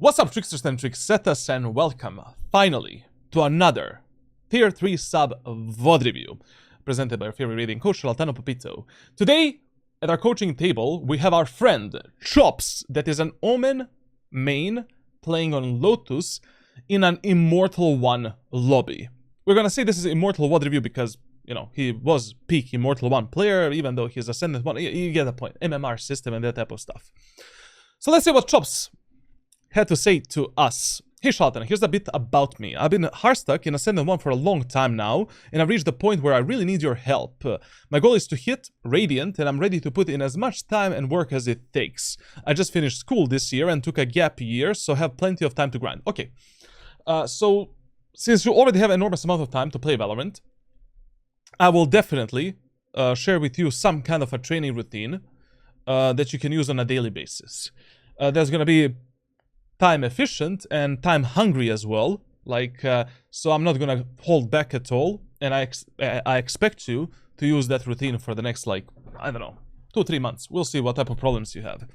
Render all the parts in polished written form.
What's up, tricksters and tricksetas, and welcome, finally, to another Tier 3 sub VOD review, presented by our favorite raiding coach, Altano Papito. Today, at our coaching table, we have our friend, Chops, that is an Omen main, playing on Lotus, in an Immortal 1 lobby. We're gonna say this is Immortal VOD review because, you know, he was peak Immortal 1 player, even though he's Ascendant 1, you get the point, MMR system and that type of stuff. So let's see what Chops had to say to us. Hey Shaltan, here's a bit about me. I've been hard stuck in Ascendant 1 for a long time now, and I've reached the point where I really need your help. My goal is to hit Radiant, and I'm ready to put in as much time and work as it takes. I just finished school this year and took a gap year, so have plenty of time to grind. Okay, so since you already have an enormous amount of time to play Valorant, I will definitely share with you some kind of a training routine that you can use on a daily basis. There's gonna be time efficient and time hungry as well, so I'm not gonna hold back at all, and I expect you to use that routine for the next, I don't know, 2-3 months. We'll see what type of problems you have.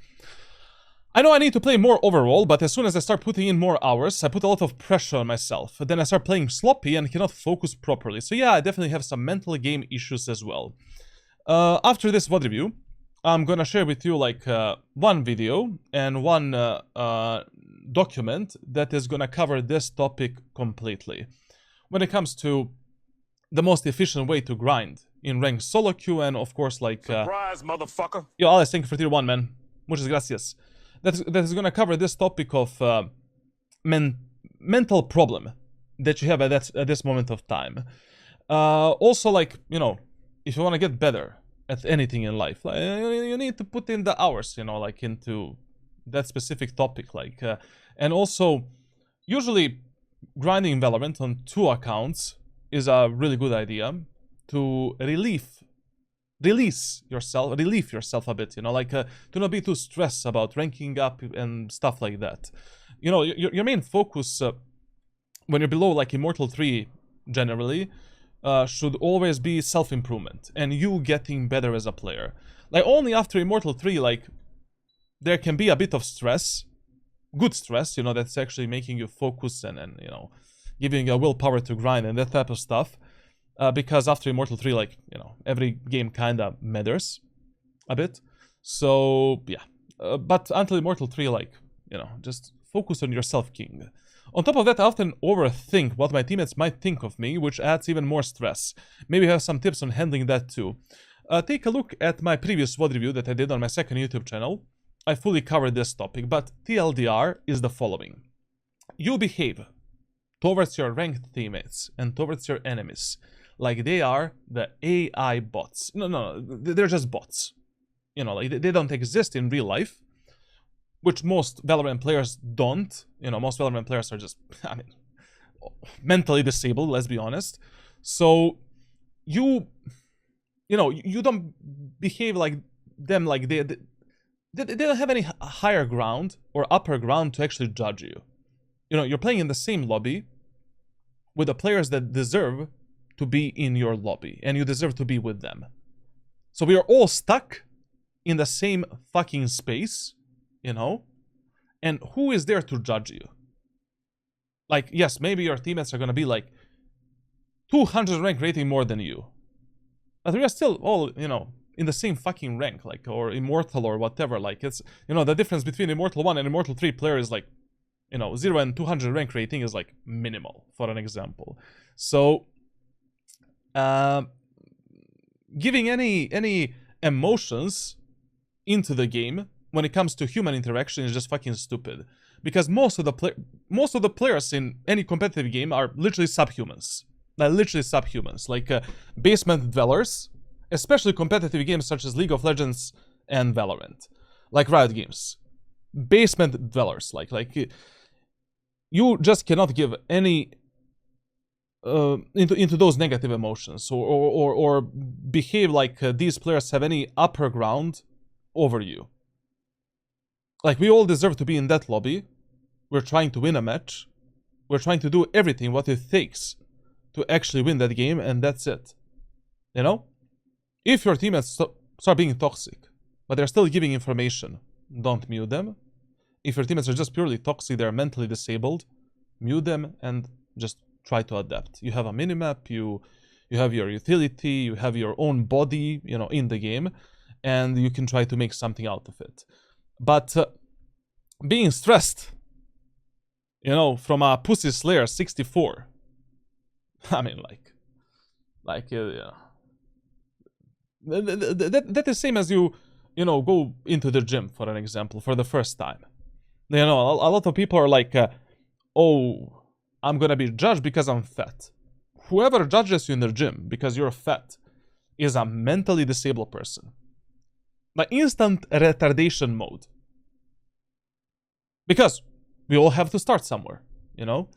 I know I need to play more overall, but as soon as I start putting in more hours, I put a lot of pressure on myself. Then I start playing sloppy and cannot focus properly. So yeah, I definitely have some mental game issues as well. After this VOD review, I'm gonna share with you one video and one document that is gonna cover this topic completely. When it comes to the most efficient way to grind in ranked solo queue, and of course surprise, motherfucker. Yo, Alex, thank you for tier 1, man. Muchas gracias. That is gonna cover this topic of mental problem that you have at this moment of time. Also, you know, if you want to get better at anything in life, you need to put in the hours, you know, into that specific topic, and also usually grinding Valorant on 2 accounts is a really good idea to relieve yourself a bit, you know, to not be too stressed about ranking up and stuff like that. You know, your main focus when you're below Immortal 3 generally should always be self-improvement and you getting better as a player. Only after Immortal 3, there can be a bit of stress, good stress, you know, that's actually making you focus and you know, giving you a willpower to grind and that type of stuff. Because after Immortal 3, you know, every game kinda matters a bit. So, yeah. But until Immortal 3, you know, just focus on yourself, king. On top of that, I often overthink what my teammates might think of me, which adds even more stress. Maybe you have some tips on handling that too. Take a look at my previous VOD review that I did on my second YouTube channel. I fully covered this topic, but TLDR is the following. You behave towards your ranked teammates and towards your enemies like they are the AI bots. No, they're just bots. You know, they don't exist in real life, which most Valorant players don't. You know, most Valorant players are just, I mean, mentally disabled, let's be honest. So, you know, you don't behave like them, they don't have any higher ground or upper ground to actually judge you. You know, you're playing in the same lobby with the players that deserve to be in your lobby, and you deserve to be with them. So we are all stuck in the same fucking space, you know? And who is there to judge you? Yes, maybe your teammates are gonna be 200 rank rating more than you. But we are still all, you know, in the same fucking rank, or Immortal or whatever. It's, you know, the difference between Immortal 1 and Immortal 3 player is you know, 0 and 200 rank rating is minimal, for an example. So, giving any emotions into the game when it comes to human interaction is just fucking stupid, because most of the players in any competitive game are literally subhumans. Basement dwellers, especially competitive games such as League of Legends and Valorant, Riot games. Basement dwellers, you just cannot give any into those negative emotions or behave these players have any upper ground over you. We all deserve to be in that lobby. We're trying to win a match. We're trying to do everything what it takes to actually win that game, and that's it. You know? If your teammates start being toxic, but they're still giving information, don't mute them. If your teammates are just purely toxic, they're mentally disabled, mute them and just try to adapt. You have a minimap, you have your utility, you have your own body, you know, in the game, and you can try to make something out of it. But being stressed, you know, from a Pussy Slayer 64, I mean, yeah. That is same as you know, go into the gym, for an example, for the first time. You know, a lot of people are like, oh, I'm gonna be judged because I'm fat. Whoever judges you in the gym because you're fat is a mentally disabled person. Like instant retardation mode. Because we all have to start somewhere, you know?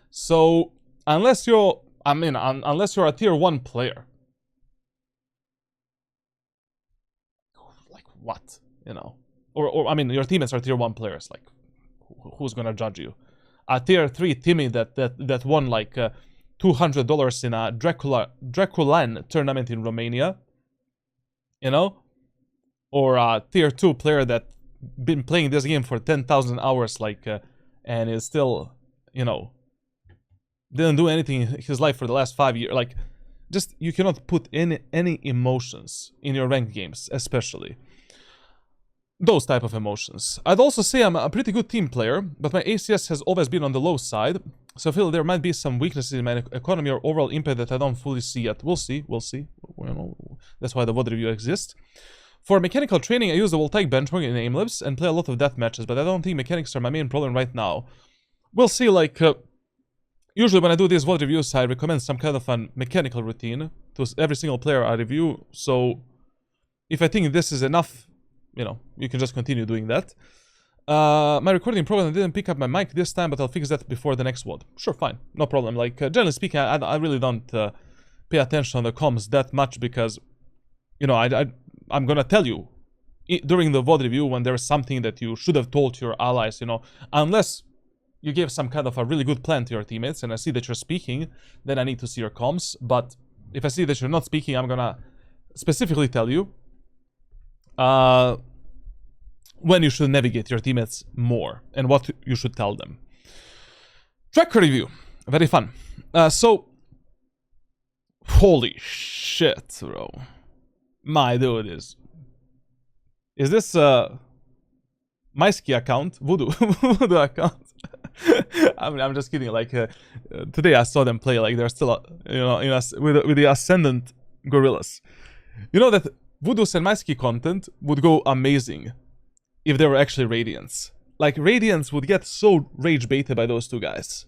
So, unless you're, unless you're a tier 1 player. Like, what? You know? Or I mean, your teammates are tier 1 players, like, who's gonna judge you? A tier 3 Timmy that won like $200 in a Draculan tournament in Romania, you know, or a tier 2 player that been playing this game for 10,000 hours, like, and is still, you know, didn't do anything in his life for the last 5 years. Like, just you cannot put any emotions in your ranked games, especially. Those type of emotions. I'd also say I'm a pretty good team player, but my ACS has always been on the low side, so I feel there might be some weaknesses in my economy or overall impact that I don't fully see yet. We'll see. You know, that's why the VOD review exists. For mechanical training, I use the voltaic benchmark in aim labs and play a lot of death matches, but I don't think mechanics are my main problem right now. We'll see, like, usually when I do these VOD reviews, I recommend some kind of a mechanical routine to every single player I review, so if I think this is enough, you know, you can just continue doing that. My recording problem, I didn't pick up my mic this time, but I'll fix that before the next VOD. Sure, fine, no problem. Like, generally speaking, I really don't pay attention on the comms that much because, you know, I'm gonna tell you during the VOD review when there's something that you should have told your allies, you know, unless you gave some kind of a really good plan to your teammates and I see that you're speaking, then I need to see your comms. But if I see that you're not speaking, I'm gonna specifically tell you when you should navigate your teammates more and what you should tell them. Tracker review, very fun. So, holy shit, bro. My dude is this my ski account, Voodoo account? I'm just kidding. Like today I saw them play. Like they're still, you know, with the Ascendant Gorillas. You know that Voodoo's and MySki content would go amazing if they were actually Radiants. Like, Radiants would get so rage baited by those two guys.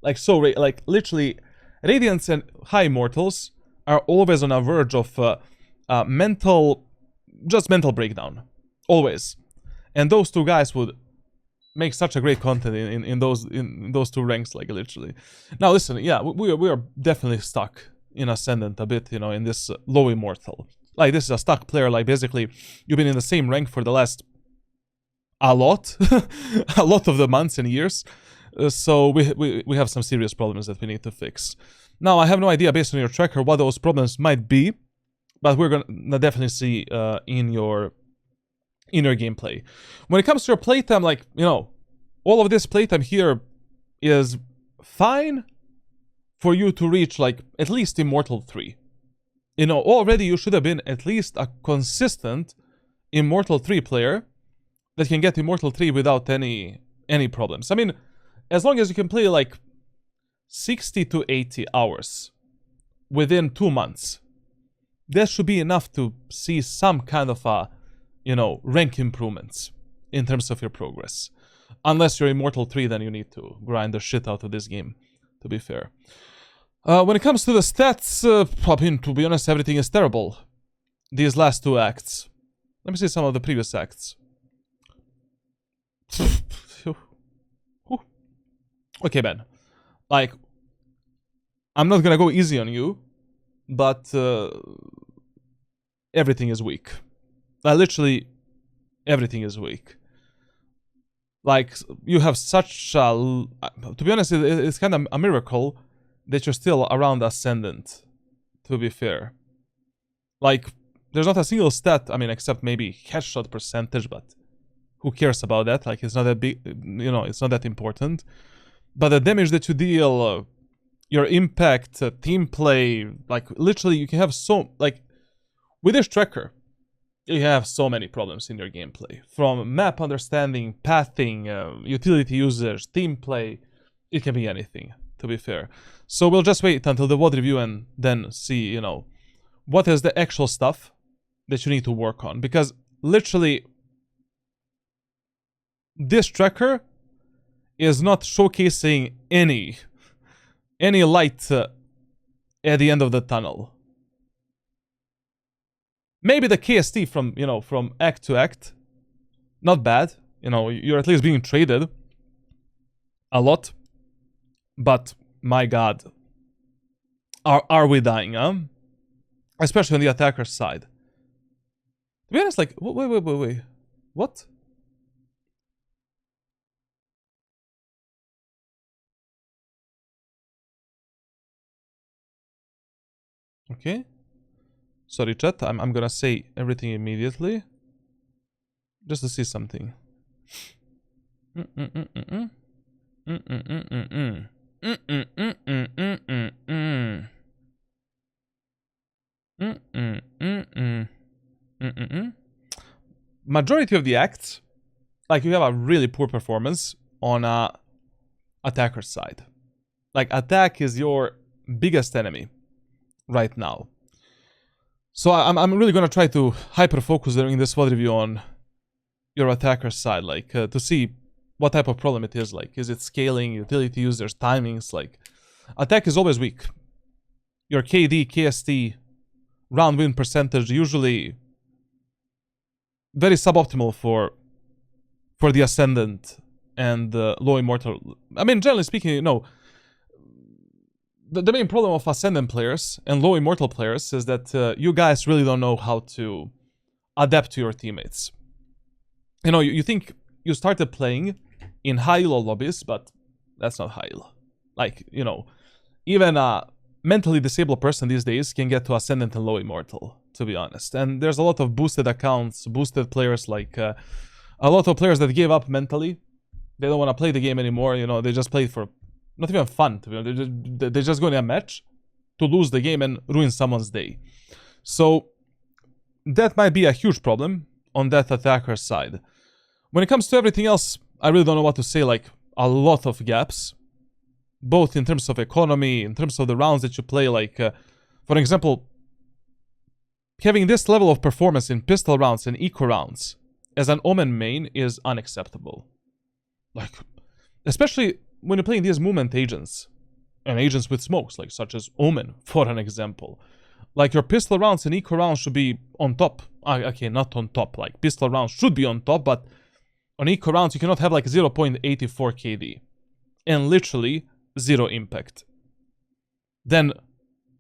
Like, like, literally, Radiants and High Immortals are always on the verge of mental breakdown. Always. And those two guys would make such a great content in those two ranks, like, literally. Now, listen, yeah, we are definitely stuck in Ascendant a bit, you know, in this low Immortal. Like, this is a stuck player. Like, basically, you've been in the same rank for the last a lot of the months and years. So we have some serious problems that we need to fix. Now, I have no idea, based on your tracker, what those problems might be, but we're gonna definitely see in your gameplay. When it comes to your playtime, like, you know, all of this playtime here is fine for you to reach, like, at least Immortal 3. You know, already you should have been at least a consistent Immortal 3 player that can get Immortal 3 without any problems. I mean, as long as you can play like 60 to 80 hours within 2 months, that should be enough to see some kind of a, you know, rank improvements in terms of your progress. Unless you're Immortal 3, then you need to grind the shit out of this game, to be fair. When it comes to the stats, I mean, to be honest, everything is terrible. These last 2 acts. Let me see some of the previous acts. Okay, man. Like, I'm not gonna go easy on you, but everything is weak. Literally, everything is weak. Like, you have such a... To be honest, it's kind of a miracle that you're still around Ascendant, to be fair. Like, there's not a single stat, I mean, except maybe headshot percentage, but who cares about that? Like, it's not that big, you know, it's not that important. But the damage that you deal, your impact, team play, like, literally, you can have so, like, with this tracker, you have so many problems in your gameplay. From map understanding, pathing, utility users, team play, it can be anything, to be fair. So we'll just wait until the VOD review and then see, you know, what is the actual stuff that you need to work on. Because literally, this tracker is not showcasing any light at the end of the tunnel. Maybe the KST from, you know, from act to act, not bad. You know, you're at least being traded a lot. But my God, are we dying, huh? Especially on the attacker side. To be honest, like, wait, what? Okay. Sorry, chat. I'm gonna say everything immediately, just to see something. Majority of the acts, like, you have a really poor performance on attacker side. Like, attack is your biggest enemy right now. So I'm really gonna try to hyper focus during this VOD review on your attacker side, like, to see what type of problem it is. Like, is it scaling, utility users, timings? Like, attack is always weak. Your KD, KST, round win percentage usually very suboptimal for the Ascendant and low Immortal. I mean, generally speaking, you know, the main problem of Ascendant players and low Immortal players is that you guys really don't know how to adapt to your teammates. You know, you think you started playing in high elo lobbies, but that's not high elo. Like, you know, even a mentally disabled person these days can get to Ascendant and low Immortal, to be honest. And there's a lot of boosted accounts, boosted players, like a lot of players that gave up mentally. They don't want to play the game anymore, you know, they just play for not even fun, to be honest. They're just going to a match to lose the game and ruin someone's day. So that might be a huge problem on that attacker side. When it comes to everything else, I really don't know what to say. Like, a lot of gaps, both in terms of economy, in terms of the rounds that you play. Like, for example, having this level of performance in pistol rounds and eco rounds as an Omen main is unacceptable. Like, especially when you're playing these movement agents and agents with smokes, like such as Omen, for an example. Like, your pistol rounds and eco rounds should be on top. Okay, not on top. Like, pistol rounds should be on top, but on eco rounds, you cannot have like 0.84 KD. And literally, 0 impact. Then,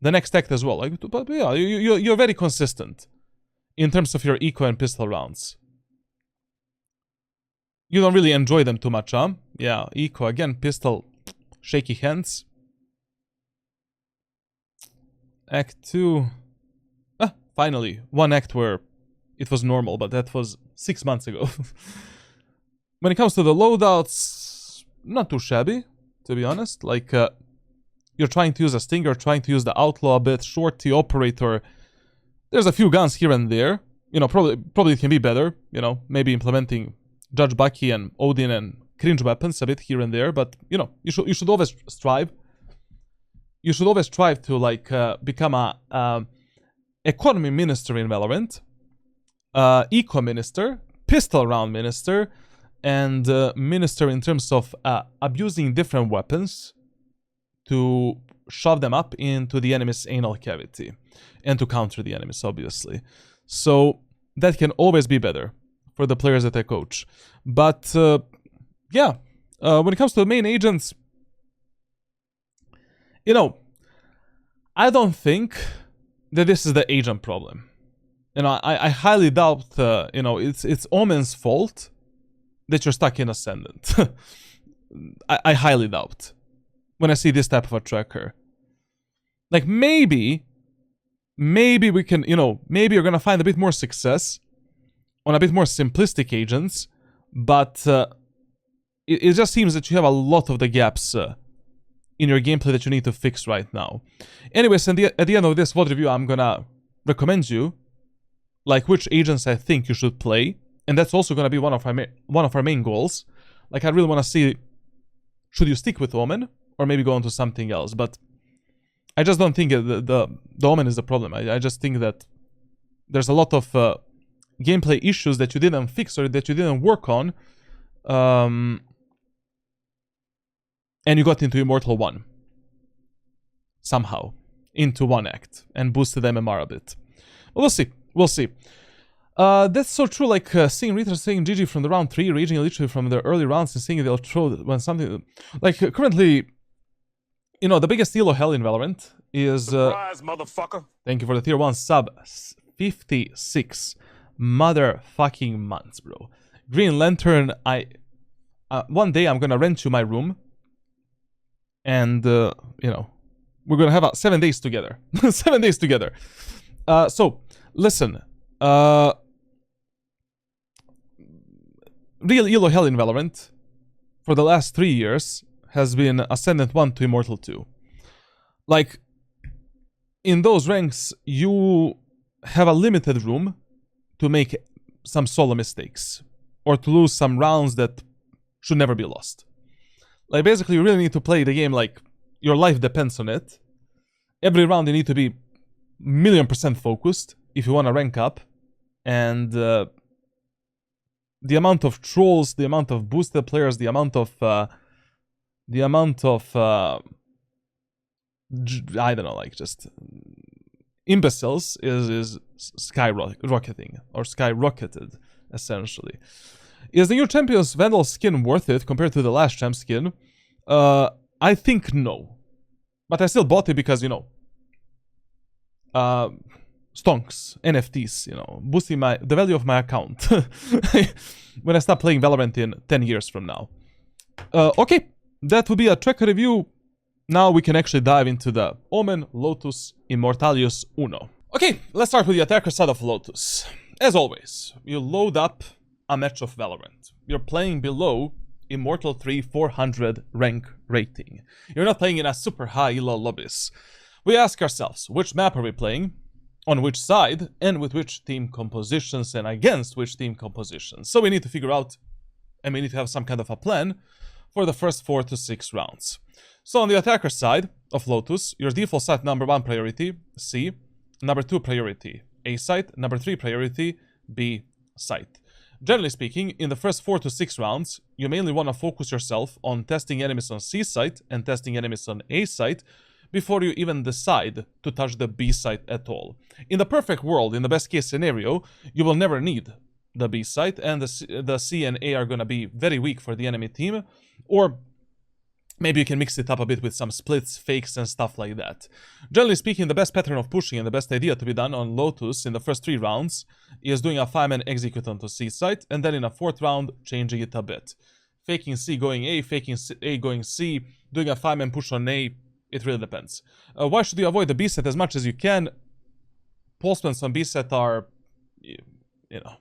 the next act as well. Like, but yeah, you're very consistent in terms of your eco and pistol rounds. You don't really enjoy them too much, huh? Yeah, eco, again, pistol, shaky hands. Act 2. Finally, one act where it was normal, but that was 6 months ago. When it comes to the loadouts, not too shabby, to be honest. Like, you're trying to use a Stinger, trying to use the Outlaw a bit, Shorty, Operator. There's a few guns here and there. You know, probably it can be better. You know, maybe implementing Judge Bucky and Odin and cringe weapons a bit here and there. But, you know, you should always strive. You should always strive to, like, become a economy minister in Valorant, eco minister, pistol round minister, and minister in terms of abusing different weapons to shove them up into the enemy's anal cavity and to counter the enemies, obviously. So that can always be better for the players that I coach. But yeah, when it comes to the main agents, you know, I don't think that this is the agent problem. You know, I highly doubt, you know, it's Omen's fault that you're stuck in Ascendant. I highly doubt when I see this type of a tracker. Like, maybe we can, you know, maybe you're gonna find a bit more success on a bit more simplistic agents, But it just seems that you have a lot of the gaps in your gameplay that you need to fix right now. Anyways, at the end of this VOD review, I'm gonna recommend you like which agents I think you should play, and that's also gonna be one of our main goals. Like, I really want to see, should you stick with Omen or maybe go on to something else? But I just don't think the Omen is the problem. I just think that there's a lot of gameplay issues that you didn't fix or that you didn't work on, and you got into Immortal 1 somehow, into one act, and boosted MMR a bit. We'll see. We'll see. That's so true, like seeing Rita saying GG from the round 3, raging literally from the early rounds and seeing they'll throw when something... Like, currently, you know, the biggest elo hell in Valorant is... Surprise, motherfucker! Thank you for the tier 1 sub. 56 motherfucking months, bro. Green Lantern, one day I'm gonna rent you my room. And, you know, we're gonna have 7 days together. 7 days together. So, listen. Real elo hell in Valorant for the last 3 years has been Ascendant 1 to Immortal 2. Like, in those ranks, you have a limited room to make some solo mistakes or to lose some rounds that should never be lost. Like, basically, you really need to play the game like your life depends on it. Every round you need to be 1,000,000% focused if you want to rank up. And the amount of trolls, the amount of boosted players, the amount of I don't know, like just imbeciles is skyrocketing or skyrocketed essentially. Is the new Champion's Vandal skin worth it compared to the last champ skin? I think no, but I still bought it because, you know, stonks, NFTs, you know, boosting the value of my account when I start playing Valorant in 10 years from now. Okay, that would be a tracker review. Now we can actually dive into the Omen, Lotus, Immortalius Uno. Okay, let's start with the attacker side of Lotus. As always, you load up a match of Valorant. You're playing below Immortal 3 400 rank rating. You're not playing in a super high elo lobbies. We ask ourselves, which map are we playing? On which side, and with which team compositions, and against which team compositions. So we need to figure out, and we need to have some kind of a plan for the first 4 to 6 rounds. So on the attacker side of Lotus, your default site number 1 priority, C. Number 2 priority, A site. Number 3 priority, B site. Generally speaking, in the first 4 to 6 rounds, you mainly want to focus yourself on testing enemies on C site and testing enemies on A site, before you even decide to touch the B site at all. In the perfect world, in the best case scenario, you will never need the B site, and the C and A are gonna be very weak for the enemy team, or maybe you can mix it up a bit with some splits, fakes, and stuff like that. Generally speaking, the best pattern of pushing and the best idea to be done on Lotus in the first 3 rounds is doing a 5-man execute onto C site, and then in a 4th round, changing it a bit. Faking C going A, faking A going C, doing a 5-man push on A. It really depends. Why should you avoid the B set as much as you can? Postmans on B set are, you know,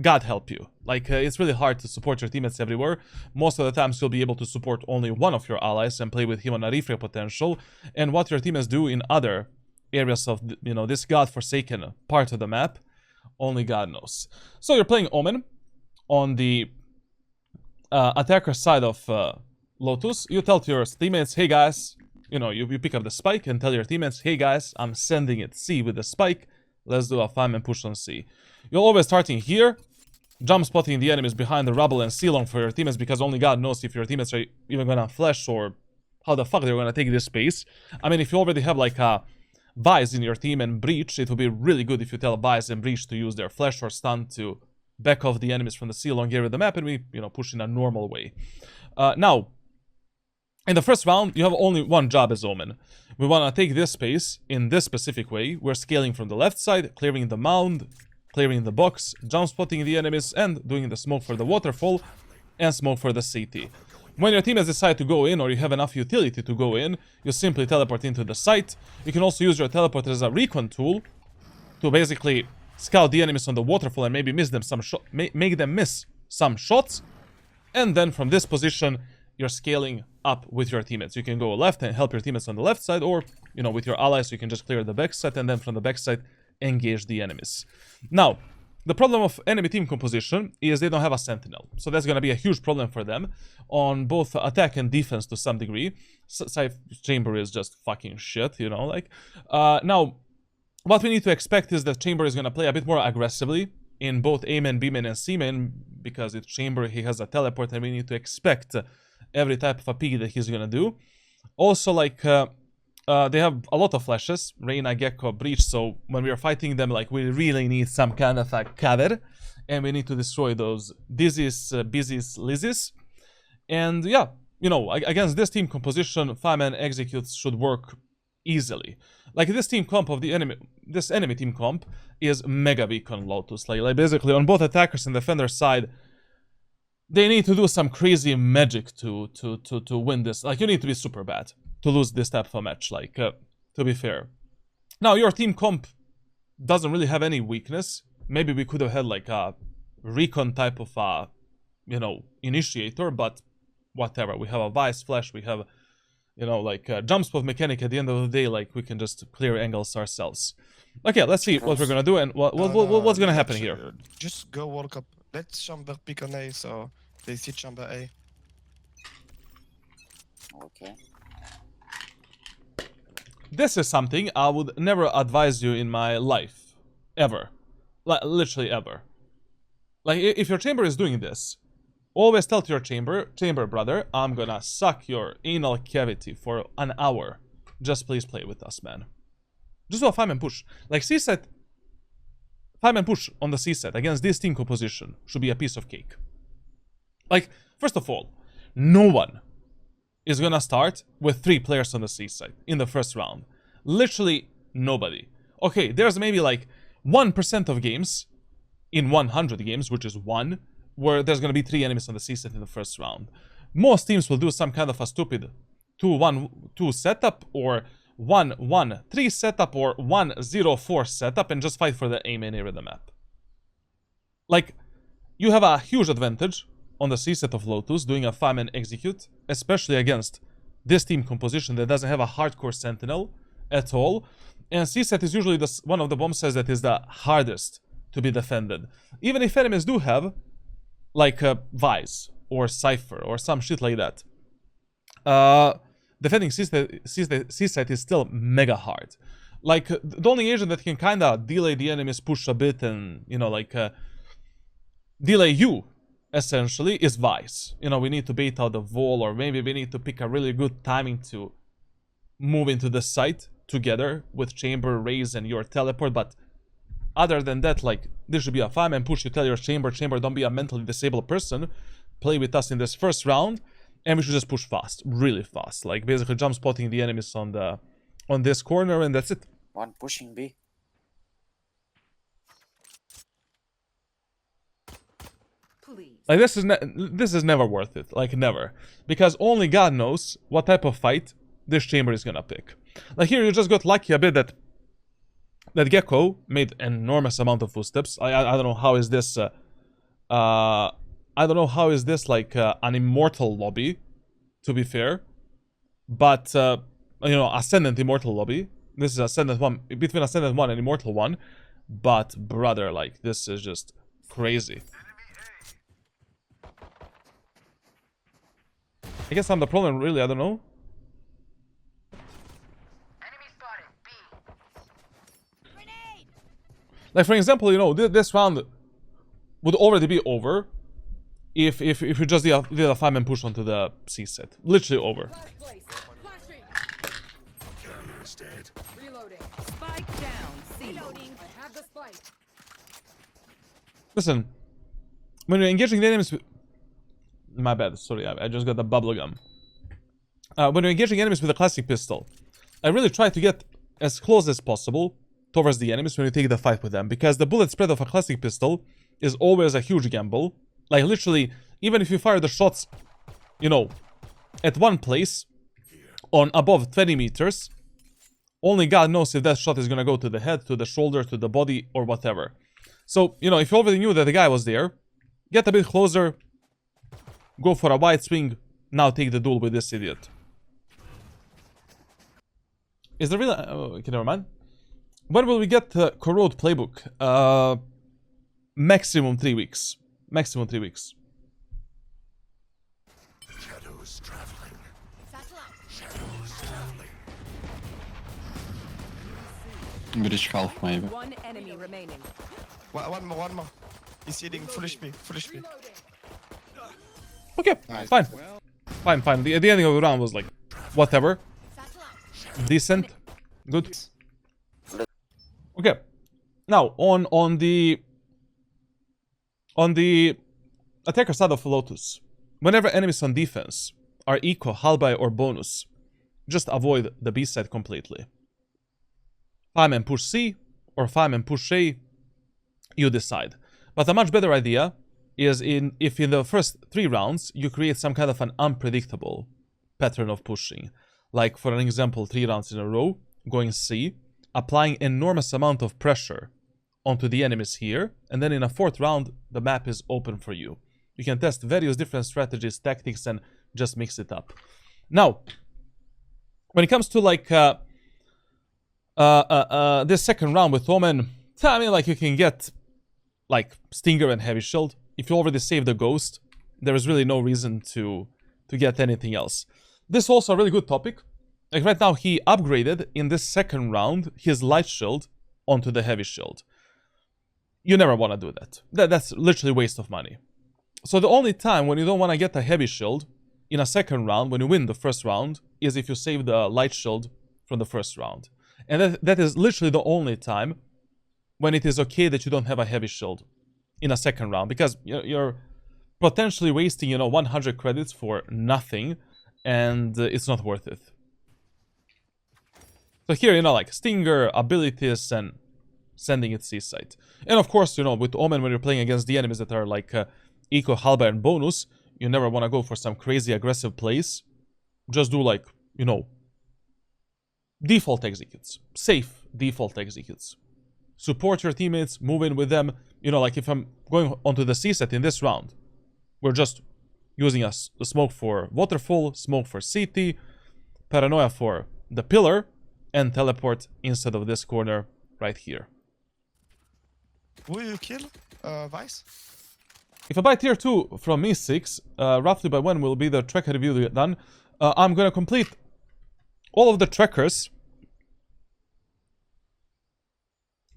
God help you. Like, it's really hard to support your teammates everywhere. Most of the times you'll be able to support only one of your allies and play with him on a refrag potential. And what your teammates do in other areas of, you know, this godforsaken part of the map, only God knows. So you're playing Omen on the attacker side of Lotus. You tell to your teammates, hey guys, you know, you pick up the spike and tell your teammates, hey guys, I'm sending it C with the spike. Let's do a 5-man push on C. You're always starting here, jump spotting the enemies behind the rubble and C long for your teammates, because only God knows if your teammates are even gonna flash or how the fuck they're gonna take this space. I mean, if you already have like a Vice in your team and Breach, it would be really good if you tell Vice and Breach to use their flash or stun to back off the enemies from the C long area of the map, and we, you know, push in a normal way. Now, in the first round, you have only one job as Omen. We want to take this space in this specific way. We're scaling from the left side, clearing the mound, clearing the box, jump spotting the enemies, and doing the smoke for the waterfall, and smoke for the CT. When your team has decided to go in, or you have enough utility to go in, you simply teleport into the site. You can also use your teleport as a recon tool to basically scout the enemies on the waterfall and maybe miss them some shot, make them miss some shots, and then from this position, you're scaling up with your teammates. You can go left and help your teammates on the left side, or, you know, with your allies, you can just clear the backside, and then from the backside, engage the enemies. Now, the problem of enemy team composition is they don't have a sentinel. So that's going to be a huge problem for them on both attack and defense to some degree. Scythe Chamber is just fucking shit, you know, like. Now, what we need to expect is that Chamber is going to play a bit more aggressively in both A main, B main, and C main, because it's Chamber, he has a teleport, and we need to expect every type of a piggy that he's going to do. Also, like, they have a lot of flashes, Reyna, Gecko, Breach, so when we are fighting them, like, we really need some kind of a cover, and we need to destroy those Dizzies, Bizzies, Lizzies. And yeah, you know, against this team composition, 5-man executes should work easily. Like, this team comp of the enemy, this enemy team comp is mega weak on Lotus. Like basically on both attackers and defender side, they need to do some crazy magic to win this. Like, you need to be super bad to lose this type of a match, like, to be fair. Now, your team comp doesn't really have any weakness. Maybe we could have had, like, a recon type of, you know, initiator, but whatever. We have a Vice Flash, we have, you know, like, jump spot mechanic. At the end of the day, like, we can just clear angles ourselves. Okay, let's see what we're gonna do and what's gonna happen here. Just go walk up. Let Chamber pick on A, so they see Chamber A. Okay. This is something I would never advise you in my life. Ever. Like, literally ever. Like, if your chamber is doing this, always tell to your chamber brother, I'm gonna suck your anal cavity for an hour. Just please play with us, man. Just do a 5-man push. Like, C-set, 5-man push on the C-set against this team composition should be a piece of cake. Like, first of all, no one is gonna start with 3 players on the C side in the first round. Literally nobody. Okay, there's maybe like 1% of games in 100 games, which is 1, where there's gonna be 3 enemies on the C side in the first round. Most teams will do some kind of a stupid 2-1-2 setup, or 1-1-3 setup, or 1-0-4 setup, and just fight for the A main area of the map. Like, you have a huge advantage on the C-set of Lotus, doing a 5-man execute, especially against this team composition that doesn't have a hardcore sentinel at all. And C-set is usually one of the bomb sets that is the hardest to be defended. Even if enemies do have, like, Vice or Cypher or some shit like that, defending C-set is still mega hard. Like, the only agent that can kinda delay the enemy's push a bit and, you know, like, delay you, essentially, is Vice. You know, we need to bait out the wall, or maybe we need to pick a really good timing to move into the site together with Chamber, Raze, and your teleport. But other than that, like, this should be a 5-man push. You tell your Chamber, don't be a mentally disabled person. Play with us in this first round, and we should just push fast, really fast. Like, basically jump spotting the enemies on this corner, and that's it. One pushing B. Like, this is never worth it. Like, never. Because only God knows what type of fight this Chamber is gonna pick. Like, here you just got lucky a bit that Gecko made an enormous amount of footsteps. I don't know how is this I don't know how is this like an Immortal lobby, to be fair. But you know, Ascendant Immortal lobby. This is Ascendant 1, between Ascendant 1 and Immortal 1. But brother, like, this is just crazy. I guess I'm the problem, really, I don't know. Like, for example, you know, this round would already be over if you just did a 5-man push onto the C set. Literally over. Listen, when you're engaging the enemies with... My bad, sorry, I just got the bubblegum. When you're engaging enemies with a classic pistol, I really try to get as close as possible towards the enemies when you take the fight with them, because the bullet spread of a classic pistol is always a huge gamble. Like, literally, even if you fire the shots, you know, at one place, on above 20 meters, only God knows if that shot is gonna go to the head, to the shoulder, to the body, or whatever. So, you know, if you already knew that the guy was there, Get a bit closer. Go for a wide swing. Now take the duel with this idiot. Is there really... okay, never mind. When will we get the Corrode playbook? Maximum 3 weeks. Maximum 3 weeks. Shadows traveling. Shadows traveling. Bridge half, maybe. One enemy remaining. One more. He's healing full HP, full HP. Okay, fine. Fine. The ending of the round was like, whatever. Decent. Good. Okay. Now, on the attacker side of Lotus, whenever enemies on defense are eco, halberd, or bonus, just avoid the B side completely. 5-man push C or 5-man push A, you decide. But a much better idea is if in the first 3 rounds you create some kind of an unpredictable pattern of pushing. Like, for an example, 3 rounds in a row, going C, applying enormous amount of pressure onto the enemies here, and then in a 4th round, the map is open for you. You can test various different strategies, tactics, and just mix it up. Now, when it comes to like this second round with Omen, I mean, like, you can get like Stinger and Heavy Shield. If you already saved the Ghost, there is really no reason to get anything else. This is also a really good topic. Like right now, he upgraded in this second round his Light Shield onto the Heavy Shield. You never want to do that. That's literally waste of money. So the only time when you don't want to get a Heavy Shield in a second round, when you win the first round, is if you save the Light Shield from the first round. And that is literally the only time when it is okay that you don't have a Heavy Shield in a second round, because you're potentially wasting, 100 credits for nothing, and it's not worth it. So here, like Stinger, abilities, and sending it seaside. And of course, with Omen, when you're playing against the enemies that are like eco, halberd, and bonus, you never want to go for some crazy aggressive plays. Just do like, default executes. Safe default executes. Support your teammates, move in with them. Like if I'm going onto the C set in this round, we're just using a smoke for Waterfall, smoke for CT, Paranoia for the pillar, and teleport instead of this corner right here. Will you kill Vice? If I buy tier 2 from Me6, roughly by when will be the tracker review done? I'm gonna complete all of the trackers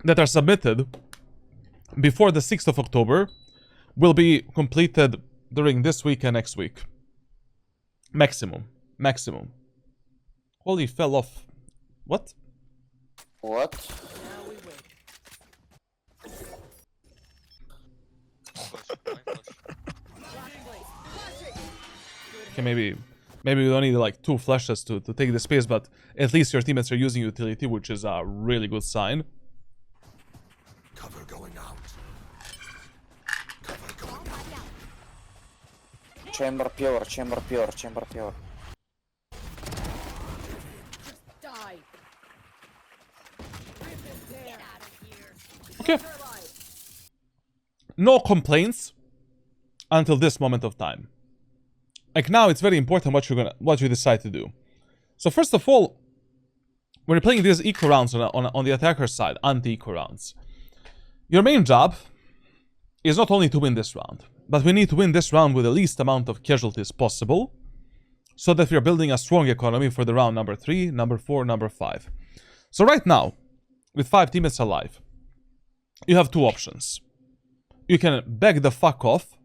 that are submitted before the 6th of October will be completed during this week and next week. Maximum. Holy fell off. What? What? Okay, maybe we don't need like 2 flashes to take the space, but at least your teammates are using utility, which is a really good sign. Cover going out. Cover going out. Chamber pure. Die. Okay. No complaints until this moment of time. Like now, it's very important what you decide to do. So first of all, when you're playing these eco rounds on the attacker side, anti-eco rounds, your main job is not only to win this round, but we need to win this round with the least amount of casualties possible, so that we are building a strong economy for the round number 3, number 4, number 5. So right now, with 5 teammates alive, you have 2 options. You can back the fuck off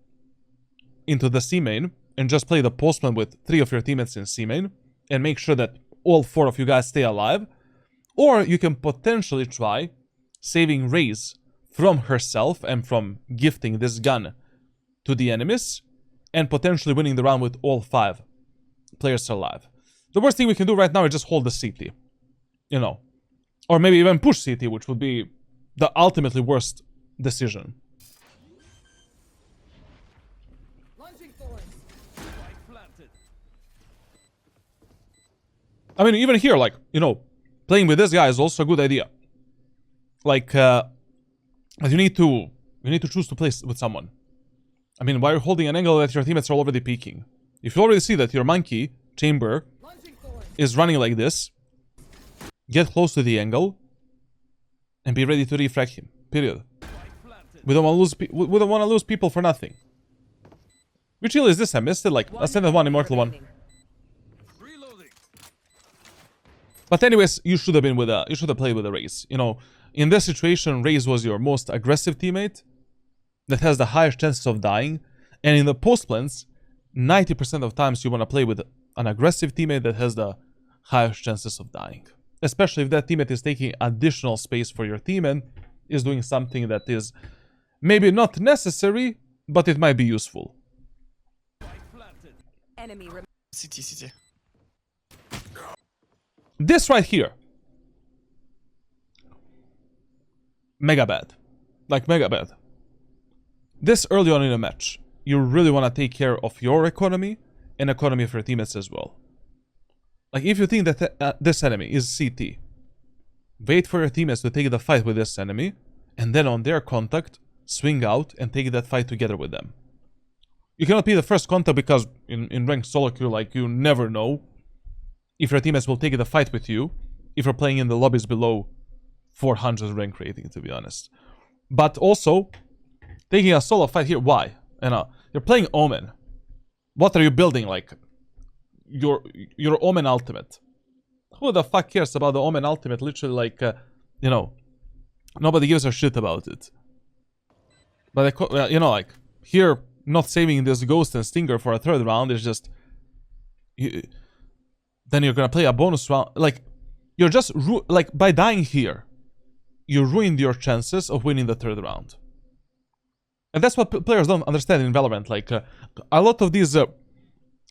into the C main and just play the postman with 3 of your teammates in C main and make sure that all 4 of you guys stay alive. Or you can potentially try saving Raze from herself and from gifting this gun to the enemies and potentially winning the round with all 5 players alive. The worst thing we can do right now is just hold the CT. Or maybe even push CT, which would be the ultimately worst decision. I mean, even here, like, playing with this guy is also a good idea. Like, but you need to choose to play with someone. I mean, why are you holding an angle that your teammates are already peeking? If you already see that your monkey, chamber, is running like this, get close to the angle, and be ready to refrag him. Period. We don't want to lose people for nothing. Which heal is this? I missed it. Like, Ascended one, Immortal one. But anyways, you should have been with you should have played with a Raze. You know, in this situation, Raze was your most aggressive teammate that has the highest chances of dying. And in the post plans, 90% of times you want to play with an aggressive teammate that has the highest chances of dying. Especially if that teammate is taking additional space for your team and is doing something that is maybe not necessary, but it might be useful. Enemy CT. This right here. Mega bad. Like, mega bad. This early on in a match, you really want to take care of your economy and economy of your teammates as well. Like, if you think that this enemy is CT, wait for your teammates to take the fight with this enemy, and then on their contact, swing out and take that fight together with them. You cannot be the first contact because in ranked solo queue, like, you never know if your teammates will take the fight with you if you're playing in the lobbies below 400 rank rating, to be honest. But also, taking a solo fight here, why? You know, you're playing Omen. What are you building? Like, your Omen ultimate. Who the fuck cares about the Omen ultimate? Literally, like, you know, nobody gives a shit about it. But, you know, like, here, not saving this Ghost and Stinger for a third round is just... then you're gonna play a bonus round. Like, you're just... like, by dying here, you ruined your chances of winning the third round. And that's what players don't understand in Valorant. Like, a lot of these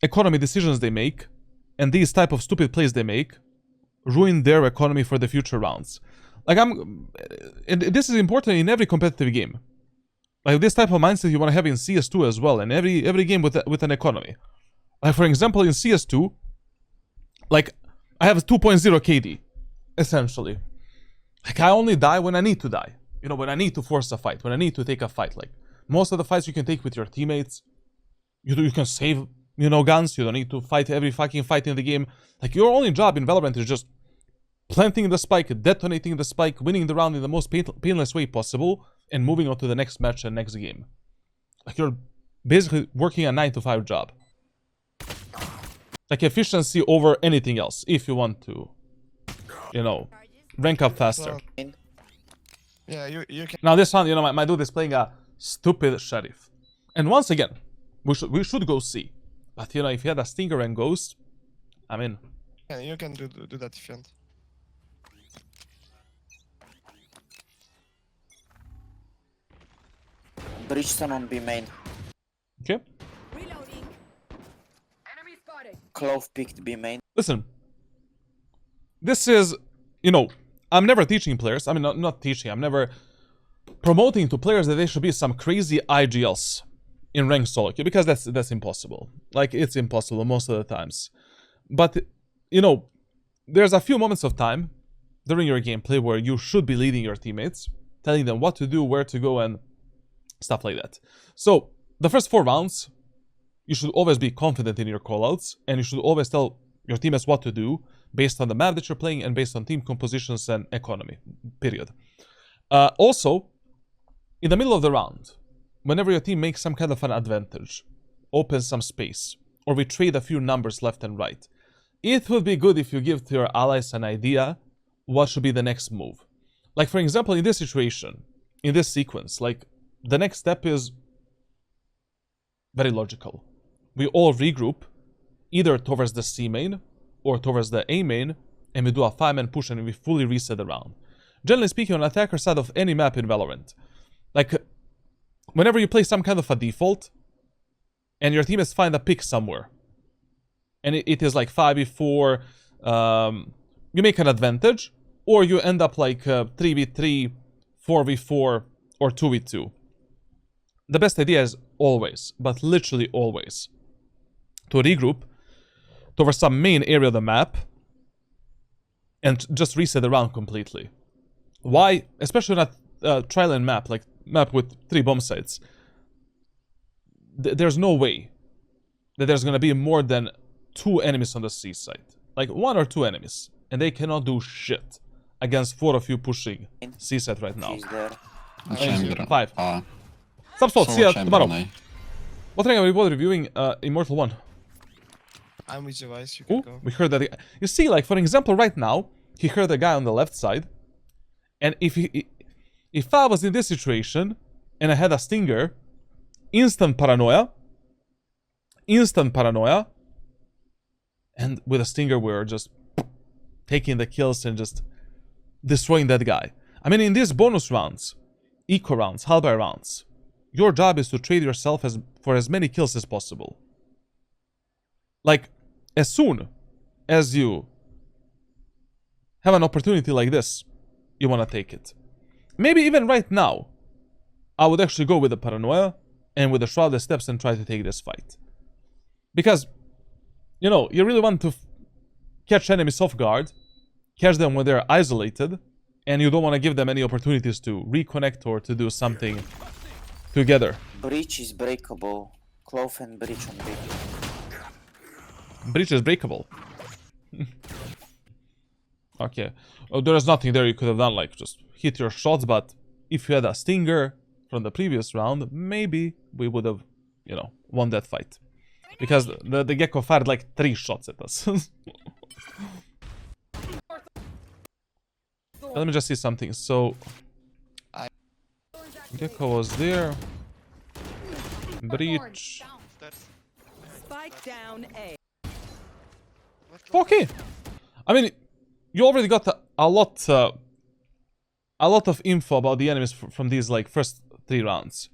economy decisions they make, and these type of stupid plays they make, ruin their economy for the future rounds. Like, and this is important in every competitive game. Like, this type of mindset you want to have in CS2 as well, and every game with an economy. Like, for example, in CS2, like, I have 2.0 KD, essentially. Like, I only die when I need to die. You know, when I need to force a fight, when I need to take a fight. Like, most of the fights you can take with your teammates. You can save, you know, guns. You don't need to fight every fucking fight in the game. Like, your only job in Valorant is just planting the spike, detonating the spike, winning the round in the most painless way possible, and moving on to the next match and next game. Like, you're basically working a 9-to-5 job. Like, efficiency over anything else, if you want to, you know, rank up faster. Yeah, you can. Now this one, you know, my dude is playing a stupid sheriff. And once again, we should go C. But, you know, if you had a Stinger and Ghost, I mean... Yeah, you can do that if you want. Bridgestone on B main. Okay. reloading. Enemy spotted. Clove picked B main. Listen. This is, you know, I'm never teaching players. I mean, not teaching. I'm never promoting to players that they should be some crazy IGLs in ranked solo queue, because that's impossible. Like, it's impossible most of the times. But, you know, there's a few moments of time during your gameplay where you should be leading your teammates, telling them what to do, where to go, and stuff like that. So, the first 4 rounds, you should always be confident in your callouts, and you should always tell your teammates what to do based on the map that you're playing and based on team compositions and economy, period. Also, in the middle of the round, whenever your team makes some kind of an advantage, opens some space, or we trade a few numbers left and right, it would be good if you give to your allies an idea what should be the next move. Like, for example, in this situation, in this sequence, like, the next step is very logical. We all regroup, either towards the C main or towards the A main, and we do a 5-man push and we fully reset the round. Generally speaking, on attacker side of any map in Valorant, like, whenever you play some kind of a default, and your teammates find a pick somewhere, and it is like 5v4, you make an advantage, or you end up like 3v3, 4v4, or 2v2. The best idea is always, but literally always, to regroup towards some main area of the map and just reset the round completely. Why? Especially on a trial and map, like map with 3 bomb sites. there's no way that there's gonna be more than 2 enemies on the C side. Like 1 or 2 enemies. And they cannot do shit against 4 of you pushing C side right now. She's there. Chamber. 5. Ah, Subspot, see solo ya chamber tomorrow. on A. What rank are we both reviewing? Immortal 1. I'm with you guys, you can Ooh, go. we heard that. You see, like, for example, right now, he heard a guy on the left side. And if I was in this situation, and I had a stinger, instant paranoia. And with a stinger, we're just taking the kills and just destroying that guy. I mean, in these bonus rounds, eco rounds, halberd rounds, your job is to trade yourself for as many kills as possible. Like, as soon as you have an opportunity like this, you want to take it. Maybe even right now, I would actually go with the paranoia and with the shrouded steps and try to take this fight. Because, you know, you really want to catch enemies off guard, catch them when they're isolated, and you don't want to give them any opportunities to reconnect or to do something together. Breach is breakable. Clove and breach on B. Breach is breakable. Okay. Oh, there is nothing there you could have done, like just hit your shots, but if you had a stinger from the previous round, maybe we would have, you know, won that fight. Because the gecko fired like 3 shots at us. Let me just see something. So, gecko was there. Breach. Spike down A. Okay. I mean, you already got a lot of info about the enemies from these like first 3 rounds.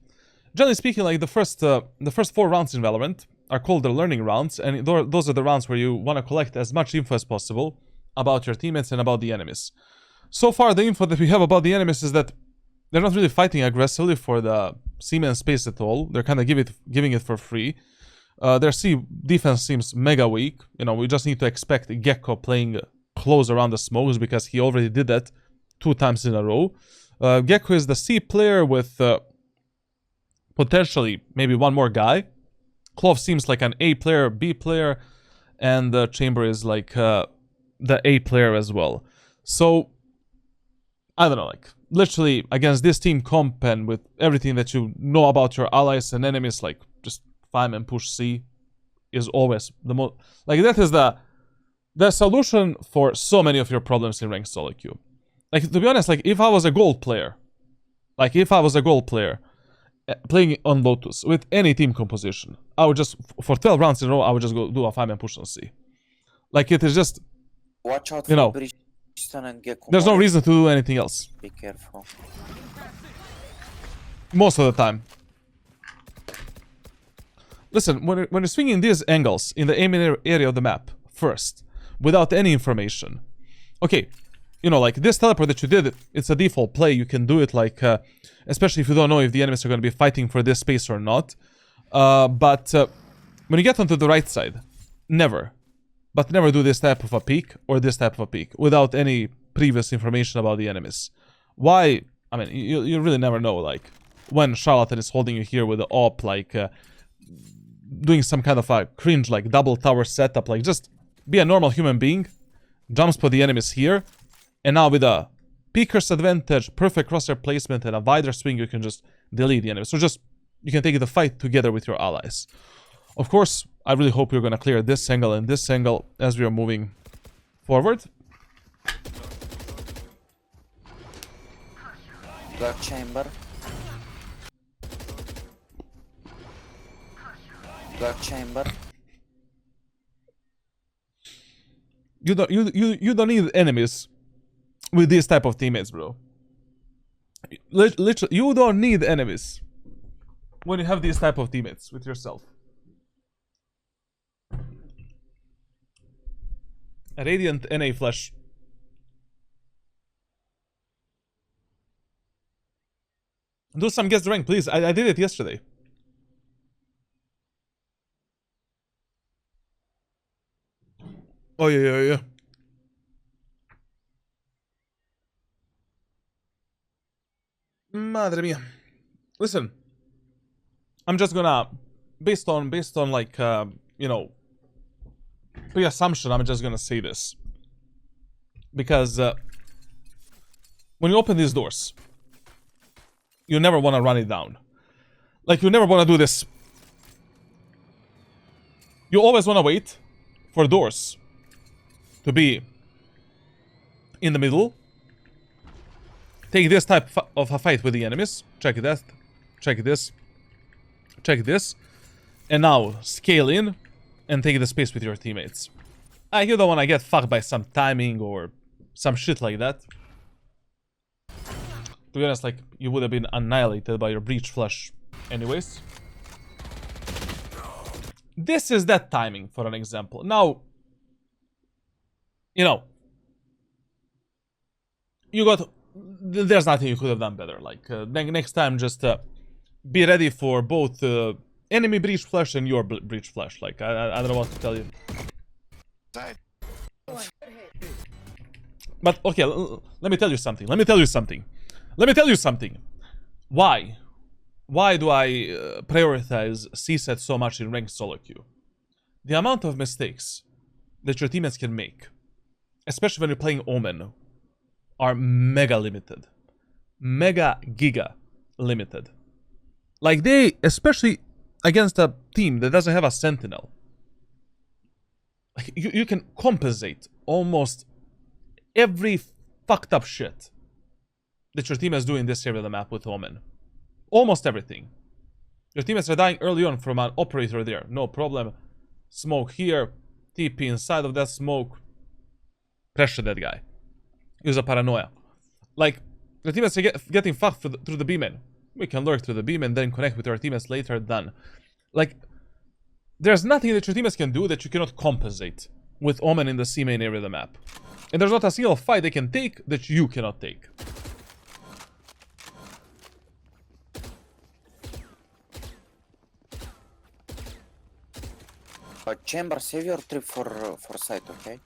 Generally speaking, like the first 4 rounds in Valorant are called the learning rounds, and those are the rounds where you want to collect as much info as possible about your teammates and about the enemies. So far, the info that we have about the enemies is that they're not really fighting aggressively for the C-man space at all. They're kind of giving it for free. Their C defense seems mega weak. You know, we just need to expect Gecko playing close around the smokes because he already did that 2 times in a row. Gecko is the C player with potentially maybe 1 more guy. Clove seems like an A player, B player, and Chamber is like the A player as well. So, I don't know, like, literally against this team comp and with everything that you know about your allies and enemies, like, just farm and push C is always the most... Like, that is the solution for so many of your problems in ranked solo queue. Like, to be honest, like, if I was a gold player, playing on Lotus with any team composition, I would just, for 12 rounds in a row, I would just go do a 5-man push on C. Like, it is just, Watch out you for know, breach stun and gecko. there's no reason to do anything else. Be careful. Most of the time. Listen, when you're swinging these angles in the aiming area of the map, first, without any information, okay, you know, like, this teleport that you did, it's a default play, you can do it, like, especially if you don't know if the enemies are going to be fighting for this space or not. But when you get onto the right side, never do this type of a peek or this type of a peek without any previous information about the enemies. Why? I mean, you really never know, like, when Charlatan is holding you here with the AWP, like, doing some kind of a cringe, like, double tower setup, like, just be a normal human being, jump spot the enemies here, and now with a peeker's advantage, perfect crosshair placement, and a wider swing, you can just delete the enemies. So just, you can take the fight together with your allies. Of course, I really hope you're gonna clear this angle and this angle as we are moving forward. Dark chamber. Dark chamber. You don't need enemies with these type of teammates, bro. Literally, you don't need enemies when you have these type of teammates with yourself. A Radiant NA flash. Do some guess the rank, please. I did it yesterday. Oh, yeah. Madre mia. Listen. I'm just gonna based on like you know, pre-assumption, I'm just gonna say this because when you open these doors, you never want to run it down. Like, you never want to do this. You always want to wait for doors to be in the middle. Take this type of a fight with the enemies. Check that. Check this. Check this. And now scale in and take the space with your teammates. You don't want to get fucked by some timing or some shit like that. To be honest, like, you would have been annihilated by your breach flash anyways. This is that timing, for an example. Now, you know, you got... There's nothing you could have done better. Like, next time, just be ready for both enemy breach flash and your breach flash. Like, I don't know what to tell you. But, okay, let me tell you something. Let me tell you something. Let me tell you something. Why? Why do I prioritize C-set so much in ranked solo queue? The amount of mistakes that your teammates can make, especially when you're playing Omen, are mega limited. Mega giga limited. Like, they, especially against a team that doesn't have a sentinel, like, you can compensate almost every fucked up shit that your teammates do in this area of the map with Omen. Almost everything. Your teammates are dying early on from an operator there. No problem. Smoke here. TP inside of that smoke. Pressure that guy. Use a paranoia. Like, your teammates are getting fucked through the B-man. We can lurk through the B-man, then connect with our teammates later. Done. Like, there's nothing that your teammates can do that you cannot compensate with Omen in the C-main area of the map. And there's not a single fight they can take that you cannot take. Chamber, save your trip for site, okay?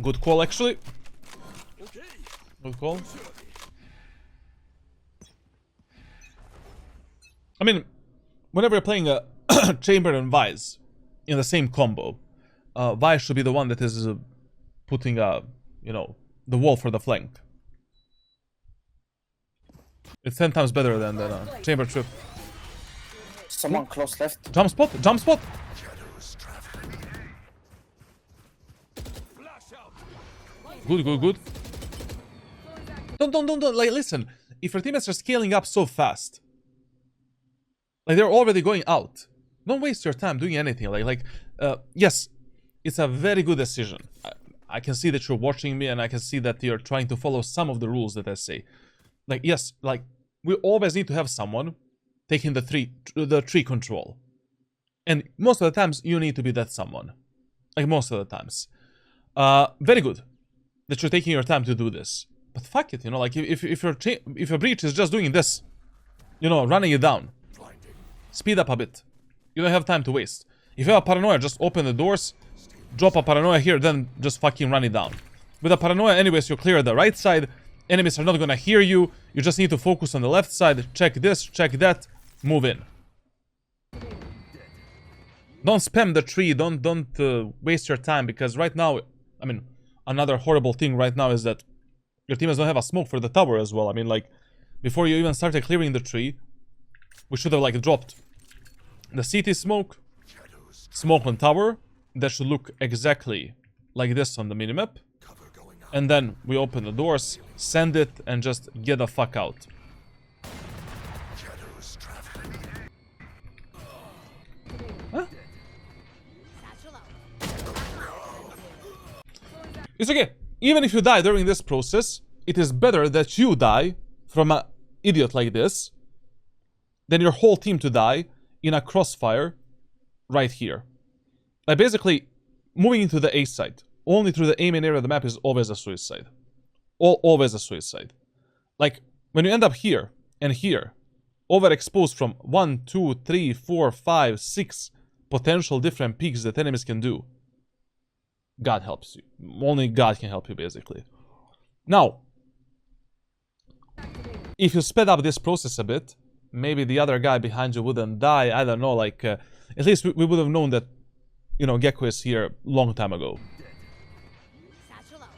Good call, actually. Good call. I mean, whenever you're playing a Chamber and Vise in the same combo, Vise should be the one that is putting, you know, the wall for the flank. It's 10 times better than Chamber trip. Someone close left. Jump spot! Jump spot! Good, good, good. Don't, like, listen. If your teammates are scaling up so fast, like, they're already going out, don't waste your time doing anything. Yes, it's a very good decision. I can see that you're watching me, and I can see that you're trying to follow some of the rules that I say. Like, yes, like, we always need to have someone taking the tree control. And most of the times, you need to be that someone. Like, most of the times. Very good that you're taking your time to do this. But fuck it, you know, like, if your breach is just doing this, you know, running it down, speed up a bit. You don't have time to waste. If you have a paranoia, just open the doors, drop a paranoia here, then just fucking run it down. With a paranoia, anyways, you clear the right side. Enemies are not gonna hear you. You just need to focus on the left side. Check this, check that, move in. Don't spam the tree. Don't waste your time, because right now, I mean, another horrible thing right now is that your teammates don't have a smoke for the tower as well. I mean, like, before you even started clearing the tree, we should have, like, dropped the CT smoke, smoke on tower. That should look exactly like this on the minimap. And then we open the doors, send it, and just get the fuck out. Huh? It's okay. Even if you die during this process, it is better that you die from an idiot like this than your whole team to die in a crossfire right here. Like, basically, moving into the A side only through the aiming area of the map is always a suicide. Always a suicide. Like, when you end up here and here, overexposed from 1, 2, 3, 4, 5, 6 potential different peaks that enemies can do, God helps you. Only God can help you, basically. Now, if you sped up this process a bit, maybe the other guy behind you wouldn't die. I don't know, like, at least we would have known that, you know, Gecko is here long time ago. Satchel out.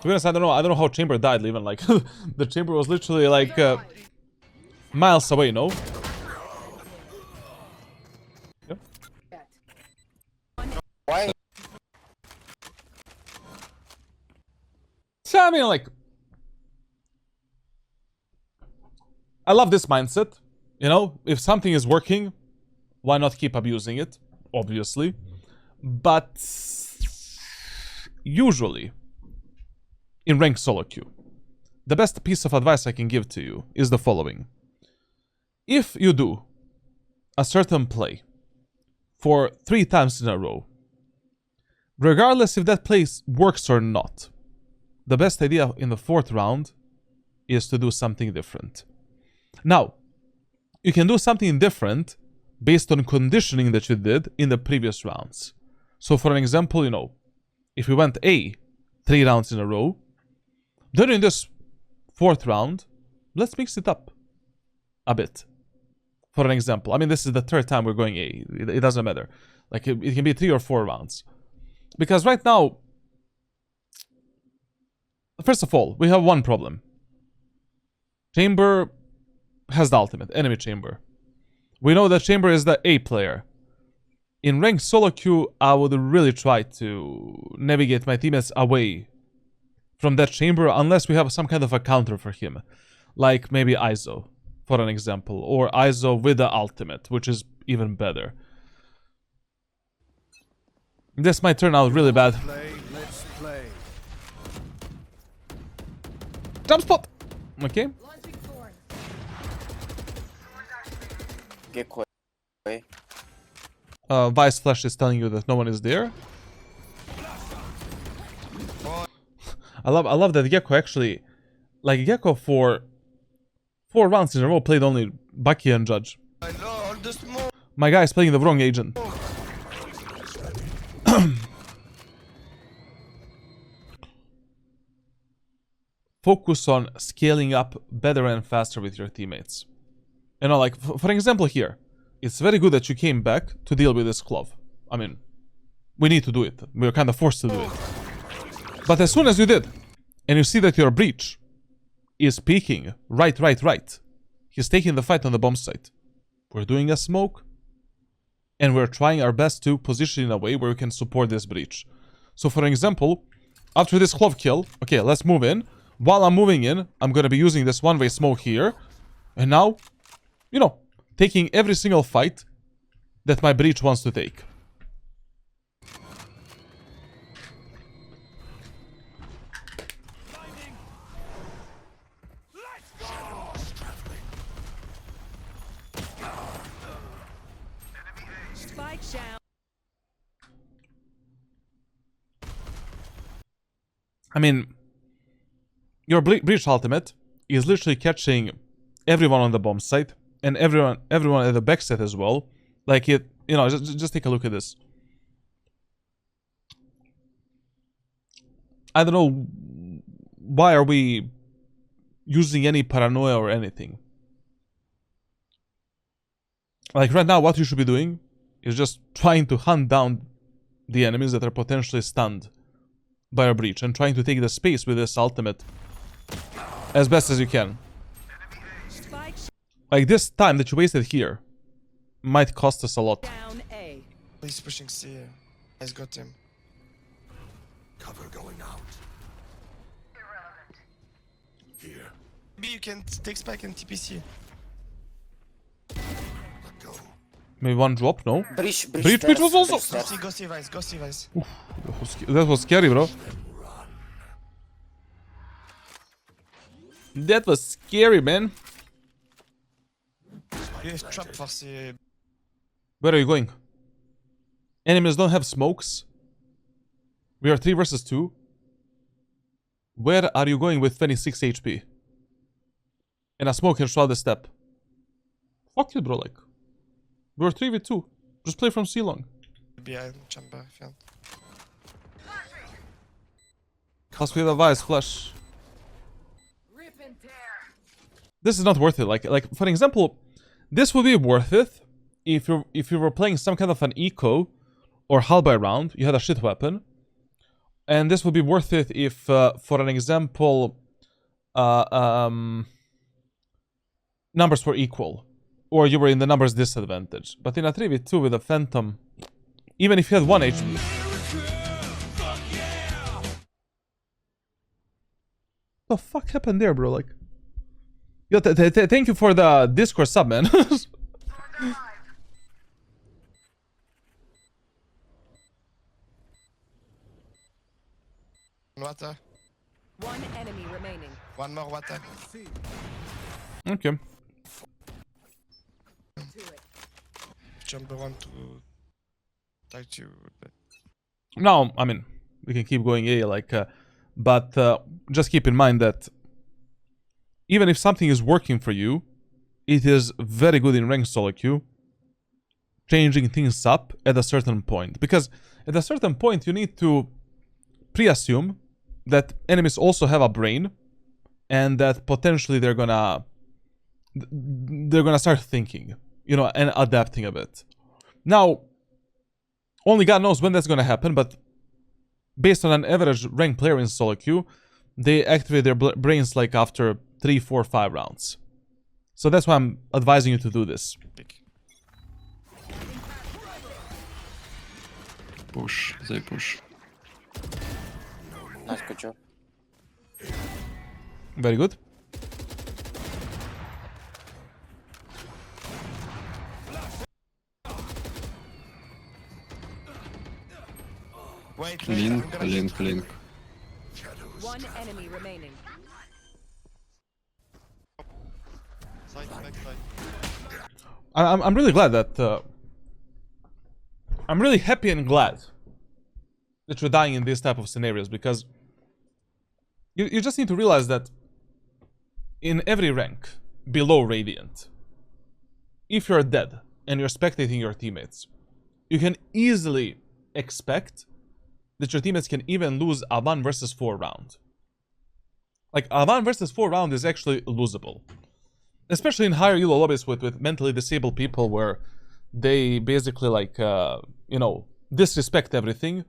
To be honest, I don't know how Chamber died, even, like, the Chamber was literally, like, miles away, no? Yep. Why? So, I mean, like, I love this mindset, you know? If something is working, why not keep abusing it? Obviously. But usually, in ranked solo queue, the best piece of advice I can give to you is the following. If you do a certain play for 3 times in a row, regardless if that play works or not, the best idea in the 4th round is to do something different. Now, you can do something different based on conditioning that you did in the previous rounds. So for an example, you know, if we went A 3 rounds in a row, during this 4th round, let's mix it up a bit. For an example, I mean, this is the 3rd time we're going A. It doesn't matter. Like, it can be 3 or 4 rounds. Because right now, first of all, we have one problem. Chamber has the ultimate, enemy Chamber. We know that Chamber is the A player. In ranked solo queue, I would really try to navigate my teammates away from that Chamber unless we have some kind of a counter for him. Like maybe ISO, for an example. Or ISO with the ultimate, which is even better. This might turn out really bad. Let's play. Jump spot! Okay. Gecko. Away. Vice Flash is telling you that no one is there. I love that Gecko actually, like Gecko for 4 rounds in a row played only Bucky and Judge. I know all the smoke. My guy is playing the wrong agent. Focus on scaling up better and faster with your teammates. You know, like, for example here, it's very good that you came back to deal with this Clove. I mean, we need to do it. We're kind of forced to do it. But as soon as you did, and you see that your breach is peeking right, he's taking the fight on the bomb site. We're doing a smoke, and we're trying our best to position in a way where we can support this breach. So for example, after this Clove kill, okay, let's move in. While I'm moving in, I'm gonna be using this one-way smoke here. And now, you know, taking every single fight that my breach wants to take. Spike down. I mean, your breach ultimate is literally catching everyone on the bomb site and everyone at the backside as well. Like it, you know, just take a look at this. I don't know why are we using any paranoia or anything. Like right now, what you should be doing is just trying to hunt down the enemies that are potentially stunned by a breach and trying to take the space with this ultimate as best as you can. Like this time that you wasted here might cost us a lot. Down A. He's pushing C. He's got him. Cover going out. Here. Maybe you can take spike and TPC. Let go. Maybe one drop, no? Breach Breach was also... Go see Vice, go see Vice. That was scary, bro. That was scary, man. You have trap for C. Where are you going? Enemies don't have smokes. We are 3 versus 2. Where are you going with 26 HP? And a smoke can shroud the step. Fuck you, bro, like. We're 3v2. Just play from C long. Behind chamber, if you want. Plus we have a Vice Flash. this is not worth it. Like for example, this would be worth it if you were playing some kind of an eco or halberd round, you had a shit weapon, and this would be worth it if, for an example, numbers were equal, or you were in the numbers disadvantage. But in a 3v2 with a Phantom, even if you had 1 HP. What the fuck happened there, bro? Like, yo, thank you for the Discord sub, man. Water. One enemy remaining. One more water. Okay. Chamber want to talk to you. Now, I mean, we can keep going A, like, but just keep in mind that even if something is working for you, it is very good in ranked solo queue, changing things up at a certain point. Because at a certain point, you need to pre-assume that enemies also have a brain, and that potentially they're gonna start thinking, you know, and adapting a bit. Now, only God knows when that's gonna happen, but based on an average ranked player in solo queue, they activate their brains like after 3, 4, 5 rounds. So that's why I'm advising you to do this. Push, they push. Nice, good job. Very good. Wait, Link, link, link. One enemy remaining. Side, back side. I'm really glad that I'm really happy and glad that you're dying in these type of scenarios, because you just need to realize that in every rank below Radiant, if you're dead and you're spectating your teammates, you can easily expect that your teammates can even lose a 1 versus 4 round. Like, a 1 versus 4 round is actually losable. Especially in higher elo lobbies with mentally disabled people, where they basically, like, you know, disrespect everything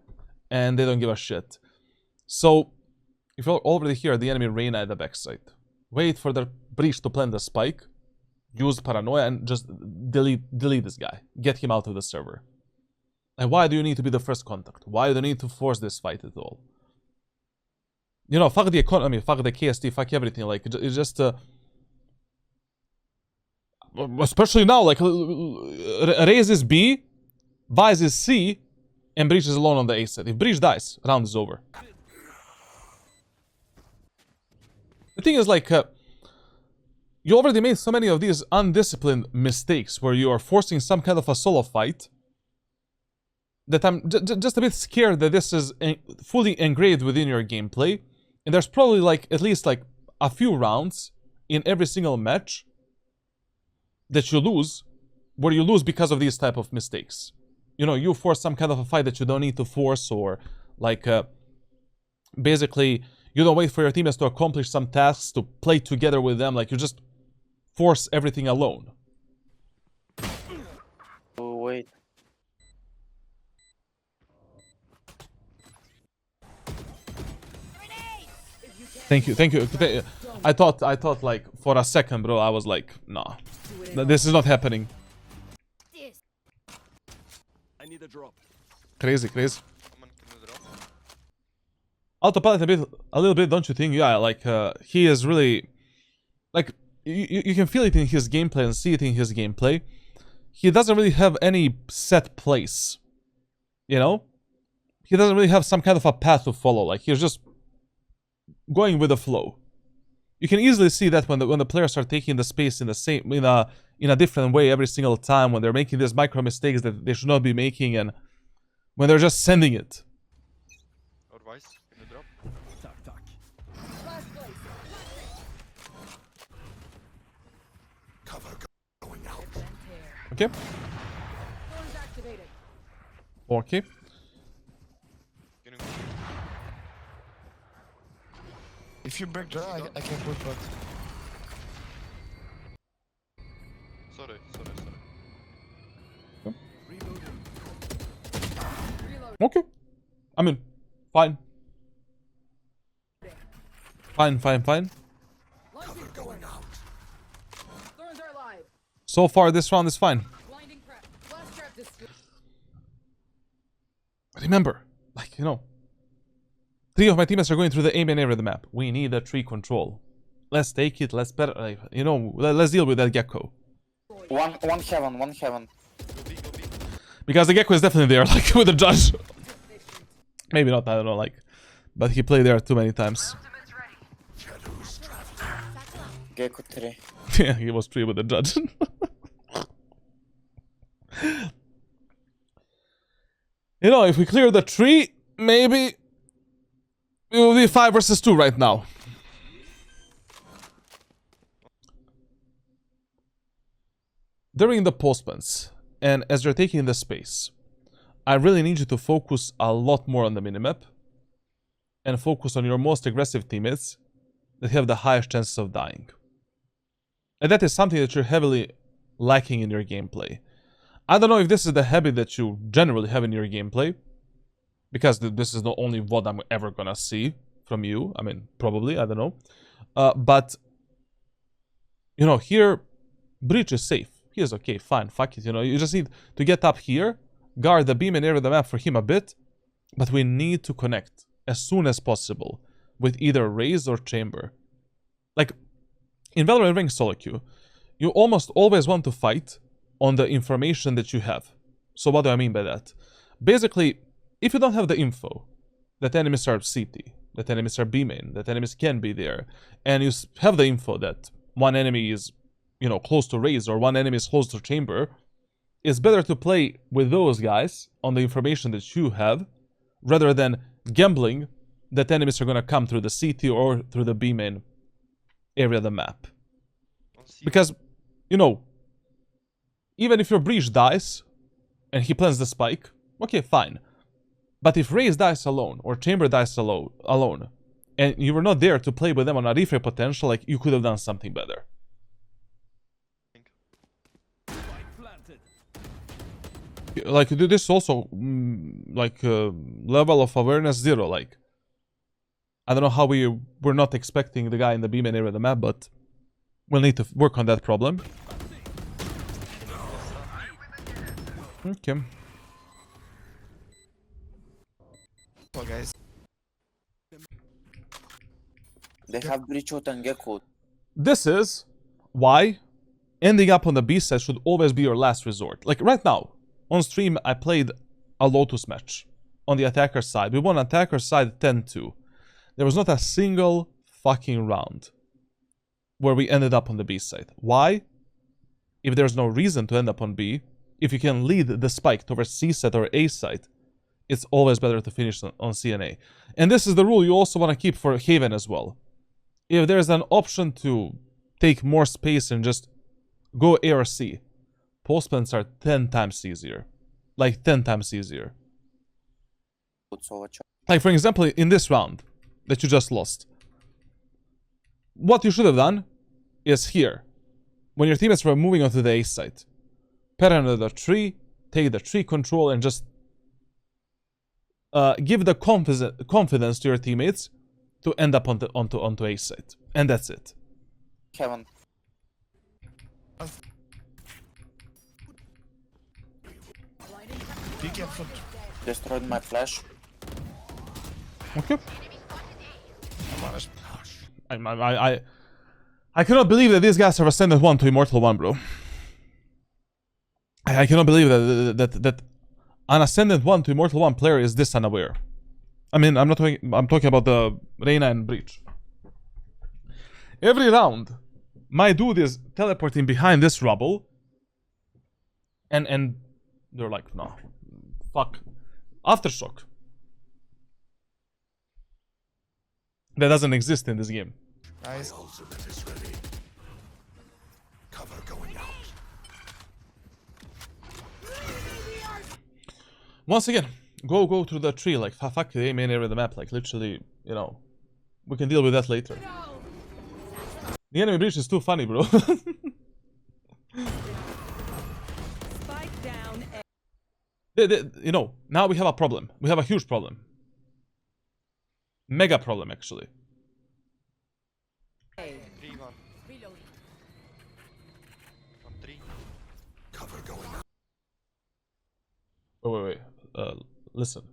and they don't give a shit. So, if you're already here, the enemy Reyna at the backside, wait for the breach to plant the spike, use paranoia, and just delete this guy. Get him out of the server. And why do you need to be the first contact? Why do you need to force this fight at all? You know, fuck the economy, fuck the KST, fuck everything. Like, it's just... especially now, like, Raze is B, Vice is C, and Breach is alone on the A side. If Breach dies, round is over. The thing is, like, you already made so many of these undisciplined mistakes where you are forcing some kind of a solo fight that I'm just a bit scared that this is fully engraved within your gameplay. And there's probably, like, at least, like, a few rounds in every single match that you lose, where you lose because of these type of mistakes. You know, you force some kind of a fight that you don't need to force, or, like, basically, you don't wait for your teammates to accomplish some tasks, to play together with them. Like, you just force everything alone. Oh, wait. Thank you. I thought, like, for a second, bro, I was like, nah, this is not happening. I need a drop. Crazy. Autopilot a little bit, don't you think? Yeah, like, he is really, like, you can feel it in his gameplay and see it in his gameplay. He doesn't really have any set place, you know? He doesn't really have some kind of a path to follow. Like, he's just going with the flow. You can easily see that when the players are taking the space in a different way every single time, when they're making these micro mistakes that they should not be making, and when they're just sending it. Advice, can you drop? Cover going out. Okay. Okay. If you break the I can push back. Okay. I mean, fine. Fine. Thorns are live. So far, this round is fine. Blinding prep. Blast trap destroyed. Remember, like, you know, 3 of my teammates are going through the Amen area of the map. We need a tree control. Let's take it. Let's better, like, you know, let's deal with that gecko. One heaven. Because the gecko is definitely there, like, with the judge. Maybe not, I don't know, like, but he played there too many times. Gecko 3. Yeah, he was 3 with the judge. You know, if we clear the tree, maybe it will be 5 versus 2 right now. During the postmans, and as you're taking the space, I really need you to focus a lot more on the minimap and focus on your most aggressive teammates that have the highest chances of dying. And that is something that you're heavily lacking in your gameplay. I don't know if this is the habit that you generally have in your gameplay, because this is the only VOD I'm ever gonna see from you. I mean, probably, I don't know. But, you know, here, Breach is safe. He is okay, fine, fuck it, you know. You just need to get up here, guard the beam and area of the map for him a bit, but we need to connect as soon as possible with either Raze or Chamber. Like, in Valorant ranked solo queue, you almost always want to fight on the information that you have. So what do I mean by that? Basically, if you don't have the info that enemies are CT, that enemies are B main, that enemies can be there, and you have the info that one enemy is, you know, close to Raze or one enemy is close to Chamber, it's better to play with those guys on the information that you have, rather than gambling that enemies are gonna come through the CT or through the B main area of the map. Because, you know, even if your Breach dies and he plants the spike, okay, fine. But if Raze dies alone or Chamber dies alone, and you were not there to play with them on a refrag potential, like, you could have done something better. Like, this also, level of awareness 0, like, I don't know how we were not expecting the guy in the B main area of the map, but we'll need to work on that problem. Okay. Oh, guys. They have Breach out and Gecko. This is why ending up on the B side should always be your last resort. Like, right now, on stream, I played a Lotus match on the attacker side. We won attacker side 10-2. There was not a single fucking round where we ended up on the B side. Why? If there's no reason to end up on B, if you can lead the spike towards C side or A side, it's always better to finish on C and A. And this is the rule you also want to keep for Haven as well. If there's an option to take more space and just go A or C, postplants are 10 times easier. Like, 10 times easier. Like, for example, in this round that you just lost, what you should have done is here, when your teammates were moving onto the A side, pattern the tree, take the tree control, and just give the confidence to your teammates to end up onto A side. And that's it. Heaven. Be careful. Destroyed my flash. Okay. I cannot believe that these guys have ascended 1 to Immortal 1, bro. I cannot believe that an ascended 1 to Immortal 1 player is this unaware. I mean, I'm talking about the Reyna and Breach. Every round, my dude is teleporting behind this rubble, and they're like, no, fuck, Aftershock. That doesn't exist in this game. Nice. Ultimate is ready. Cover going out. Once again, go through the tree, like, fuck the main area of the map, like, literally, you know, we can deal with that later. The enemy breach is too funny, bro. Spike down. You know, now we have a problem. We have a huge problem. Mega problem, actually. 3-1. Reloading. On 3. Cover going out. Wait. Listen.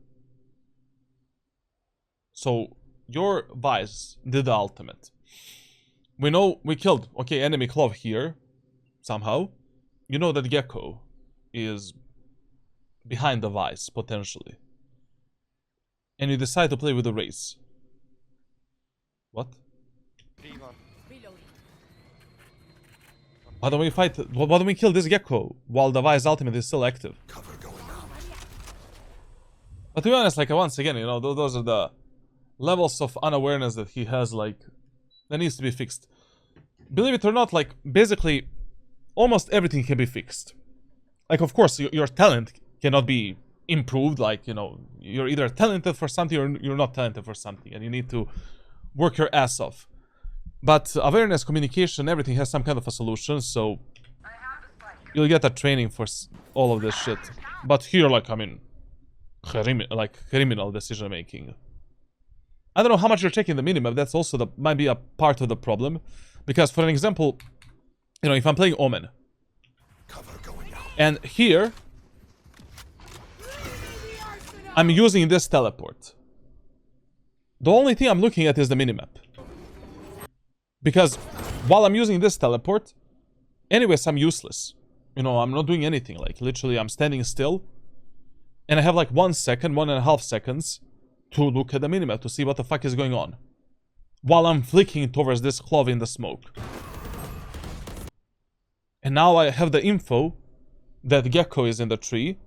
So, your Vice did the ultimate. We know we killed, okay, enemy Clove here, somehow. You know that Gecko is behind the Vice, potentially. And you decide to play with the Race. What? 3-1. Reloading. Why don't we fight? Why don't we kill this Gecko while the Vice ultimate is still active? Cover going out. But to be honest, like, once again, you know, those are the levels of unawareness that he has, like, that needs to be fixed. Believe it or not, like, basically, almost everything can be fixed. Like, of course, your talent cannot be improved. Like, you know, you're either talented for something or you're not talented for something, and you need to work your ass off. But awareness, communication, everything has some kind of a solution, so you'll get a training for all of this shit. But here, like, I mean, criminal decision making. I don't know how much you're checking the minimap. That's also might be a part of the problem, because for an example, you know, if I'm playing Omen, Cover going out. and here I'm using this teleport, the only thing I'm looking at is the minimap. Because while I'm using this teleport, anyways, I'm useless. You know, I'm not doing anything. Like, literally, I'm standing still. And I have like 1 second, 1.5 seconds to look at the minimap to see what the fuck is going on. While I'm flicking towards this Clove in the smoke. And now I have the info that Gecko is in the tree.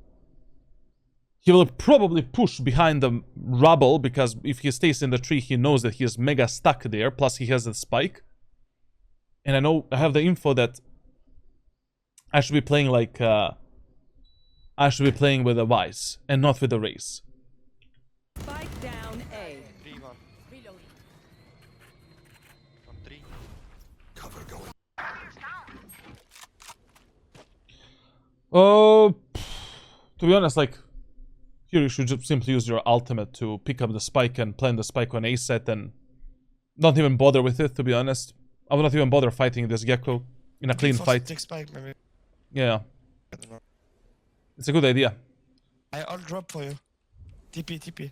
He will probably push behind the rubble, because if he stays in the tree, he knows that he is mega stuck there. Plus, he has a spike. And I have the info that I should be playing like, I should be playing with a Vice and not with a Race. Spike down A. 3-1. Reloading. On 3. Cover going. Oh, to be honest, like, here you should just simply use your ultimate to pick up the spike and plant the spike on A set and not even bother with it, to be honest. I would not even bother fighting this Gecko in a clean fight. Take spike, maybe. Yeah, I don't know. it's a good idea. I'll drop for you. TP.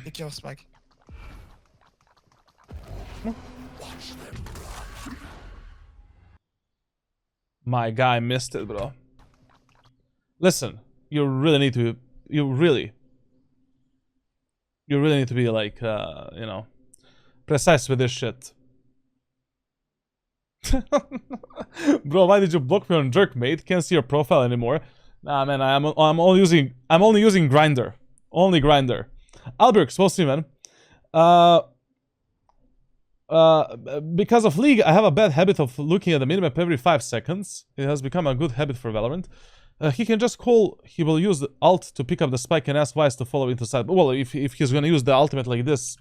Take your spike. My guy missed it, bro. Listen, you really need to be like, you know, precise with this shit. Bro, why did you block me on Jerk, mate? Can't see your profile anymore. Nah, man, I'm only using Grinder. Only Grinder. Albert, supposed to, man. Because of League, I have a bad habit of looking at the minimap every 5 seconds. It has become a good habit for Valorant. He can just call, he will use the ult to pick up the spike and ask Vice to follow into side. Well, if he's gonna use the ultimate like this,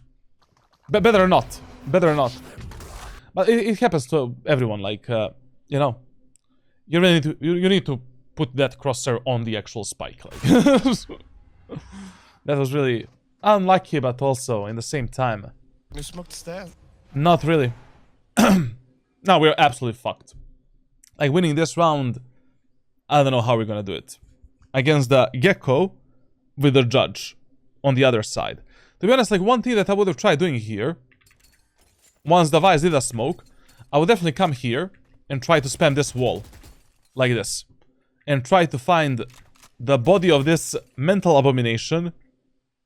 better not. But it happens to everyone, like, you know, you need to put that crosshair on the actual spike, like. That was really unlucky, but also in the same time, You smoked stairs. not really. Now we're absolutely fucked. Like, winning this round, I don't know how we're gonna do it. Against the Gecko with the Judge on the other side. To be honest, like, one thing that I would have tried doing here, once the Vice did a smoke, I would definitely come here and try to spam this wall. Like this. And try to find the body of this mental abomination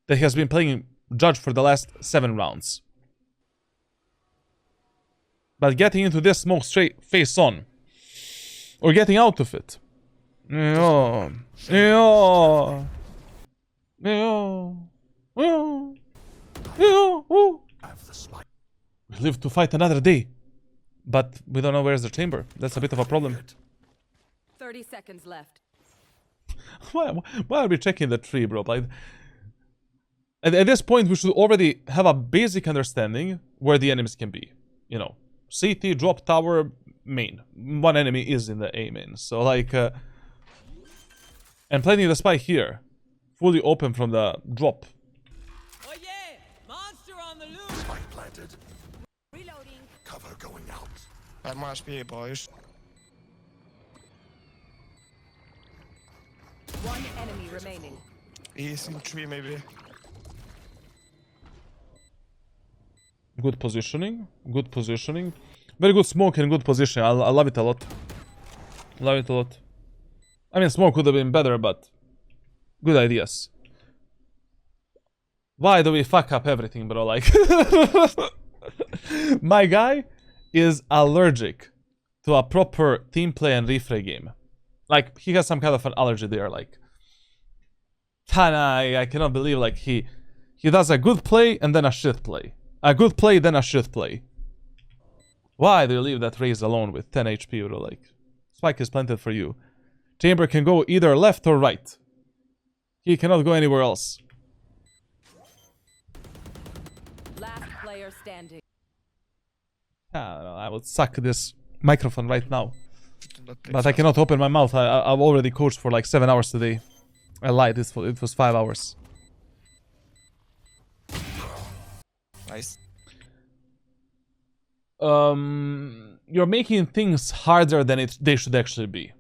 that has been playing Judge for the last 7 rounds. But getting into this smoke straight face on, or getting out of it. We live to fight another day. But we don't know where's the chamber. That's a bit of a problem. 30 seconds left. Why are we checking the tree, bro? Like, at this point, we should already have a basic understanding where the enemies can be. You know, CT, drop tower, main. One enemy is in the A main. So, like, and planting the spy here fully open from the drop. Oh yeah! Monster on the loose! Spike planted. Reloading. Cover going out. I must be, boys. One enemy remaining. He's in 3 maybe. Good positioning. Good positioning. Very good smoke and good positioning. I love it a lot. Love it a lot. I mean, smoke could have been better, but good ideas. Why do we fuck up everything, bro? Like, my guy is allergic to a proper team play and refray game. Like, he has some kind of an allergy there. Like, I cannot believe, like, he does a good play and then a shit play. A good play, then a shit play. Why do you leave that Raze alone with 10 HP, bro? Like, spike is planted for you. Chamber can go either left or right. He cannot go anywhere else. Last player standing. I would suck this microphone right now. Not play But I fast. cannot open my mouth. I've already coached for like 7 hours today. I lied, it was 5 hours. Nice. You're making things harder than they should actually be.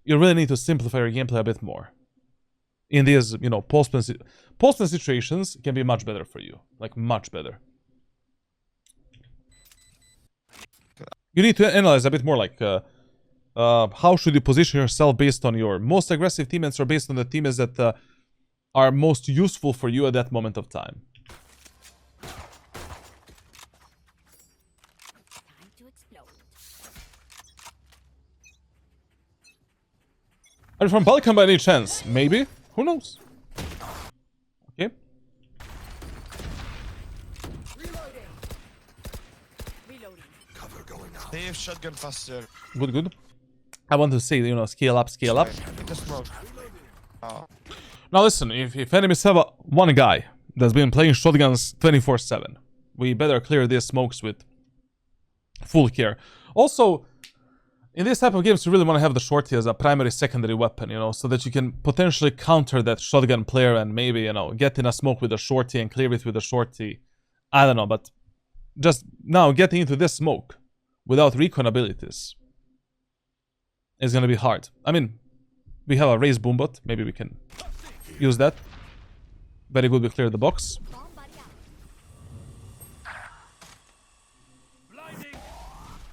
You really need to simplify your gameplay a bit more. In these, you know, post-plan situations can be much better for you. Like, much better. You need to analyze a bit more, like, how should you position yourself based on your most aggressive teammates or based on the teammates that are most useful for you at that moment of time. Time to explode. Are you from Balkan by any chance? Maybe? Who knows? Okay. Reloading. Reloading. Cover going out. They have shotgun faster. Good, good. I want to say, you know, scale up, scale up. Just smoke. Oh. Now listen, if enemies have one guy that's been playing shotguns 24/7, we better clear these smokes with full care. Also, in this type of games, you really want to have the shorty as a primary, secondary weapon, you know, so that you can potentially counter that shotgun player and maybe, you know, get in a smoke with a shorty and clear it with a shorty. I don't know, but just now getting into this smoke without recon abilities is gonna be hard. I mean, we have a raise boombot, maybe we can use that. Very good, we cleared the box. Blinding.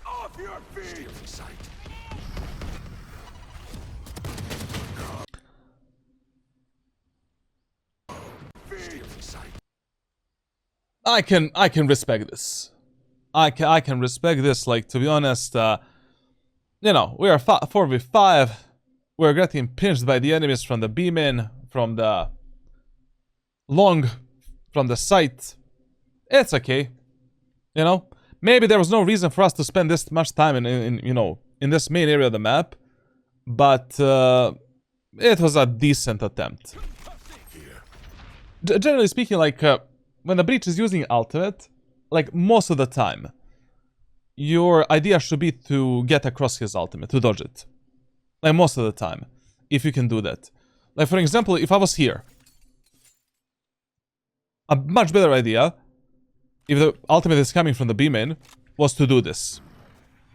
Off your feet. Stealing sight. Stealing sight. I can respect this. I can respect this. Like, to be honest, you know, we are 4v5. We're getting pinched by the enemies from the B-main, from the long, from the site. It's okay. You know, maybe there was no reason for us to spend this much time in you know, in this main area of the map, but it was a decent attempt. Generally speaking, like, when the breach is using ultimate, like, most of the time, your idea should be to get across his ultimate, to dodge it. Like, most of the time, if you can do that. Like, for example, if I was here, a much better idea, if the ultimate is coming from the B-main, was to do this.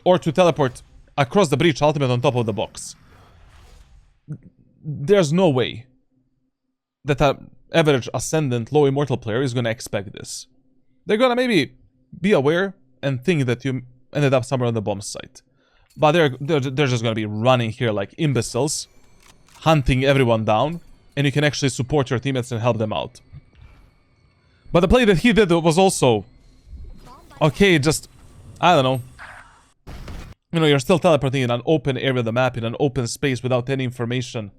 Or to teleport across the breach ultimate on top of the box. There's no way that an average Ascendant low Immortal player is gonna expect this. They're gonna maybe be aware and think that you ended up somewhere on the bomb site. But they're just gonna be running here like imbeciles, hunting everyone down, and you can actually support your teammates and help them out. But the play that he did was also okay, just, I don't know. You know, you're still teleporting in an open area of the map, in an open space without any information.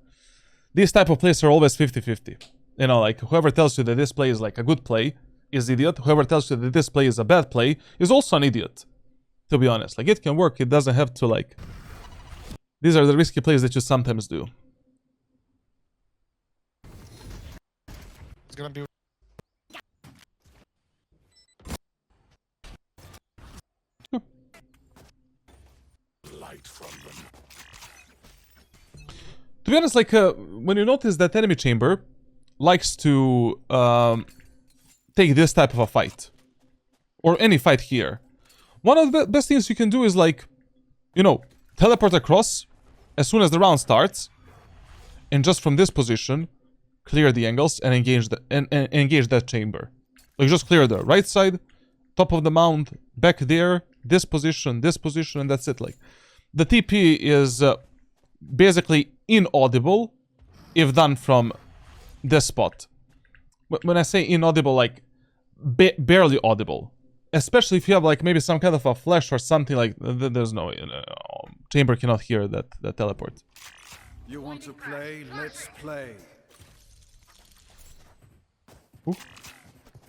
These type of plays are always 50-50. You know, like, whoever tells you that this play is like a good play is idiot. Whoever tells you that this play is a bad play is also an idiot. To be honest, like, it can work, it doesn't have to, like... These are the risky plays that you sometimes do. It's gonna be. Light from them. To be honest, like, when you notice that enemy chamber likes to take this type of a fight. Or any fight here. One of the best things you can do is like, you know, teleport across as soon as the round starts. And just from this position, clear the angles and engage engage that chamber. Like just clear the right side, top of the mound, back there, this position, and that's it. Like the TP is basically inaudible if done from this spot. When I say inaudible, like barely audible. Especially if you have like maybe some kind of a flash or something like there's no chamber cannot hear that teleport. You want to play? Let's play.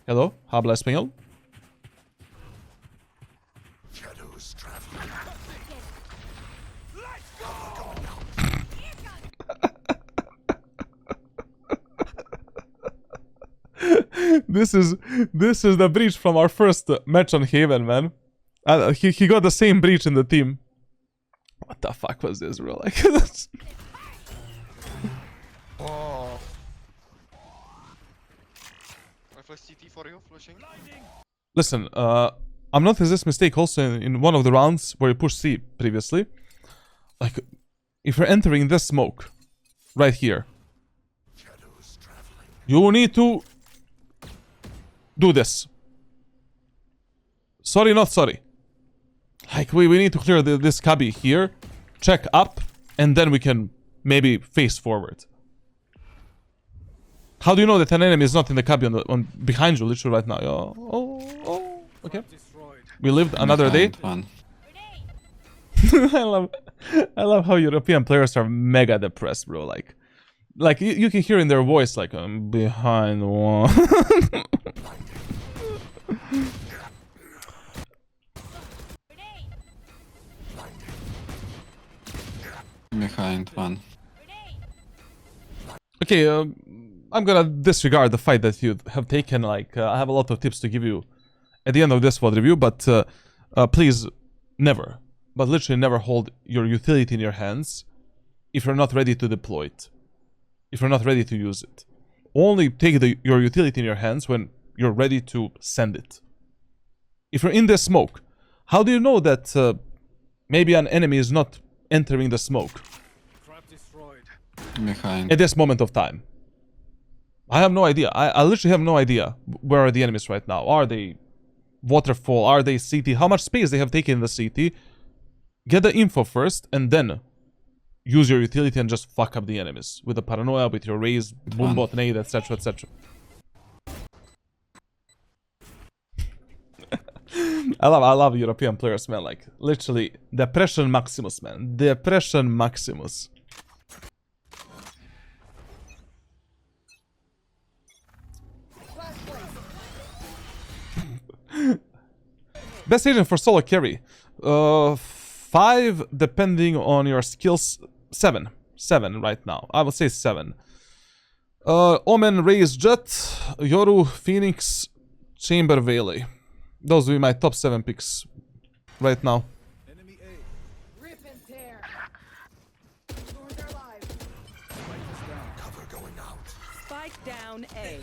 Hello, habla español. Shadows traveling. This is the breach from our first match on Haven, man. He got the same breach in the team. What the fuck was this, bro? Like, Oh. I flash CT for you, flashing. listen, I'm not this mistake also in one of the rounds where you pushed C previously. Like, if you're entering this smoke right here, Shadows traveling. you need to do this. Sorry, not sorry. Like, we need to clear this cubby here, check up, and then we can maybe face forward. How do you know that an enemy is not in the cubby on behind you, literally right now? Oh, okay. We lived another day. Behind one. I love how European players are mega depressed, bro. Like you can hear in their voice, like, I'm behind one. Behind one. Okay, I'm gonna disregard the fight that you have taken. Like, I have a lot of tips to give you at the end of this VOD review, but please never, but literally never hold your utility in your hands if you're not ready to deploy it. If you're not ready to use it. Only take your utility in your hands when you're ready to send it. If you're in the smoke, how do you know that maybe an enemy is not entering the smoke Behind. at this moment of time? I have no idea. I literally have no idea where are the enemies right now. Are they waterfall? Are they CT? How much space they have taken in the CT? Get the info first and then use your utility and just fuck up the enemies with the paranoia, with your raise, boombot, nade, etc, etc. I love European players, man. Like, literally, depression maximus, man. Depression maximus. Best agent for solo carry. 5 depending on your skills. 7 right now. I would say 7. Omen, Raze, Jet, Yoru, Phoenix, Chamber, Valley. Those will be my top 7 picks right now. Enemy A. Rip and tear. Doors are live. Cover going out. Spike down A.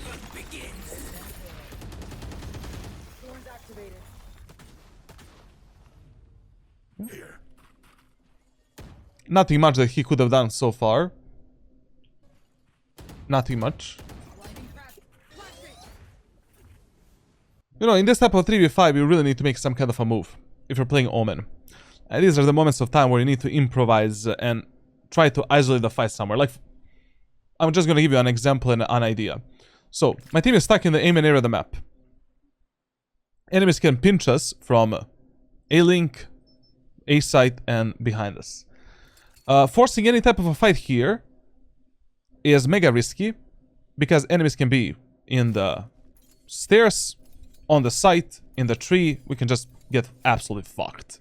Doors activated. Here. Nothing much that he could have done so far. Nothing much. You know, in this type of 3v5, you really need to make some kind of a move if you're playing Omen. And these are the moments of time where you need to improvise and try to isolate the fight somewhere. Like, I'm just gonna give you an example and an idea. So, my team is stuck in the Amen area of the map. Enemies can pinch us from A-Link, A-site, and behind us. Forcing any type of a fight here is mega risky because enemies can be in the stairs, on the site, in the tree. We can just get absolutely fucked.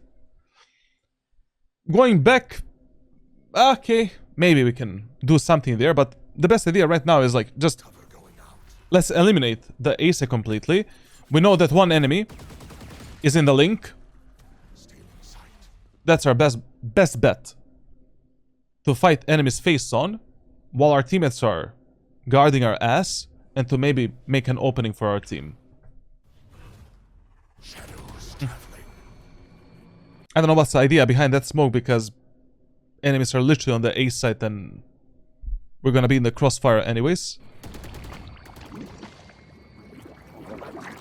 Going back, okay, maybe we can do something there, but the best idea right now is like just let's eliminate the ASA completely. We know that one enemy is in the link. That's our best bet to fight enemies face on while our teammates are guarding our ass, and to maybe make an opening for our team. I don't know what's the idea behind that smoke, because enemies are literally on the A side and we're gonna be in the crossfire anyways.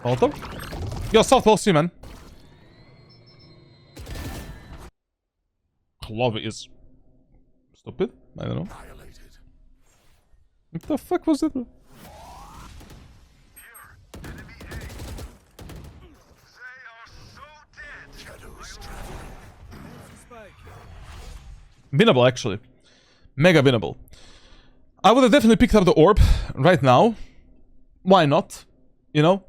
Molotov? Yo, South will see, man. Clove is stupid. I don't know. What the fuck was that? Winnable, actually. Mega winnable. I would have definitely picked up the orb right now. Why not? You know?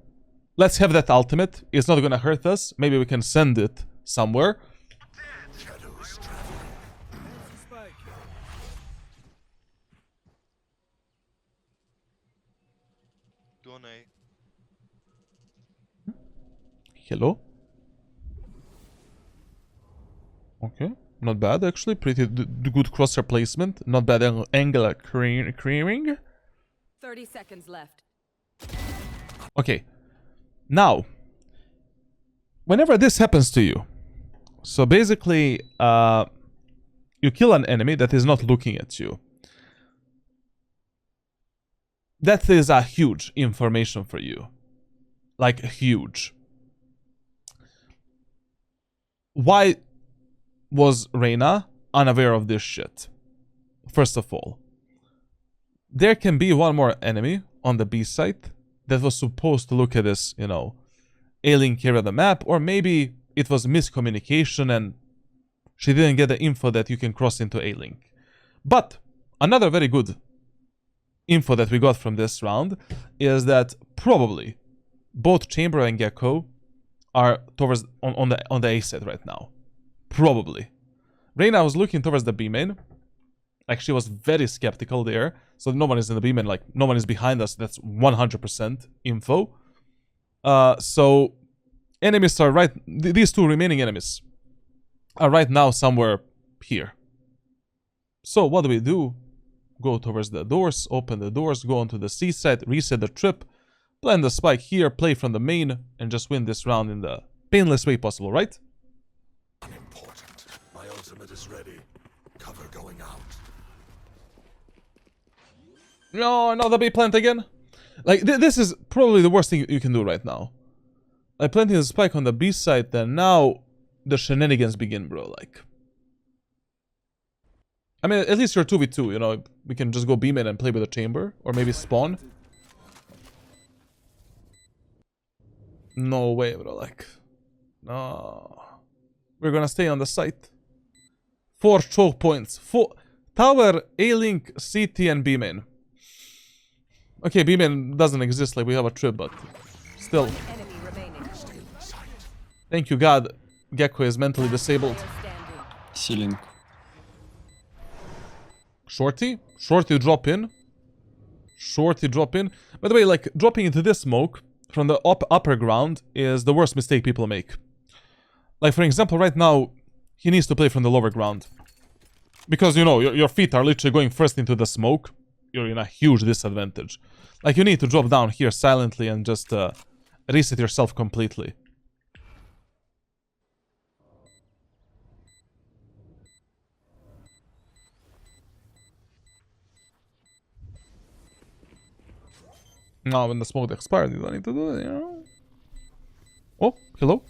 Let's have that ultimate. It's not gonna hurt us. Maybe we can send it somewhere. Do an A. Hello? Okay. Not bad, actually. Pretty good crosshair placement. Not bad angular creaming. 30 seconds left. Okay. Now, whenever this happens to you, so basically, you kill an enemy that is not looking at you. That is a huge information for you. Like, huge. Why was Reyna unaware of this shit? First of all, there can be one more enemy on the B site that was supposed to look at this, you know, A-Link here on the map, or maybe it was miscommunication and she didn't get the info that you can cross into A-Link. But another very good info that we got from this round is that probably both Chamber and Gecko are towards on the A side right now. Probably. Reyna was looking towards the B main. Like, she was very skeptical there. So no one is in the B main, like, no one is behind us. That's 100% info. So enemies are right... These two remaining enemies are right now somewhere here. So what do? Go towards the doors, open the doors, go onto the C side, reset the trip, plant the spike here, play from the main, and just win this round in the painless way possible, right? Unimportant. My ultimate is ready. Cover going out. No, another B plant again? Like, this is probably the worst thing you can do right now. Like, planting the spike on the B side, then now the shenanigans begin, bro, like... I mean, at least you're 2v2, you know, we can just go B main and play with the chamber, or maybe spawn. No way, bro, like... No... We're gonna stay on the site. 4 choke points. 4... Tower, A-Link, CT, and B main. Okay, B main doesn't exist, like we have a trip, but... Still. Enemy remaining. Thank you, God. Gecko is mentally disabled. Ceiling. Shorty? Shorty drop in. Shorty drop in. By the way, like, dropping into this smoke from the upper ground is the worst mistake people make. Like, for example, right now, he needs to play from the lower ground. Because, you know, your feet are literally going first into the smoke. You're in a huge disadvantage. Like, you need to drop down here silently and just reset yourself completely. Now, when the smoke expired, you don't need to do it, you know? Oh, hello?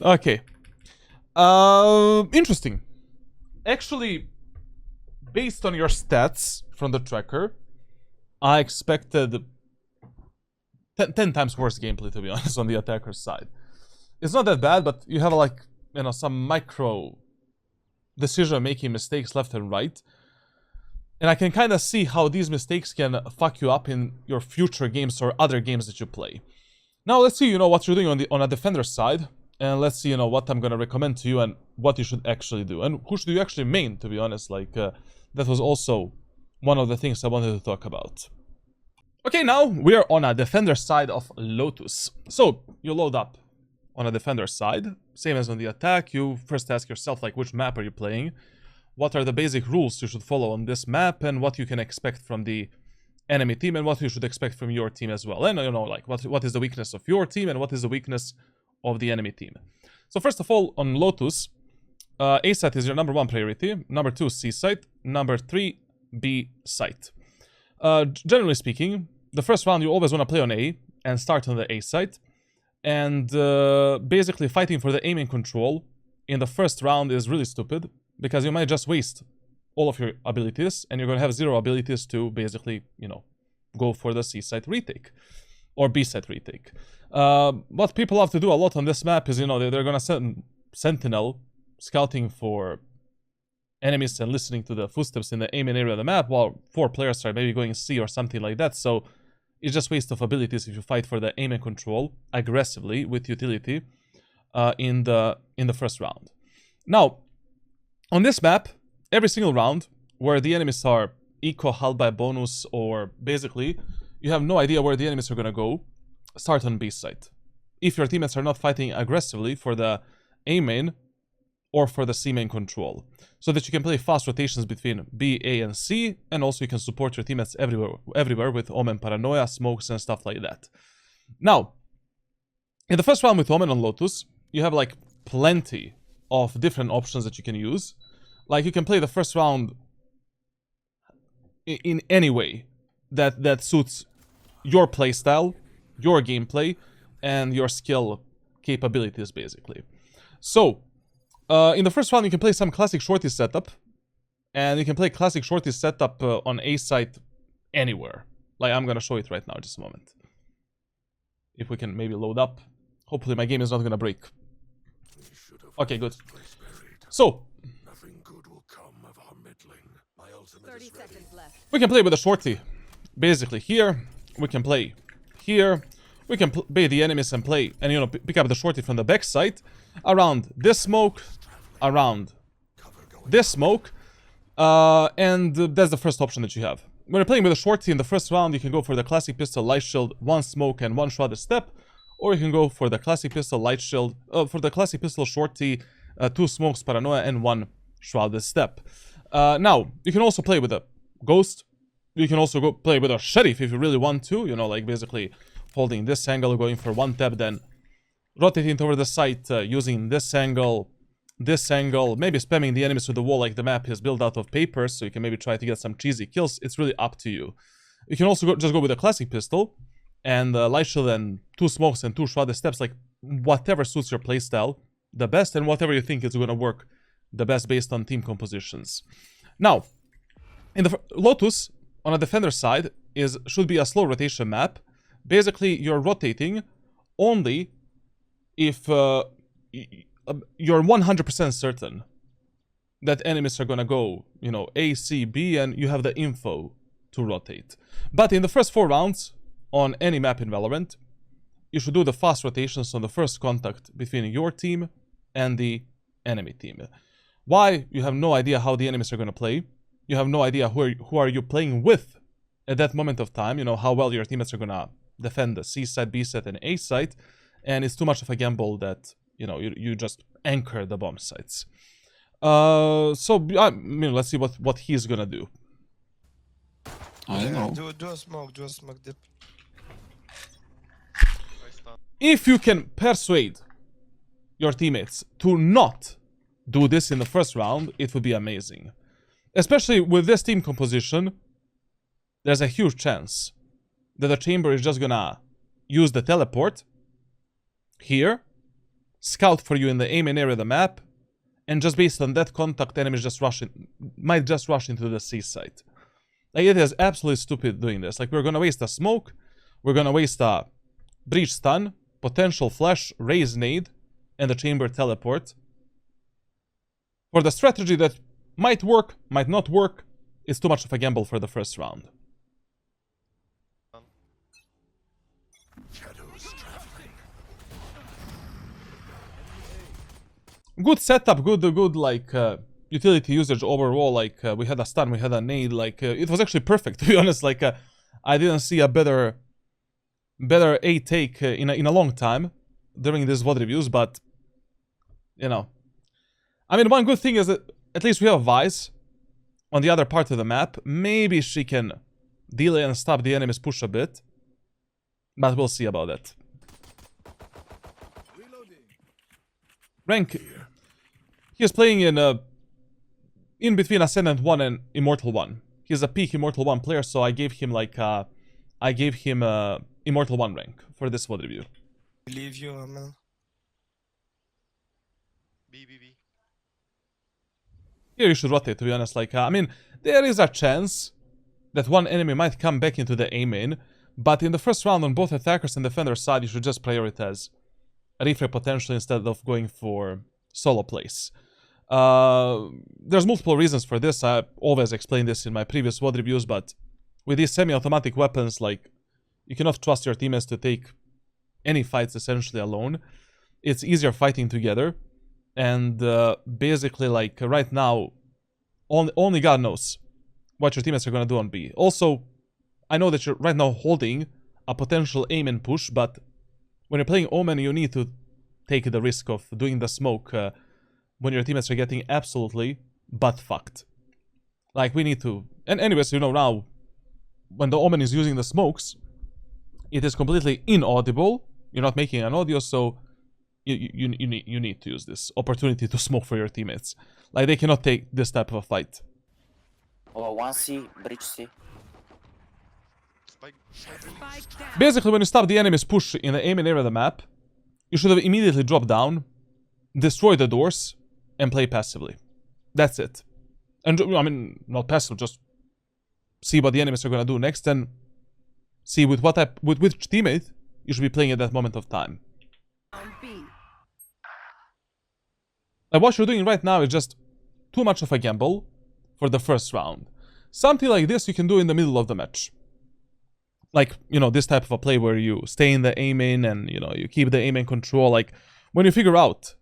Okay. Interesting. Actually, based on your stats from the tracker, I expected 10 times worse gameplay, to be honest, on the attacker's side. It's not that bad, but you have, like, you know, some micro decision-making mistakes left and right. And I can kind of see how these mistakes can fuck you up in your future games or other games that you play. Now let's see, you know, what you're doing on a defender side. And let's see, you know, what I'm gonna recommend to you and what you should actually do. And who should you actually main, to be honest. Like, that was also one of the things I wanted to talk about. Okay, now we are on a defender side of Lotus. So, you load up on a defender side. Same as on the attack. You first ask yourself, like, which map are you playing? what are the basic rules you should follow on this map, and what you can expect from the enemy team, and what you should expect from your team as well. And, you know, like, what is the weakness of your team, and what is the weakness of the enemy team. So first of all, on Lotus, A site is your number 1 priority, number 2 C site, number 3 B site. Generally speaking, the first round you always want to play on A and start on the A site, and basically fighting for the aiming control in the first round is really stupid, because you might just waste all of your abilities, and you're going to have 0 abilities to basically, you know, go for the C site retake or B site retake. What people have to do a lot on this map is, you know, they're going to send Sentinel scouting for enemies and listening to the footsteps in the aiming area of the map, while 4 players are maybe going C or something like that. So it's just waste of abilities if you fight for the aim and control aggressively with utility in the first round. Now, on this map, every single round where the enemies are eco, hull by bonus, or basically you have no idea where the enemies are going to go, start on B site. If your teammates are not fighting aggressively for the A main or for the C main control, so that you can play fast rotations between B, A, and C, and also you can support your teammates everywhere with Omen paranoia, smokes, and stuff like that. Now, in the first round with Omen on Lotus, you have like plenty of different options that you can use. Like, you can play the first round in any way that suits your playstyle, your gameplay, and your skill capabilities, basically. So, in the first round, you can play some classic shorty setup, and you can play classic shorty setup on A site anywhere. Like, I'm gonna show it right now, just a moment. If we can maybe load up. Hopefully my game is not gonna break. Okay, good. So, Nothing good will come of our middling. My ultimate 30 is ready. seconds left. we can play with a shorty. Basically here, we can play here. We can bait the enemies and play, and, you know, pick up the shorty from the back side, around this smoke, around this smoke, and that's the first option that you have. When you're playing with a shorty in the first round, you can go for the classic pistol, light shield, 1 smoke, and 1 shrouded step, or you can go for the classic pistol, light shield, for the classic pistol, shorty, 2 smokes, paranoia, and 1 shrouded step. Now, you can also play with a ghost. You can also go play with a sheriff if you really want to, you know, like basically holding this angle, going for 1 tap, then rotating toward the site, using this angle, maybe spamming the enemies with the wall, like the map is built out of paper, so you can maybe try to get some cheesy kills. It's really up to you. You can also just go with a classic pistol, and light shield, and 2 smokes, and 2 shrouded steps, like whatever suits your playstyle the best, and whatever you think is going to work the best based on team compositions. Now, in the Lotus, on a defender side, should be a slow rotation map. Basically, you're rotating only if you're 100% certain that enemies are gonna go, you know, A, C, B, and you have the info to rotate. But in the first 4 rounds, on any map in Valorant, you should do the fast rotations on the first contact between your team and the enemy team. Why? You have no idea how the enemies are gonna play. You have no idea who are you playing with at that moment of time, you know, how well your teammates are gonna defend the C side, B side, and A side, and it's too much of a gamble that, you know, you just anchor the bomb sites. So, I mean, let's see what he's gonna do. I know. Do a smoke dip. Nice stun. If you can persuade your teammates to not do this in the first round, it would be amazing. Especially with this team composition, there's a huge chance that the chamber is just gonna use the teleport here, scout for you in the aiming area of the map, and just based on that contact, enemies might just rush into the C site. Like, it is absolutely stupid doing this. Like, we're gonna waste a smoke, we're gonna waste a breach stun, potential flash, raise nade, and the chamber teleport for the strategy that might work, might not work. It's too much of a gamble for the first round. Shadows traveling. Good setup, good like utility usage overall. Like, we had a stun, we had a nade. Like, it was actually perfect, to be honest. Like, I didn't see a better A take in a long time during these VOD reviews. But, you know, I mean, one good thing is that at least we have Vice on the other part of the map. Maybe she can delay and stop the enemy's push a bit. But we'll see about that. Rank. He is playing in between Ascendant 1 and Immortal 1. He's a peak Immortal 1 player, so I gave him like Immortal 1 rank for this VOD review. Believe you, Omen. B, B, B. Here you should rotate, to be honest. Like, I mean, there is a chance that one enemy might come back into the A main, but in the first round on both attackers and defender side, you should just prioritize refrag potential instead of going for solo plays. There's multiple reasons for this. I always explained this in my previous VOD reviews, but with these semi-automatic weapons, like, you cannot trust your teammates to take any fights essentially alone. It's easier fighting together. And basically, like, right now, only God knows what your teammates are going to do on B. Also, I know that you're right now holding a potential aim and push, but when you're playing Omen, you need to take the risk of doing the smoke when your teammates are getting absolutely butt-fucked. Like, we need to... And anyways, you know, now, when the Omen is using the smokes, it is completely inaudible. You're not making an audio, so you need to use this opportunity to smoke for your teammates. Like, they cannot take this type of a fight. Oh, 1C, bridge C. Spike. Spike down. Basically, when you stop the enemy's push in the aiming area of the map, you should have immediately dropped down, destroy the doors, and play passively. That's it. And, I mean, not passive, just see what the enemies are going to do next, and see with what type, with which teammate you should be playing at that moment of time. On B. Like, what you're doing right now is just too much of a gamble for the first round. Something like this you can do in the middle of the match. Like, you know, this type of a play where you stay in the A main and, you know, you keep the A main control. Like, when you figure out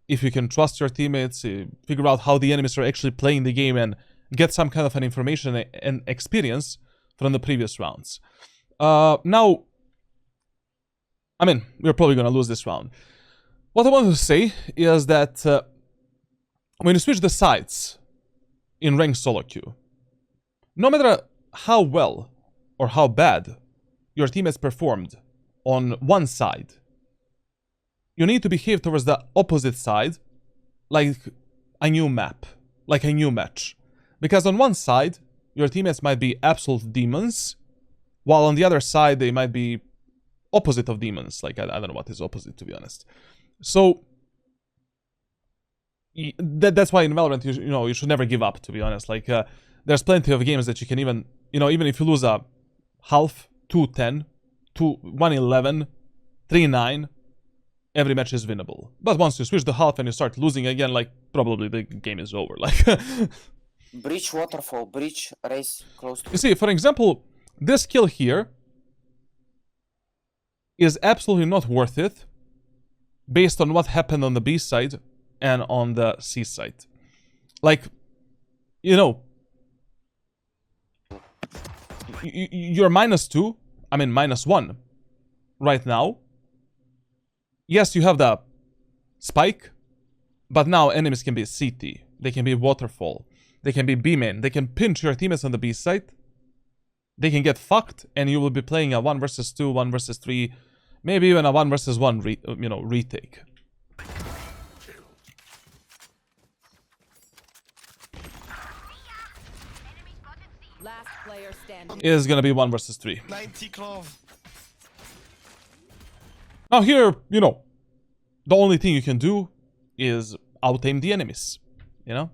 if you can trust your teammates, you figure out how the enemies are actually playing the game and get some kind of an information and experience from the previous rounds. Now, I mean, we're probably going to lose this round. What I wanted to say is that when you switch the sides in ranked solo queue, no matter how well or how bad your teammates performed on one side, you need to behave towards the opposite side like a new map, like a new match. Because on one side, your teammates might be absolute demons, while on the other side, they might be opposite of demons. Like, I don't know what is opposite, to be honest. So, that's why in Valorant, you know, you should never give up, to be honest. Like, there's plenty of games that you can even, you know, even if you lose a half, 2-10, 1-11, 3-9, every match is winnable. But once you switch the half and you start losing again, like, probably the game is over. Like, Breach waterfall, breach race close to. you see, for example, this kill here is absolutely not worth it based on what happened on the B side and on the C side. Like, you know, you're -2, I mean -1 right now. Yes, you have the spike, but now enemies can be CT, they can be waterfall, they can be B main, they can pinch your teammates on the B side, they can get fucked, and you will be playing a 1 versus 2, 1 versus 3, maybe even a 1 versus 1 retake. Last player standing. It is gonna be 1 versus 3. 90 clove. Now here, you know, the only thing you can do is out-aim the enemies, you know?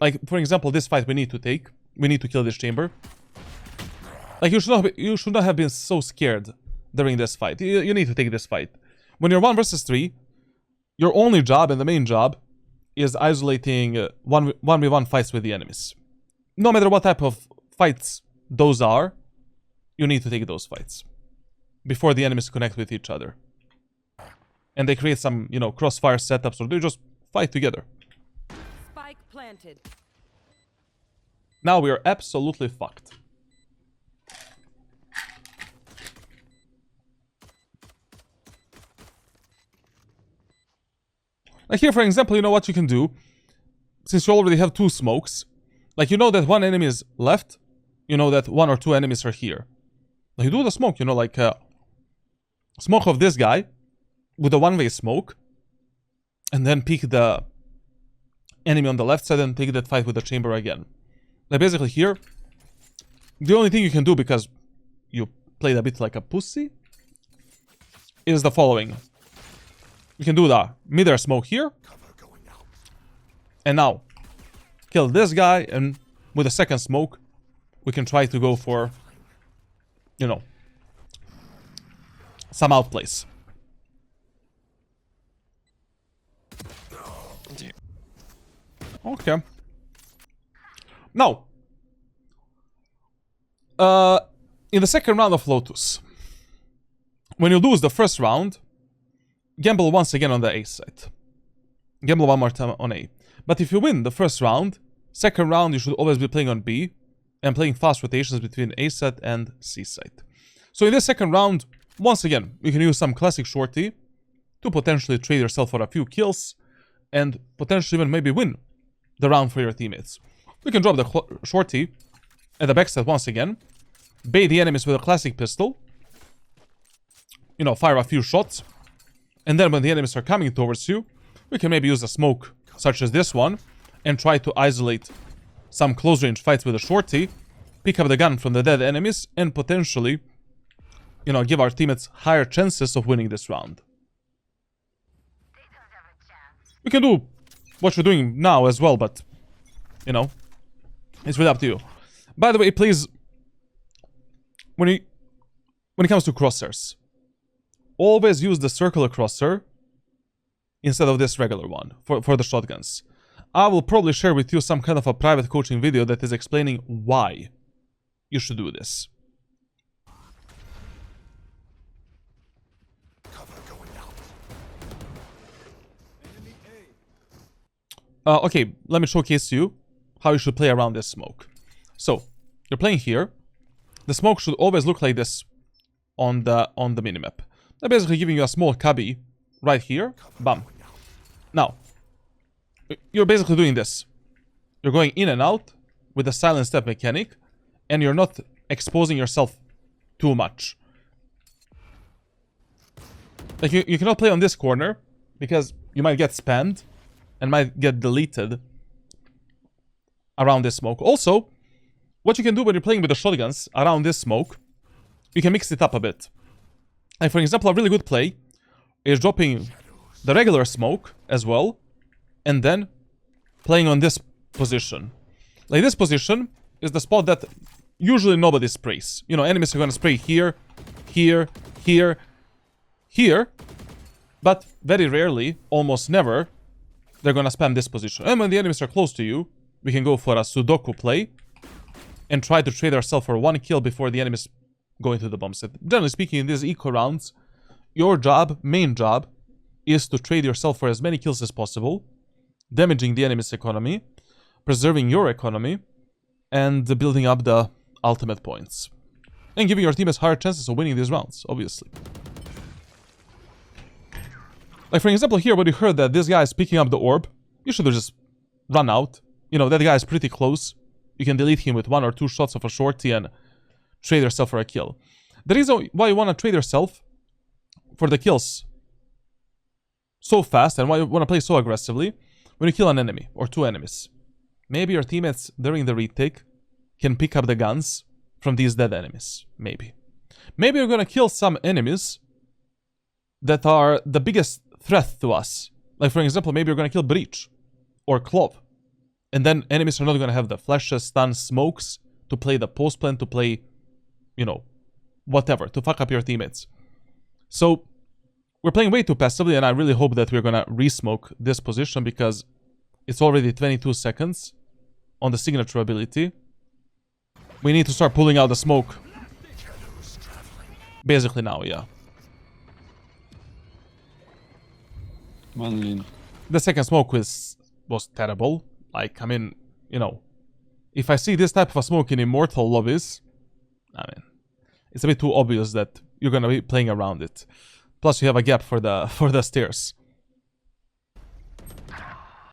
Like, for example, this fight we need to take. We need to kill this chamber. Like, you should not have been so scared during this fight. You need to take this fight. When you're 1 versus 3, your only job and the main job is isolating 1v1 fights with the enemies. No matter what type of fights those are, you need to take those fights before the enemies connect with each other. And they create some, you know, crossfire setups, or they just fight together. Spike planted. Now we are absolutely fucked. Like here, for example, you know what you can do? since you already have 2 smokes, like you know that 1 enemy is left, you know that 1 or 2 enemies are here. Like you do the smoke, you know, like smoke of this guy with a one-way smoke, and then pick the enemy on the left side and take that fight with the chamber again. Like basically here, the only thing you can do, because you played a bit like a pussy, is the following. You can do the mid-air smoke here, and now kill this guy, and with a second smoke, we can try to go for, you know, some outplays. Okay. Now, in the second round of Lotus, when you lose the first round, gamble once again on the A side. Gamble one more time on A. But if you win the first round, second round you should always be playing on B and playing fast rotations between A side and C side. So in this second round, once again, you can use some classic shorty to potentially trade yourself for a few kills and potentially even maybe win the round for your teammates. You can drop the shorty at the backside once again, bait the enemies with a classic pistol, you know, fire a few shots, and then when the enemies are coming towards you, we can maybe use a smoke such as this one and try to isolate some close range fights with a shorty, pick up the gun from the dead enemies, and potentially, you know, give our teammates higher chances of winning this round. We can do what we're doing now as well, but, you know, it's really up to you. By the way, please, when it comes to crosshairs, always use the circular crosshair instead of this regular one for the shotguns. I will probably share with you some kind of a private coaching video that is explaining why you should do this. Okay, let me showcase you how you should play around this smoke. So, you're playing here. The smoke should always look like this on the minimap. They're basically giving you a small cubby right here. Bam. Now, you're basically doing this. You're going in and out with a silent step mechanic, and you're not exposing yourself too much. Like, you cannot play on this corner, because you might get spammed and might get deleted around this smoke. Also, what you can do when you're playing with the shotguns around this smoke, you can mix it up a bit. And for example, a really good play is dropping the regular smoke as well, and then playing on this position. Like, this position is the spot that usually nobody sprays. You know, enemies are gonna spray here, here, here, here, but very rarely, almost never, they're gonna spam this position. And when the enemies are close to you, we can go for a Sudoku play and try to trade ourselves for 1 kill before the enemies go into the bomb set. Generally speaking, in these eco rounds, your job, main job, is to trade yourself for as many kills as possible, damaging the enemy's economy, preserving your economy, and building up the ultimate points. And giving your teammates higher chances of winning these rounds, obviously. Like, for example, here, when you heard that this guy is picking up the orb, you should have just run out. You know, that guy is pretty close. You can delete him with 1 or 2 shots of a shorty and trade yourself for a kill. The reason why you want to trade yourself for the kills so fast and why you want to play so aggressively, when you kill an enemy or 2 enemies, maybe your teammates during the retake can pick up the guns from these dead enemies. Maybe you're gonna kill some enemies that are the biggest threat to us. Like, for example, maybe you're gonna kill Breach or Clove, and then enemies are not gonna have the flashes, stuns, smokes to play the post plan, to play, you know, whatever, to fuck up your teammates. So we're playing way too passively, and I really hope that we're gonna re-smoke this position, because it's already 22 seconds on the signature ability. We need to start pulling out the smoke basically now, yeah. One lean. The second smoke was terrible. Like, I mean, you know, if I see this type of a smoke in Immortal lobbies, I mean, it's a bit too obvious that you're gonna be playing around it. Plus, you have a gap for the stairs.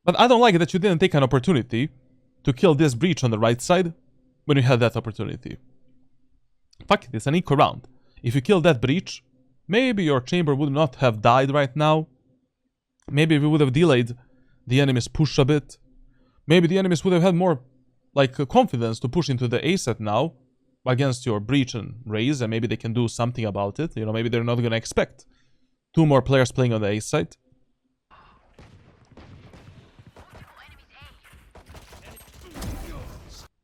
But I don't like it that you didn't take an opportunity to kill this breach on the right side when you had that opportunity. Fuck it, it's an eco round. If you kill that breach, maybe your chamber would not have died right now. Maybe we would have delayed the enemy's push a bit. Maybe the enemies would have had more, like, confidence to push into the A set now against your breach and raise, and maybe they can do something about it. You know, maybe they're not gonna expect 2 more players playing on the A side.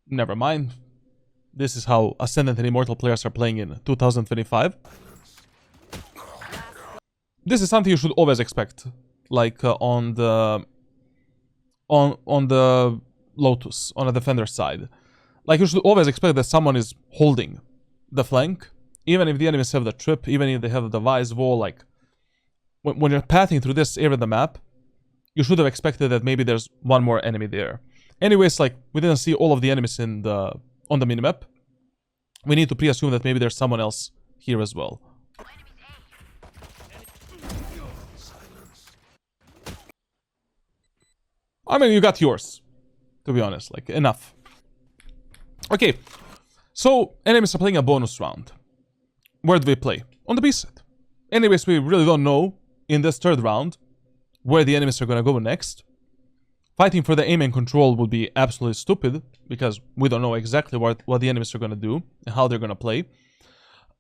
Never mind. This is how Ascendant and Immortal players are playing in 2025. This is something you should always expect, like on the Lotus, on the defender side. Like, you should always expect that someone is holding the flank, even if the enemies have the trip, even if they have the device wall. Like, when you're pathing through this area of the map, you should have expected that maybe there's one more enemy there. Anyways, like, we didn't see all of the enemies on the minimap. We need to pre-assume that maybe there's someone else here as well. I mean, you got yours, to be honest, like, enough. Okay, so enemies are playing a bonus round. Where do we play? On the B side. Anyways, we really don't know in this third round where the enemies are gonna go next. Fighting for the aim and control would be absolutely stupid, because we don't know exactly what the enemies are gonna do and how they're gonna play.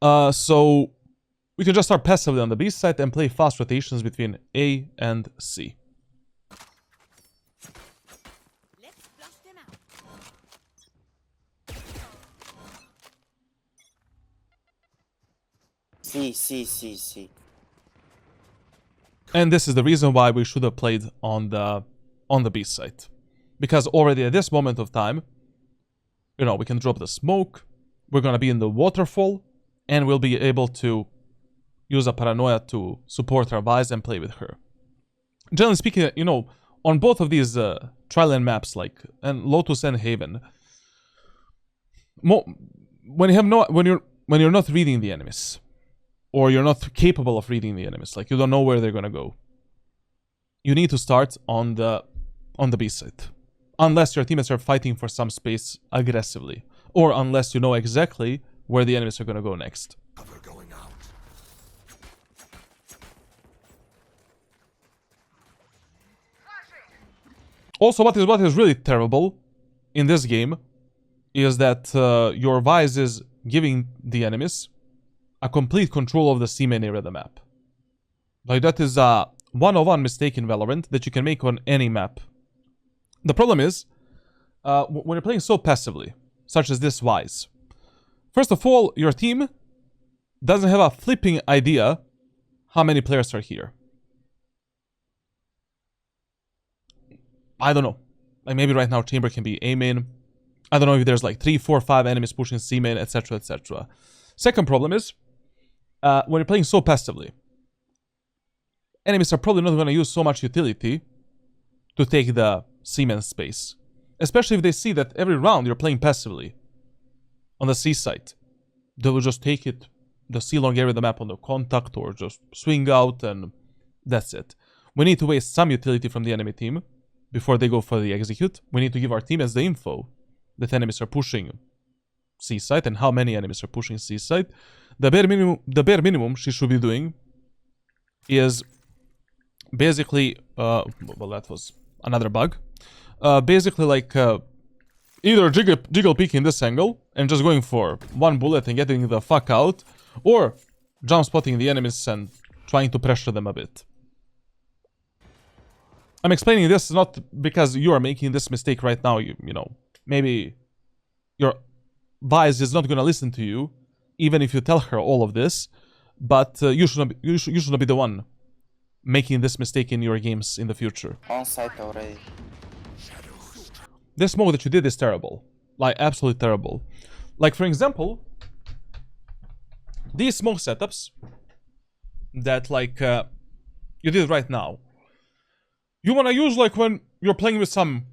So we can just start passively on the B side and play fast rotations between A and C. Let's flush them out. C. And this is the reason why we should have played on the B side. Because already at this moment of time, you know, we can drop the smoke, we're gonna be in the waterfall, and we'll be able to use a paranoia to support our Vise and play with her. Generally speaking, you know, on both of these trial and maps, like, and Lotus and Haven, when you're not reading the enemies, or you're not capable of reading the enemies, like, you don't know where they're gonna go, you need to start on the B side. Unless your teammates are fighting for some space aggressively. Or unless you know exactly where the enemies are gonna go next. Cover going out. Also, what is really terrible in this game is that your Vise is giving the enemies a complete control of the C-main area of the map. Like, that is a 101 mistake in Valorant that you can make on any map. The problem is, when you're playing so passively, such as this Vise, first of all, your team doesn't have a flipping idea how many players are here. I don't know. Like, maybe right now Chamber can be A main. I don't know if there's like 3, 4, 5 enemies pushing C main, etc, etc. Second problem is, when you're playing so passively, enemies are probably not going to use so much utility to take the C main space. Especially if they see that every round you're playing passively on the C side. They will just take it, the C long area of the map on the contact, or just swing out, and that's it. We need to waste some utility from the enemy team before they go for the execute. We need to give our teammates the info that enemies are pushing C side and how many enemies are pushing C side. The bare minimum she should be doing is basically well, that was another bug. Basically, like, either jiggle peeking this angle and just going for one bullet and getting the fuck out, or jump spotting the enemies and trying to pressure them a bit. I'm explaining this not because you are making this mistake right now. You know, maybe your Vise is not gonna listen to you, even if you tell her all of this. But you should not be the one making this mistake in your games in the future. On site already. This smoke that you did is terrible. Like, absolutely terrible. Like, for example, these smoke setups that, like, you did right now, you want to use, like, when you're playing with some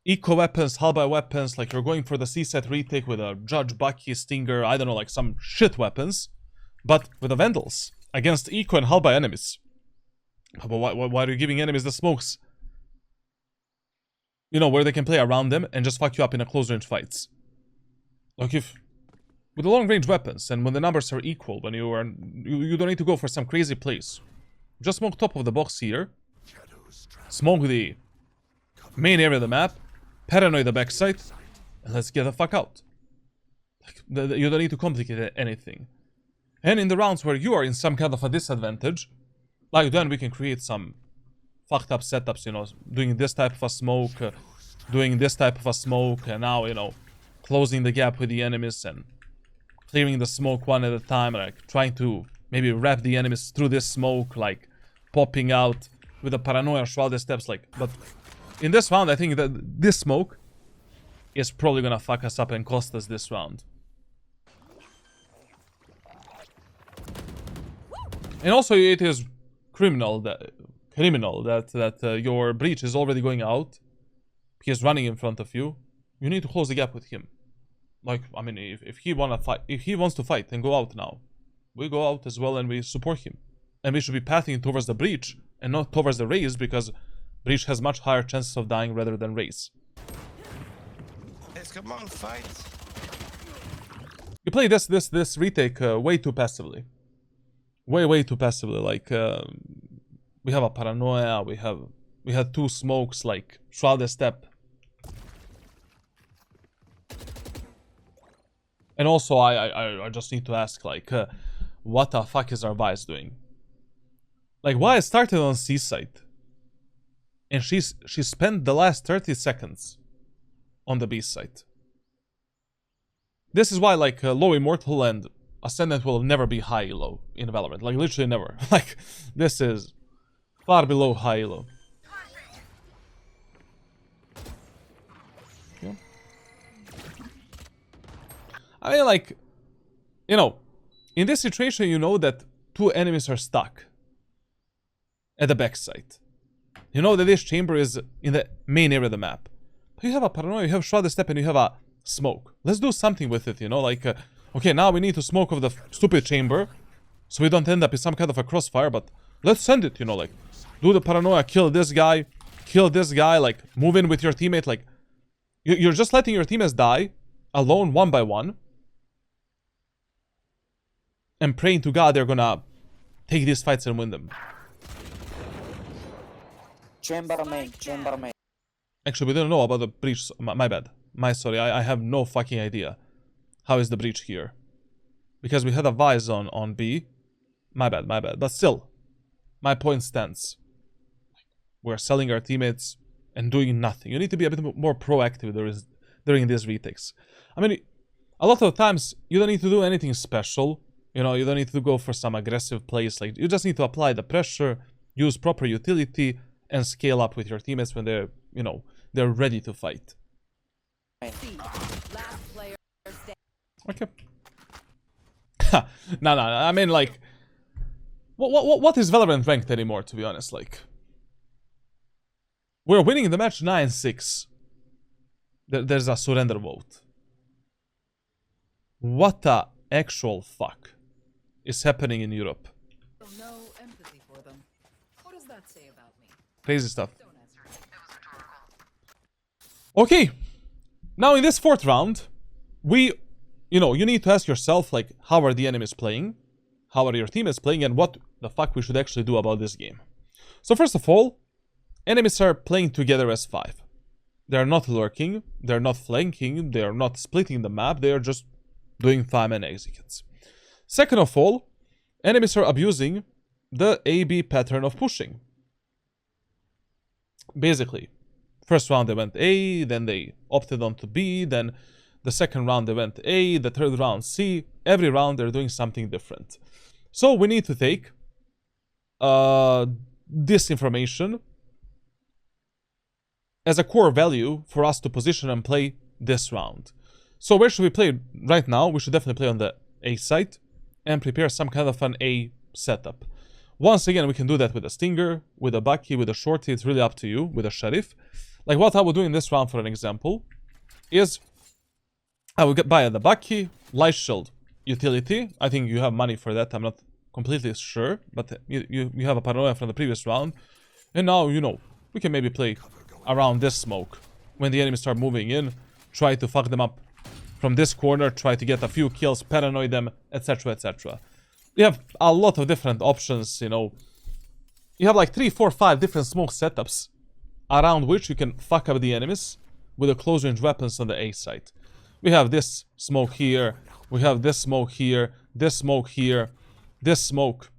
eco weapons, Halberd weapons, like you're going for the C-set retake with a Judge, Bucky, Stinger, I don't know, like some shit weapons, but with the Vandals against eco and Halberd enemies. But why are you giving enemies the smokes you know, where they can play around them and just fuck you up in a close range fights. Like if with the long range weapons and when the numbers are equal, when you don't need to go for some crazy plays. Just smoke top of the box here. Smoke the main area of the map. Paranoid the backside. And let's get the fuck out. Like, you don't need to complicate anything. And in the rounds where you are in some kind of a disadvantage, like then we can create some fucked up setups, you know, doing this type of a smoke, doing this type of a smoke, and now, you know, closing the gap with the enemies and clearing the smoke one at a time, like trying to maybe wrap the enemies through this smoke, like popping out with a paranoia shrouded steps, like. But in this round, I think that this smoke is probably gonna fuck us up and cost us this round. And also, it is criminal that your breach is already going out. He is running in front of you. You need to close the gap with him. Like, I mean, if he wants to fight, then go out now. We go out as well and we support him. And we should be pathing towards the breach and not towards the raise, because breach has much higher chances of dying rather than raise. Yes, come on, fight. You play this retake way too passively. Way too passively. Like we have a paranoia, we had two smokes, like shrouded step. And also, I just need to ask, like, what the fuck is our Vice doing? Like, why started on C site, and she spent the last 30 seconds on the B site. This is why, like, low Immortal and Ascendant will never be high elo in Valorant. Like, literally never. Like, this is far below high elo. Yeah. I mean, like, you know, in this situation, you know that two enemies are stuck at the backside. You know that this chamber is in the main area of the map. But you have a paranoia, you have shrouded step, and you have a smoke. Let's do something with it, you know, like, okay, now we need to smoke of the stupid chamber, so we don't end up in some kind of a crossfire, but let's send it, you know, like, do the paranoia, kill this guy, like, move in with your teammate, like, you're just letting your teammates die, alone, one by one, and praying to God they're gonna take these fights and win them. Chamber main, chamber main. Actually, we didn't know about the breach. My bad. Sorry, I have no fucking idea. How is the breach here? Because we had a Vice on B. My bad. But still, my point stands. We're selling our teammates and doing nothing. You need to be a bit more proactive during these retakes. I mean, a lot of times, you don't need to do anything special. You know, you don't need to go for some aggressive plays. Like, you just need to apply the pressure, use proper utility, and scale up with your teammates when they're, you know, they're ready to fight. Okay. No, I mean, like, what is Valorant ranked anymore, to be honest? Like, we're winning the match 9-6. There's a surrender vote. What the actual fuck is happening in Europe? No empathy for them. What does that say about me? Crazy stuff. Don't answer. It was rhetorical. Okay. Now in this fourth round, you know, you need to ask yourself, like, how are the enemies playing? How are your teammates playing? And what the fuck we should actually do about this game? So first of all, enemies are playing together as 5. They're not lurking, they're not flanking, they're not splitting the map, they're just doing 5-man executes. Second of all, enemies are abusing the A-B pattern of pushing. Basically, first round they went A, then they opted onto B, then the second round they went A, the third round C. Every round they're doing something different. So we need to take this information as a core value for us to position and play this round. So where should we play right now? We should definitely play on the A site and prepare some kind of an A setup. Once again, we can do that with a Stinger, with a Bucky, with a Shorty. It's really up to you, with a Sheriff. Like what I would do in this round, for an example, is I would buy the Bucky, Light Shield, Utility. I think you have money for that. I'm not completely sure, but you have a Paranoia from the previous round. And now, you know, we can maybe play around this smoke. when the enemies start moving in, try to fuck them up from this corner, try to get a few kills, paranoid them, etc, etc. You have a lot of different options, you know. You have like 3, 4, 5 different smoke setups around which you can fuck up the enemies with the close range weapons on the A site. We have this smoke here, we have this smoke here, this smoke here, this smoke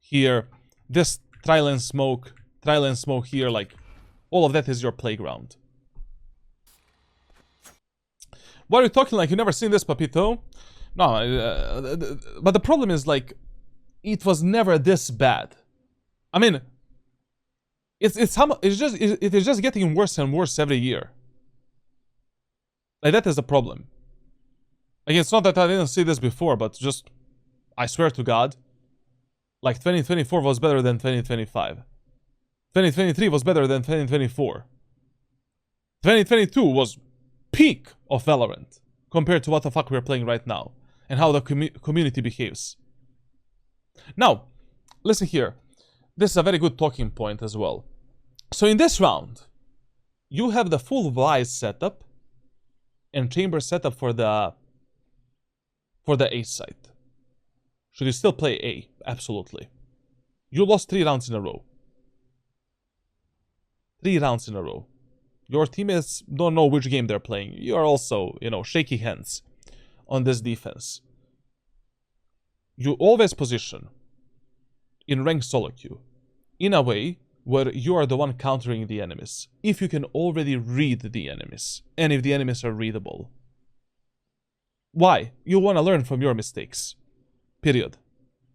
here, this tri-lane smoke here, like, all of that is your playground. Why are you talking like you never seen this, Papito? No, but the problem is, like, it was never this bad. I mean, it is just getting worse and worse every year. Like, that is the problem. Like, it's not that I didn't see this before, but just, I swear to God, like, 2024 was better than 2025. 2023 was better than 2024. 2022 was peak of Valorant compared to what the fuck we're playing right now and how the community behaves. Now, listen here. This is a very good talking point as well. So in this round, you have the full Wise setup and chamber setup for the A site. Should you still play A? Absolutely. You lost 3 rounds in a row. 3 rounds in a row. Your teammates don't know which game they're playing. You are also, you know, shaky hands on this defense. You always position in ranked solo queue in a way where you are the one countering the enemies. If you can already read the enemies, and if the enemies are readable. Why? You want to learn from your mistakes. Period.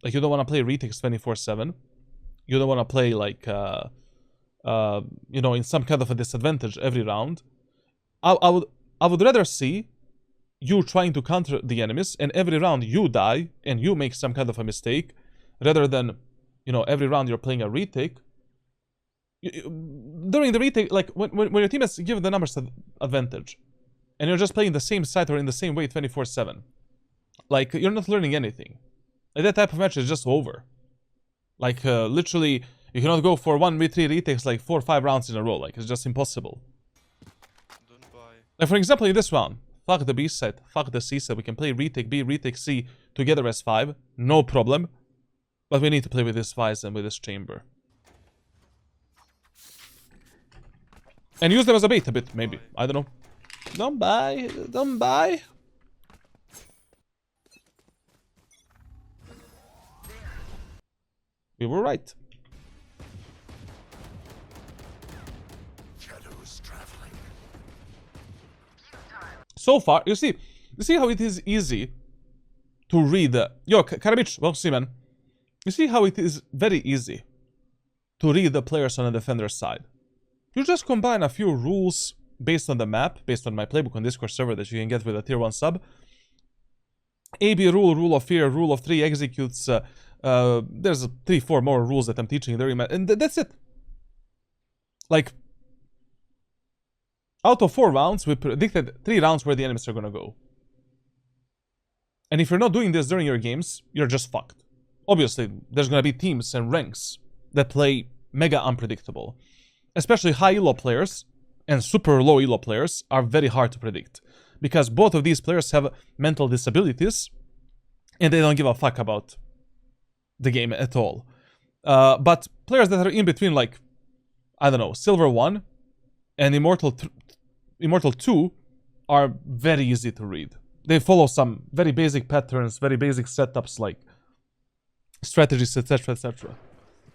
Like, you don't want to play retakes 24/7. You don't want to play, like, you know, in some kind of a disadvantage every round. I would rather see you trying to counter the enemies, and every round you die, and you make some kind of a mistake, rather than, you know, every round you're playing a retake. During the retake, like, when your teammates give the numbers advantage, and you're just playing the same site or in the same way 24/7, like, you're not learning anything. Like, that type of match is just over. Like, literally, you cannot go for 1v3 retakes like 4 or 5 rounds in a row. Like, it's just impossible. Don't buy. Like, for example, in this round, fuck the B side, fuck the C side. We can play retake B, retake C together as 5. No problem. But we need to play with this Wise and with this chamber. And use them as a bait a bit, maybe. I don't know. Don't buy. Don't buy. We were right. Shadows traveling. So far, you see how it is easy to read. Yo, Karabich, well, see, man. You see how it is very easy to read the players on the defender's side. You just combine a few rules based on the map, based on my playbook on Discord server that you can get with a tier 1 sub. AB rule, rule of fear, rule of 3 executes. There's 3, 4 more rules that I'm teaching there, and that's it. Like, out of 4 rounds, we predicted 3 rounds where the enemies are gonna go. And if you're not doing this during your games, you're just fucked. Obviously, there's gonna be teams and ranks that play mega unpredictable. Especially high elo players and super low elo players are very hard to predict. Because both of these players have mental disabilities and they don't give a fuck about the game at all. But players that are in between, like, I don't know, Silver 1 and Immortal 2 are very easy to read. They follow some very basic patterns, very basic setups, like strategies, etc, etc.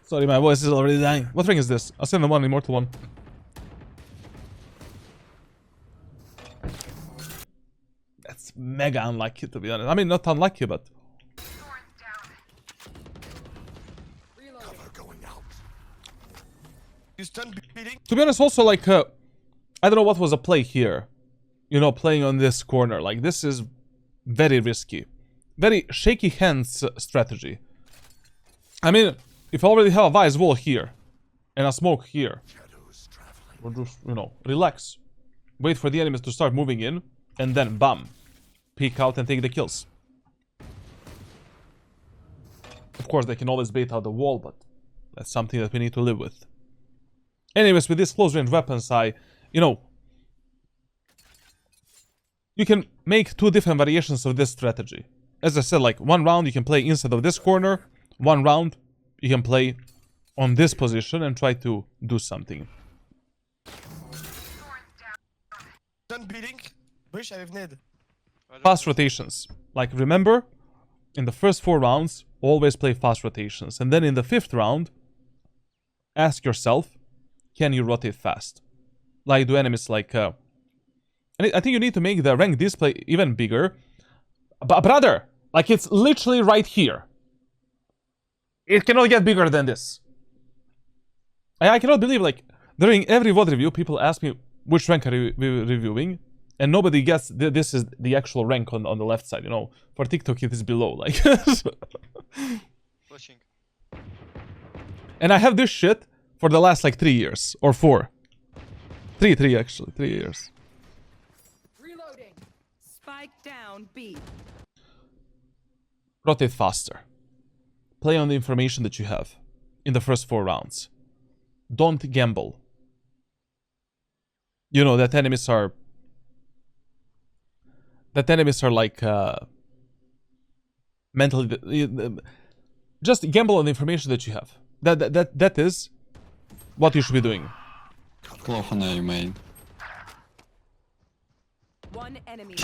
Sorry, my voice is already dying. What ring is this? I'll send the one, Immortal 1. That's mega unlucky, to be honest. I mean, not unlucky, but... Cover going out. You stun beating? To be honest, also, like, I don't know what was a play here. You know, playing on this corner. Like, this is very risky. Very shaky hands strategy. I mean, if I already have a Wise wall here, and a smoke here, Shadows traveling. we'll just, you know, relax. Wait for the enemies to start moving in, and then, bam. Peek out and take the kills. Of course, they can always bait out the wall, but that's something that we need to live with. Anyways, with these close range weapons, you know, you can make two different variations of this strategy. As I said, like one round you can play inside of this corner, one round you can play on this position and try to do something. Done beating. Breach, I have need. Fast rotations. Like remember, in the first 4 rounds, always play fast rotations. And then in the 5th round, ask yourself, can you rotate fast? Like do enemies like... and I think you need to make the rank display even bigger. But brother, like it's literally right here. It cannot get bigger than this. I cannot believe, like, during every VOD review, people ask me which rank are we reviewing, and nobody gets this is the actual rank on the left side, you know. For TikTok, it is below, like. Flashing. And I have this shit for the last, like, 3 years, or 4. 3 actually, 3 years. Reloading. Spike down B. Rotate faster. Play on the information that you have in the first 4 rounds. Don't gamble. You know that enemies are like mentally. Just gamble on the information that you have. That is what you should be doing. Close on A main. One enemy.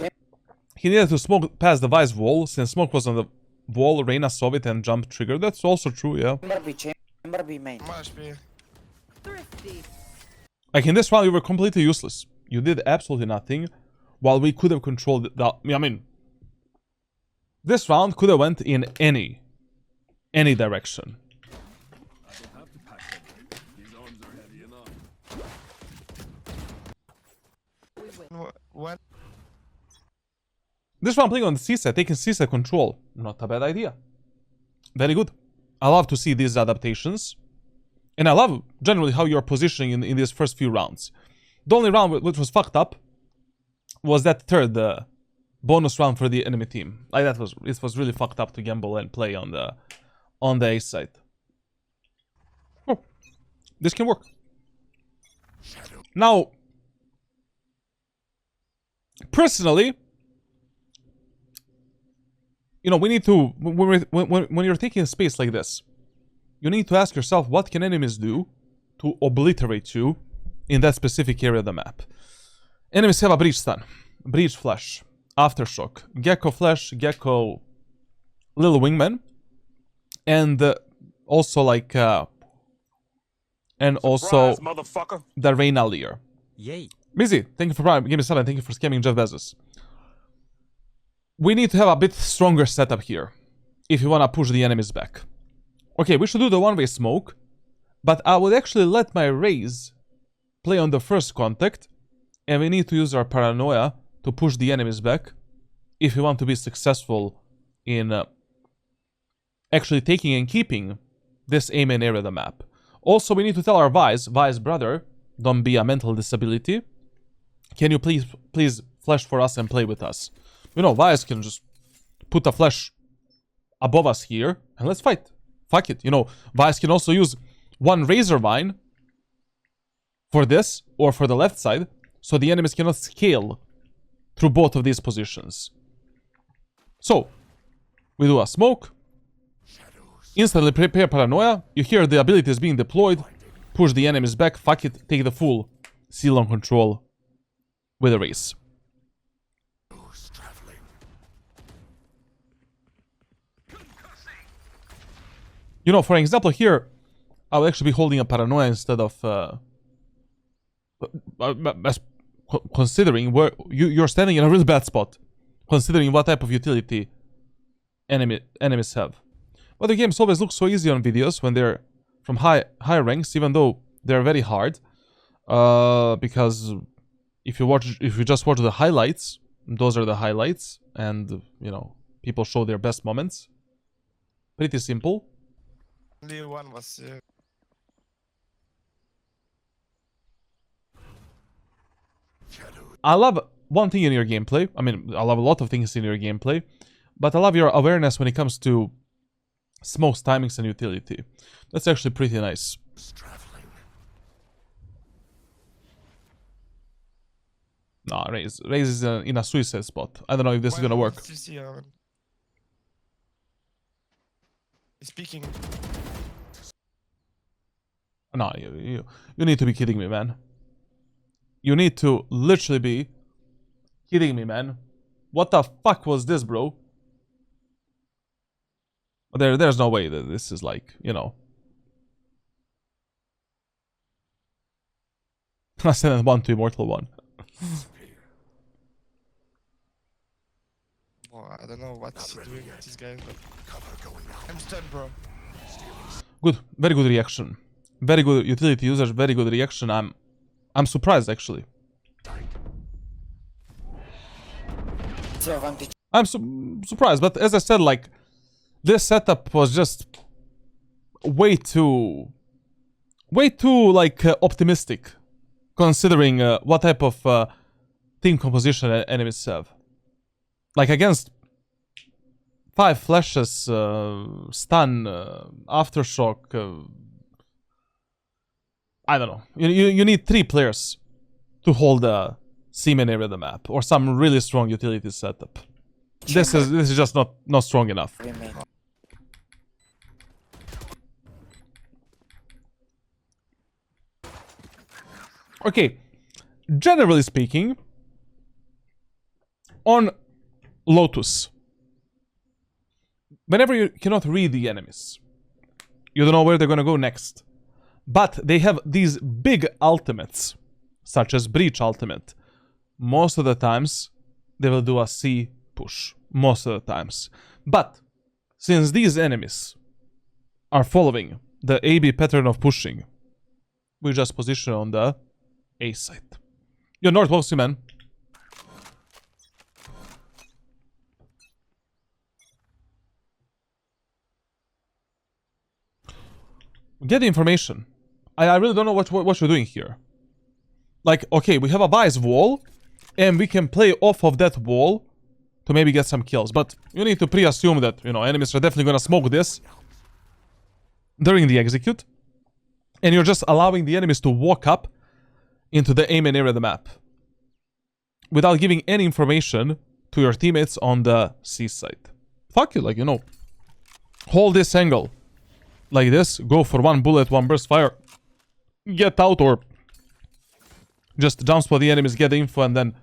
He needed to smoke past the Vice wall. Since smoke was on the wall, Reyna saw it and jump triggered. That's also true, yeah. Chamber B main. Must be. Thrifty. Like in this round, you were completely useless. You did absolutely nothing, while we could have controlled the... I mean, this round could have went in any direction. One. This round playing on the C side, taking C side control, not a bad idea. Very good. I love to see these adaptations. And I love generally how you're positioning in these first few rounds. The only round which was fucked up was that third bonus round for the enemy team. Like it was really fucked up to gamble and play on the A side. Oh, this can work. Now, personally, you know, we need to when you're taking space like this, you need to ask yourself, what can enemies do to obliterate you in that specific area of the map? Enemies have a breach stun, breach flash, aftershock, gecko flash, gecko little wingman, and also like and also the Reyna Lear. Yay. Busy, thank you for Prime, give me 7, thank you for scamming Jeff Bezos. We need to have a bit stronger setup here if you want to push the enemies back. Okay, we should do the one-way smoke, but I would actually let my Raze play on the first contact, and we need to use our paranoia to push the enemies back if we want to be successful in actually taking and keeping this A main area of the map. Also, we need to tell our Vice brother, don't be a mental disability. Can you please flash for us and play with us? You know, Vice can just put a flash above us here, and let's fight. Fuck it, you know, Vice can also use one Razor Vine for this, or for the left side, so the enemies cannot scale through both of these positions. So, we do a smoke, instantly prepare paranoia, you hear the abilities being deployed, push the enemies back, fuck it, take the full seal on control with a race. You know, for example, here, I'll actually be holding a paranoia instead of considering where you're standing in a really bad spot, considering what type of utility enemies have. But the games always look so easy on videos when they're from high ranks, even though they're very hard. Because if you just watch the highlights, those are the highlights, and you know, people show their best moments. Pretty simple. Only one was. I love one thing in your gameplay. I mean, I love a lot of things in your gameplay, but I love your awareness when it comes to smokes, timings, and utility. That's actually pretty nice. No, Raze is in a suicide spot. I don't know if this is gonna work. CC, he's speaking. No, you need to be kidding me, man. You need to literally be kidding me, man. What the fuck was this, bro? There's no way that this is like, you know. I sent 1 to Immortal 1. Well, I don't know what's he doing with this guy, but I'm stunned, bro. Good, very good reaction. Very good utility users, very good reaction. I'm surprised actually. It's the advantage. I'm surprised, but as I said, like, this setup was just way too like optimistic, considering what type of team composition enemies have. Like against 5 flashes, stun, aftershock. I don't know. You need 3 players to hold the C-main area of the map, or some really strong utility setup. This is just not strong enough. We made. Okay, generally speaking, on Lotus, whenever you cannot read the enemies, you don't know where they're gonna go next. But they have these big ultimates, such as Breach ultimate. Most of the times, they will do a C push. Most of the times. But, since these enemies are following the AB pattern of pushing, we just position on the A side. You're north, bossy man. Get the information. I really don't know what you're doing here. Like, okay, we have a Vice wall, and we can play off of that wall to maybe get some kills. But you need to pre-assume that, you know, enemies are definitely gonna smoke this during the execute. And you're just allowing the enemies to walk up into the aim and area of the map without giving any information to your teammates on the C side. Fuck you, like, you know, hold this angle like this, go for 1 bullet, 1 burst fire, get out, or just jump spot the enemies, get the info, and then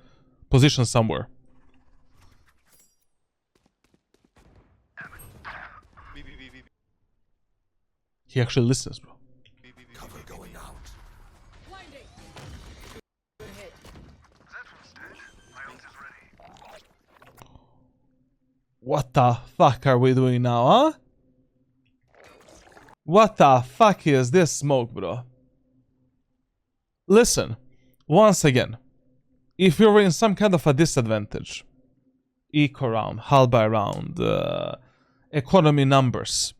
position somewhere. He actually listens, bro. Cover going out. Blinding. Good hit. What the fuck are we doing now, huh? What the fuck is this smoke, bro? Listen, once again, if you're in some kind of a disadvantage, eco round, hull by round, economy numbers,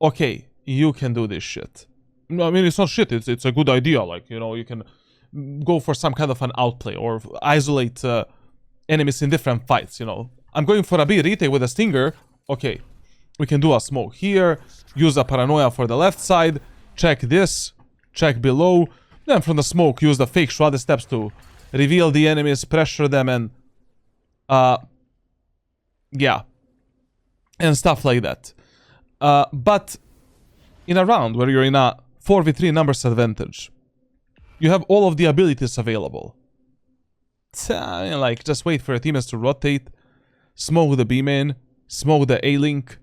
okay, you can do this shit. No, I mean, it's not shit, it's a good idea. Like, you know, you can go for some kind of an outplay or isolate enemies in different fights, you know. I'm going for a B retake with a stinger. Okay, we can do a smoke here, use a paranoia for the left side, check this, check below, then from the smoke use the fake shroud steps to reveal the enemies, pressure them, and yeah, and stuff like that. But in a round where you're in a 4v3 numbers advantage, you have all of the abilities available. I mean, like, just wait for your teammates to rotate, smoke the B main, smoke the A link,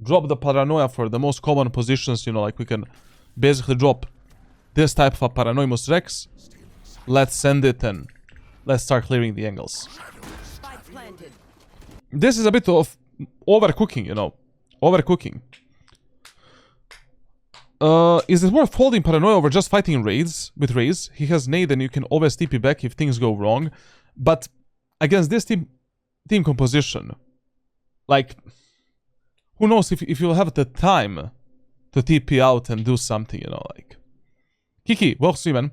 drop the paranoia for the most common positions, you know, like we can basically drop this type of a Paranoimus Rex. Let's send it and let's start clearing the angles. Spike planted. This is a bit of overcooking, you know. Overcooking. Is it worth holding Paranoia over just fighting raids with Raze? He has nade and you can always TP back if things go wrong. But against this team composition, like, who knows if you'll have the time to TP out and do something, you know, like. Kiki, well, Steven.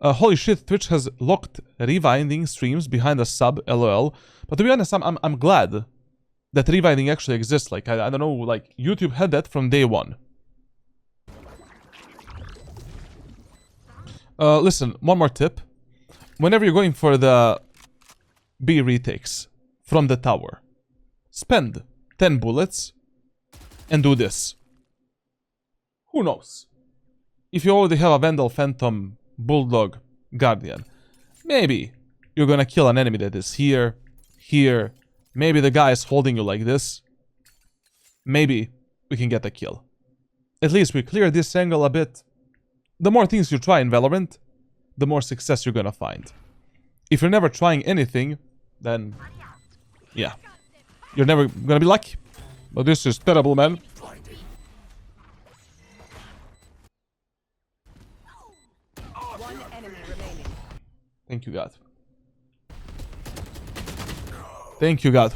Holy shit, Twitch has locked rewinding streams behind a sub, lol. But to be honest, I'm glad that rewinding actually exists. Like, I don't know, like, YouTube had that from day one. Listen, one more tip. whenever you're going for the B retakes from the tower, spend 10 bullets and do this. Who knows? If you already have a Vandal, Phantom, Bulldog, Guardian, maybe you're gonna kill an enemy that is here, here. Maybe the guy is holding you like this. Maybe we can get a kill. At least we clear this angle a bit. The more things you try in Valorant, the more success you're gonna find. If you're never trying anything, then yeah, you're never gonna be lucky. But this is terrible, man. One enemy remaining. Thank you, God. Thank you, God.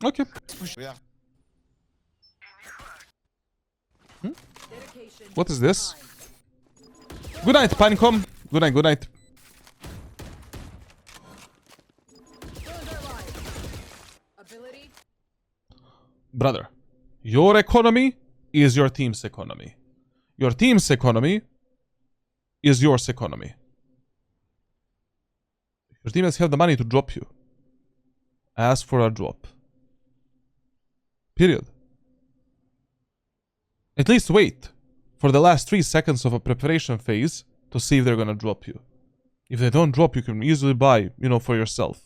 Okay. Push, yeah. Dedication. What is this? Good night, Pinecom. Good night, good night. Ability. Brother, your economy is your team's economy. Your team's economy is yours economy. Your teammates have the money to drop you. Ask for a drop. Period. At least wait for the last 3 seconds of a preparation phase to see if they're gonna drop you. If they don't drop, you can easily buy, you know, for yourself.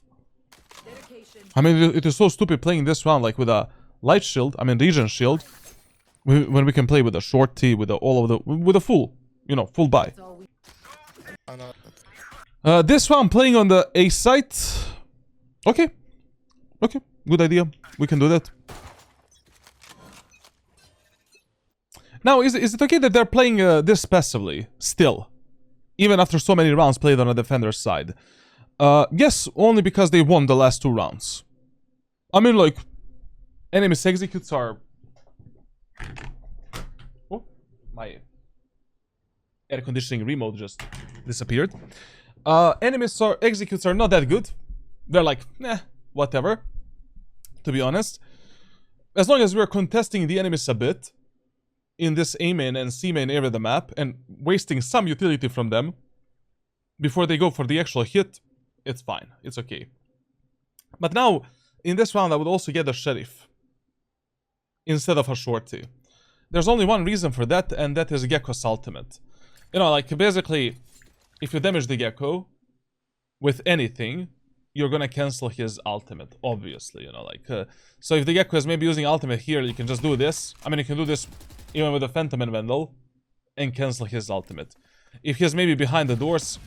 Dedication. I mean, it is so stupid playing this round like with a light shield, I mean regen shield, when we can play with a short T, with with a full, you know, full buy. That's all we. I know. This round playing on the A site. Okay. Okay, good idea. We can do that. Now, is it okay that they're playing this passively, still? Even after so many rounds played on a defender's side? Yes, only because they won the last 2 rounds. I mean, like, enemies executes are... Oh, my air conditioning remote just disappeared. Enemies executes are not that good. They're like, nah, whatever. To be honest. As long as we're contesting the enemies a bit in this A main and C main area of the map and wasting some utility from them before they go for the actual hit, it's fine. It's okay. But now, in this round, I would also get a Sheriff instead of a Shorty. There's only one reason for that, and that is Gecko's ultimate. You know, like, basically, if you damage the Gecko with anything, you're gonna cancel his ultimate, obviously, you know, like... so if the Gecko is maybe using ultimate here, you can just do this. I mean, you can do this even with the Phantom and Vandal and cancel his ultimate. If he's maybe behind the doors,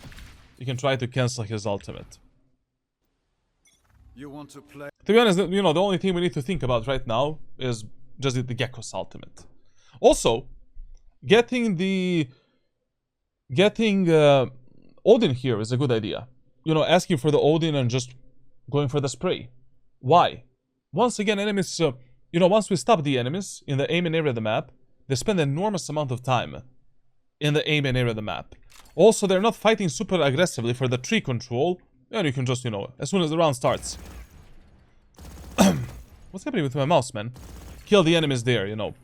you can try to cancel his ultimate. You want to play? To be honest, you know, the only thing we need to think about right now is just the Gecko's ultimate. Also, getting Odin here is a good idea. You know, asking for the Odin and just going for the spray. Why? Once again, enemies, you know, once we stop the enemies in the aim area of the map, they spend an enormous amount of time in the aim area of the map. Also, they're not fighting super aggressively for the tree control, and you can just, you know, as soon as the round starts. What's happening with my mouse, man? Kill the enemies there, you know.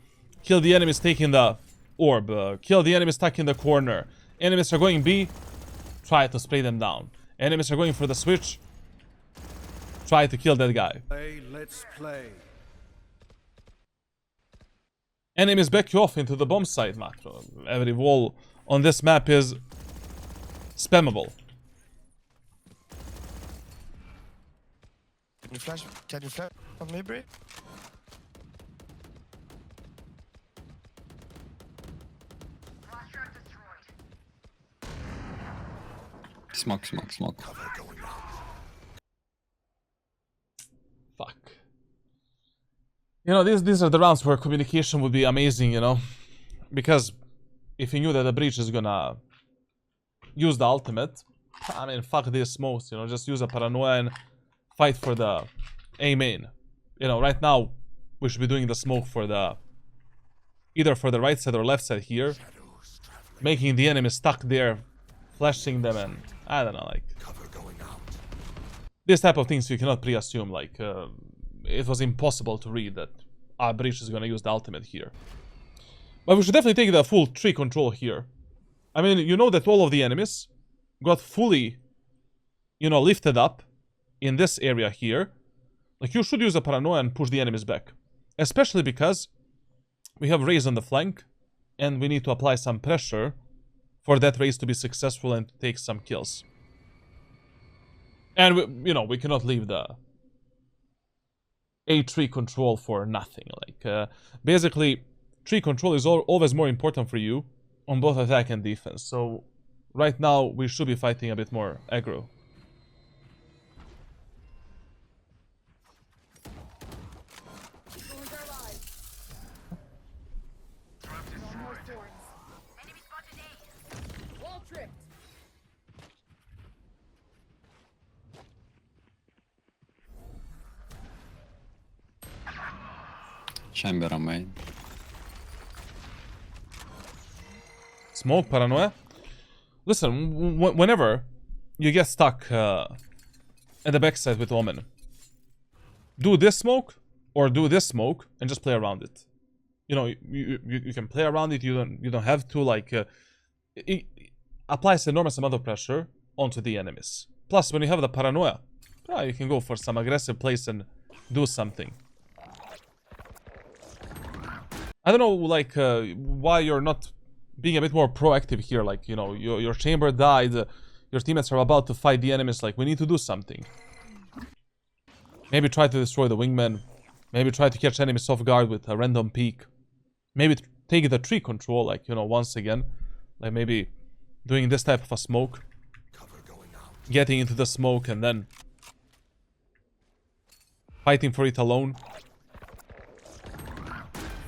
Kill the enemies taking the orb. Kill the enemies stuck in the corner. Enemies are going B. Try to spray them down. Enemies are going for the switch. Try to kill that guy. Play, let's play. Enemies back you off into the bomb site macro. Every wall on this map is spammable. Can you flash? Can you flash on me, Bri? Smoke, smoke, smoke. Cover going out. Fuck. You know, these are the rounds where communication would be amazing, you know? Because if you knew that the breach is gonna use the ultimate, I mean, fuck this most, you know, just use a paranoia and fight for the A main. You know, right now, we should be doing the smoke for the... either for the right side or left side here. Making the enemy stuck there, flashing them and... I don't know, like... Cover going out. This type of things you cannot pre-assume, like... it was impossible to read that our breach is gonna use the ultimate here. But we should definitely take the full tree control here. I mean, you know that all of the enemies got fully, you know, lifted up in this area here, like you should use a paranoia and push the enemies back. Especially because we have Raze on the flank and we need to apply some pressure for that Raze to be successful and to take some kills. And, we, you know, we cannot leave the A tree control for nothing. Like, basically, tree control is always more important for you on both attack and defense. So, right now, we should be fighting a bit more aggro. Thorns are alive. No more thorns. Enemy spotted A. Wall tripped. Chamber on main. Smoke, paranoia. Listen, whenever you get stuck at the backside with Omen, do this smoke or do this smoke and just play around it. You know, you can play around it. You don't have to, like, it applies enormous amount of pressure onto the enemies. Plus, when you have the paranoia, you can go for some aggressive plays and do something. I don't know, like, why you're not being a bit more proactive here. Like, you know, your chamber died, your teammates are about to fight the enemies. Like, we need to do something. Maybe try to destroy the wingman. Maybe try to catch enemies off guard with a random peek. Maybe take the tree control, like, you know, once again. Like, maybe doing this type of a smoke. Cover going out. Getting into the smoke and then fighting for it alone.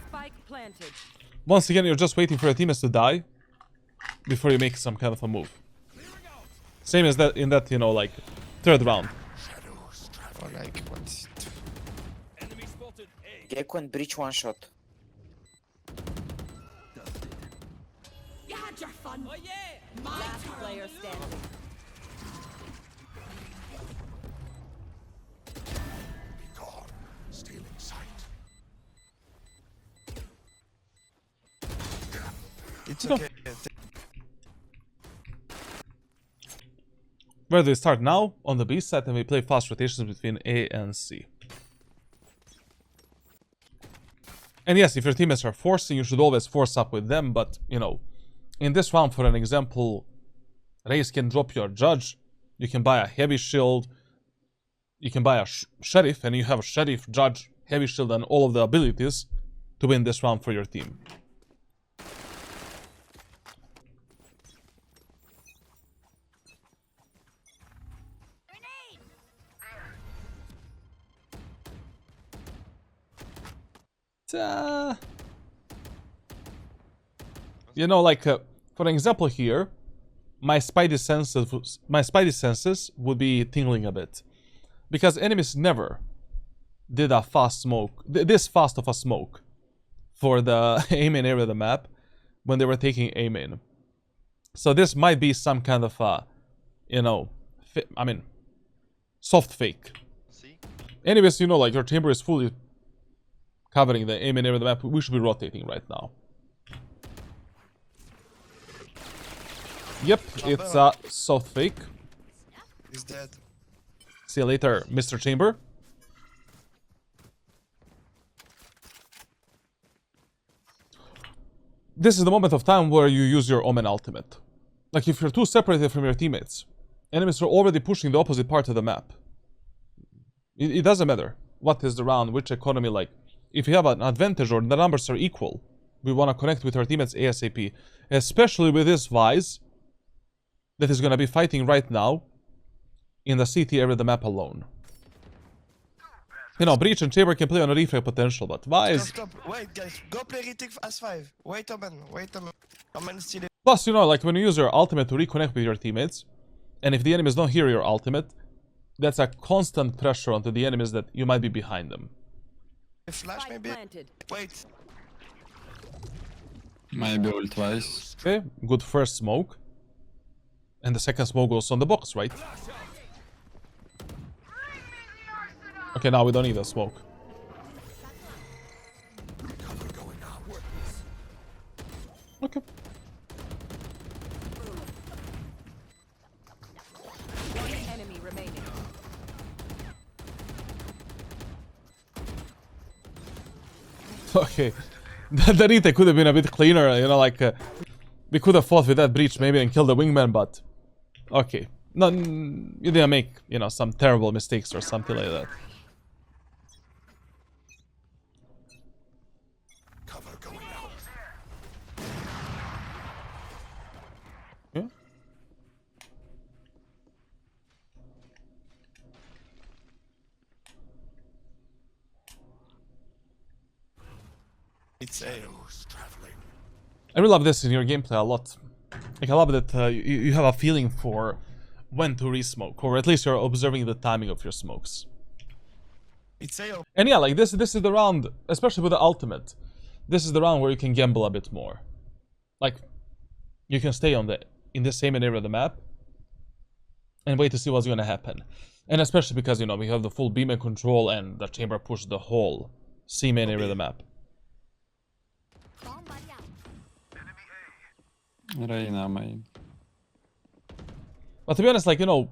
Spike planted. Once again, you're just waiting for your teammates to die before you make some kind of a move. Same as that in that, you know, like, third round. Shadows Or like, what's it? Gecko and breach one shot. You had your fun. Oh yeah. Last player standing. be gone. Stealing sight. It's Go. okay. Where do we start now? On the B side, and we play fast rotations between A and C. And yes, if your teammates are forcing, you should always force up with them, but, you know, in this round, for an example, Raze can drop your judge, you can buy a heavy shield, you can buy a sheriff, and you have a sheriff, judge, heavy shield, and all of the abilities to win this round for your team. You know, like, for an example here, my spidey senses would be tingling a bit, because enemies never did a fast smoke, this fast of a smoke, for the A main area of the map when they were taking A main. So this might be some kind of a, you know, I mean, soft fake. See? Anyways, you know, like, your chamber is fully covering the A main area of the map. We should be rotating right now. Yep, it's a soft fake. He's dead. See you later, Mr. Chamber. This is the moment of time where you use your Omen ultimate. Like, if you're too separated from your teammates, enemies are already pushing the opposite part of the map. It doesn't matter what is the round, which economy, like, if you have an advantage or the numbers are equal, we want to connect with our teammates ASAP. Especially with this Vise that is going to be fighting right now in the CT area of the map alone. You know, Breach and Chamber can play on a refrag potential, but Vise... Stop. Wait, guys. Go play retake S5. Wait, Omen. Wait, Omen. Omen still. Plus, you know, like, when you use your ultimate to reconnect with your teammates, and if the enemies don't hear your ultimate, that's a constant pressure onto the enemies that you might be behind them. Flash Spike maybe. planted. Wait. Maybe ult twice. Okay, good first smoke. And the second smoke goes on the box, right? Okay, now we don't need a smoke. Cover going out. Okay. Okay. The retake could have been a bit cleaner, you know, like... we could have fought with that breach maybe and killed the wingman, but... Okay. No, you didn't make, you know, some terrible mistakes or something like that. Cover going out. Yeah. It's A. Shadows traveling. I really love this in your gameplay a lot. Like, I love that you have a feeling for when to re-smoke, or at least you're observing the timing of your smokes. It's A. And yeah, like this is the round, especially with the ultimate. This is the round where you can gamble a bit more. Like, you can stay in the same area of the map and wait to see what's gonna happen. And especially because, you know, we have the full beam and control and the chamber push the whole C main area of the map. Reyna main. But to be honest, like, you know,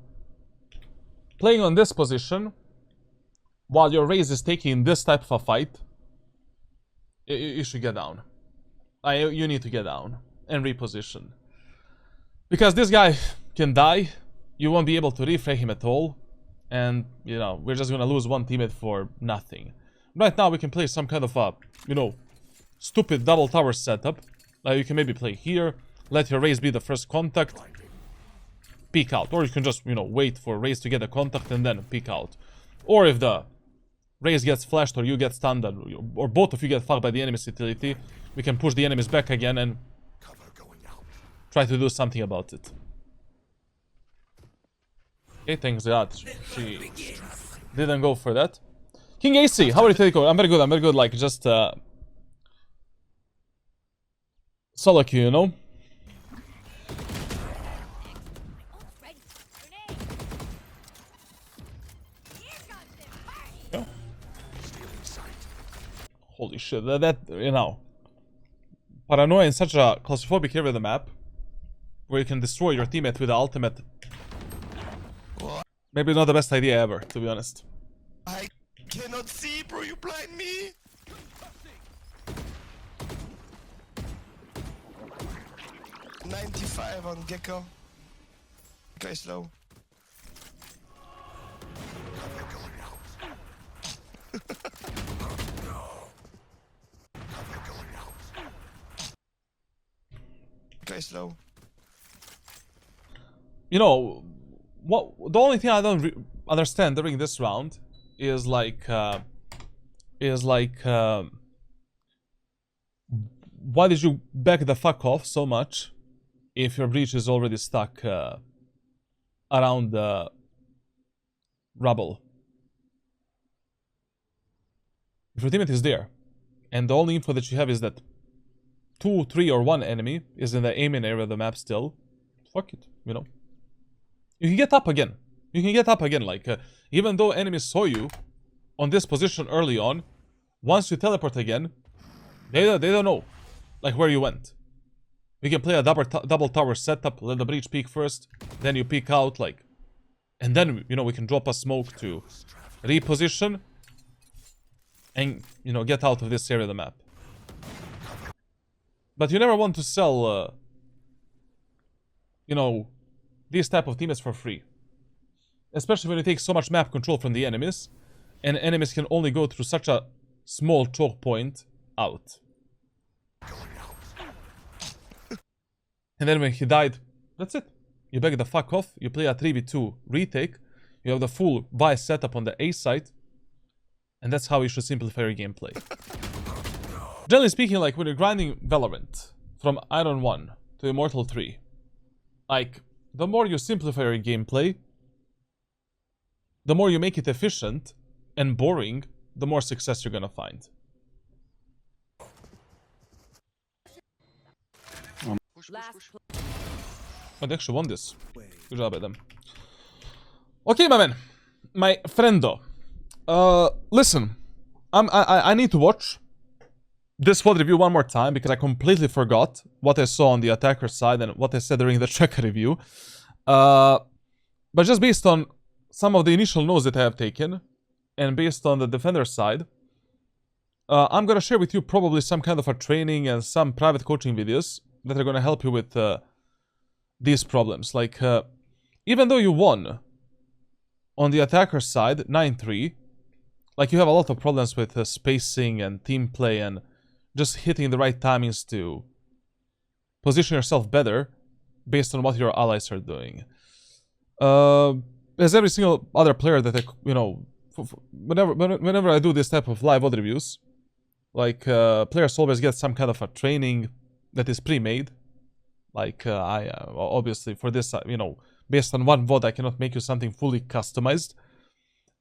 playing on this position while your raise is taking this type of a fight, you should get down. You need to get down and reposition. Because this guy can die, you won't be able to reframe him at all, and, you know, we're just gonna lose one teammate for nothing. Right now we can play some kind of a, you know, stupid double tower setup. Like, you can maybe play here, let your raise be the first contact, peek out. Or you can just, you know, wait for raise to get a contact and then peek out. Or if the raise gets flashed or you get stunned, or both of you get fucked by the enemy's utility, we can push the enemies back again and Cover going out. try to do something about it. Okay, thanks God she didn't go for that. King AC, how are you taking? I'm very good, like, just solo queue, you know? Holy shit, that, you know, paranoia in such a claustrophobic area of the map, where you can destroy your teammate with the ultimate. Maybe not the best idea ever, to be honest. I cannot see, bro. You blind me. $95 on Gecko. Gecko is low. Cover going out. Cover going out. Gecko is low. You know, the only thing I don't understand during this round is like, why did you back the fuck off so much if your breach is already stuck around the rubble? If your teammate is there, and the only info that you have is that 2, 3, or 1 enemy is in the aiming area of the map still, fuck it, you know. You can get up again. You can get up again, like, even though enemies saw you on this position early on, once you teleport again, they don't know, like, where you went. We can play a double tower setup, let the breach peek first, then you peek out, like, and then, you know, we can drop a smoke to reposition and, you know, get out of this area of the map. But you never want to sell, you know, these type of teammates for free. Especially when you take so much map control from the enemies, and enemies can only go through such a small choke point out. And then when he died, that's it. You back the fuck off, you play a 3v2 retake, you have the full vice setup on the A side, and that's how you should simplify your gameplay. Generally speaking, like, when you're grinding Valorant from Iron 1 to Immortal 3, like, the more you simplify your gameplay, the more you make it efficient and boring, the more success you're gonna find. Oh, they actually won this. Good job at them. Okay, my man. My friendo. Listen. I need to watch this VOD review one more time because I completely forgot what I saw on the attacker side and what I said during the tracker review. But just based on some of the initial notes that I have taken, and based on the defender side, I'm gonna share with you probably some kind of a training and some private coaching videos that are gonna help you with these problems. Like, even though you won on the attacker side 9-3, like you have a lot of problems with spacing and team play and just hitting the right timings to position yourself better based on what your allies are doing. As every single other player that I, you know, whenever I do this type of live VOD reviews, like players always get some kind of a training that is pre-made. Like I obviously for this, you know, based on one VOD, I cannot make you something fully customized.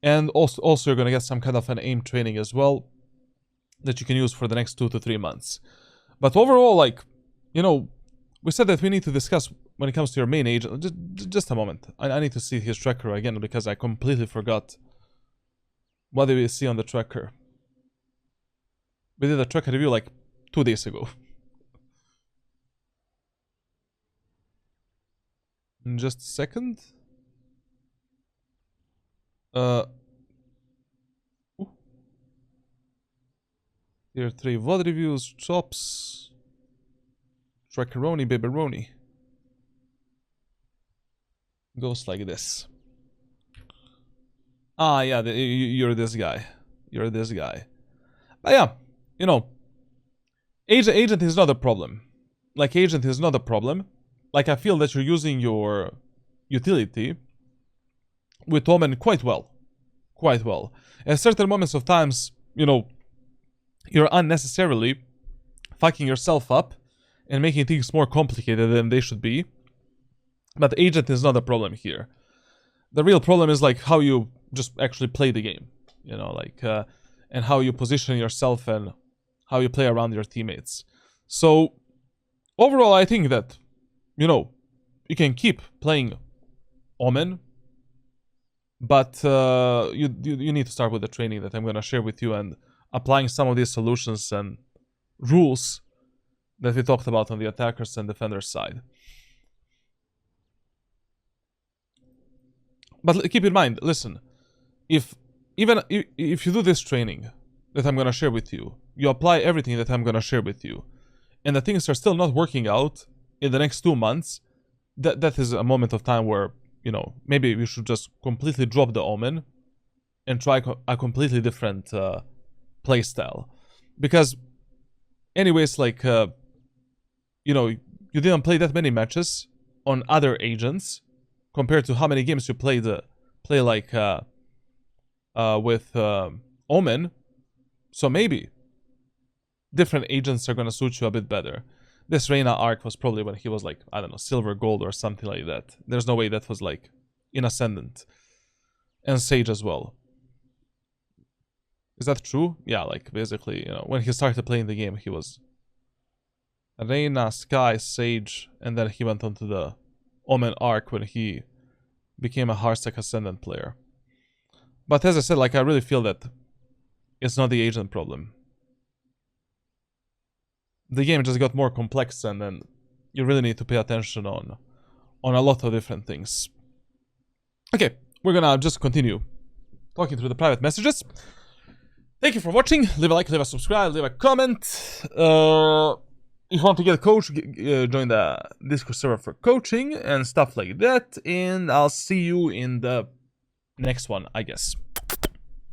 And also you're gonna get some kind of an aim training as well that you can use for the next 2 to 3 months. But overall, like, you know, we said that we need to discuss when it comes to your main agent. Just a moment. I need to see his tracker again because I completely forgot. What did we see on the tracker? We did a tracker review like 2 days ago. In just a second. Tier 3 VOD reviews, chops, trackeroni, baberoni. Goes like this. Ah, yeah, you're this guy. You're this guy. But yeah, you know, agent is not a problem. Like, agent is not a problem. Like, I feel that you're using your utility with Omen quite well. Quite well. At certain moments of times, you know, you're unnecessarily fucking yourself up and making things more complicated than they should be. But agent is not a problem here. The real problem is like how you just actually play the game. You know, like, and how you position yourself and how you play around your teammates. So, overall, I think that, you know, you can keep playing Omen. But you need to start with the training that I'm going to share with you and applying some of these solutions and rules that we talked about on the attackers and defenders side. But keep in mind, listen, if you do this training that I'm going to share with you, you apply everything that I'm going to share with you, and the things are still not working out in the next 2 months, that is a moment of time where, you know, maybe we should just completely drop the Omen and try a completely different playstyle. Because anyways, like, you know, you didn't play that many matches on other agents compared to how many games you play like with Omen. So maybe different agents are gonna suit you a bit better. This Reyna arc was probably when he was like, I don't know, silver, gold or something like that. There's no way that was like in Ascendant. And Sage as well. Is that true? Yeah, like basically, you know, when he started playing the game, he was Reyna, Sky, Sage, and then he went on to the Omen arc when he became a Hearthstone Ascendant player. But as I said, like, I really feel that it's not the agent problem. The game just got more complex, and then you really need to pay attention on a lot of different things. Okay, we're gonna just continue talking through the private messages. Thank you for watching. Leave a like, leave a subscribe, leave a comment. If you want to get a coach, join the Discord server for coaching and stuff like that. And I'll see you in the next one, I guess.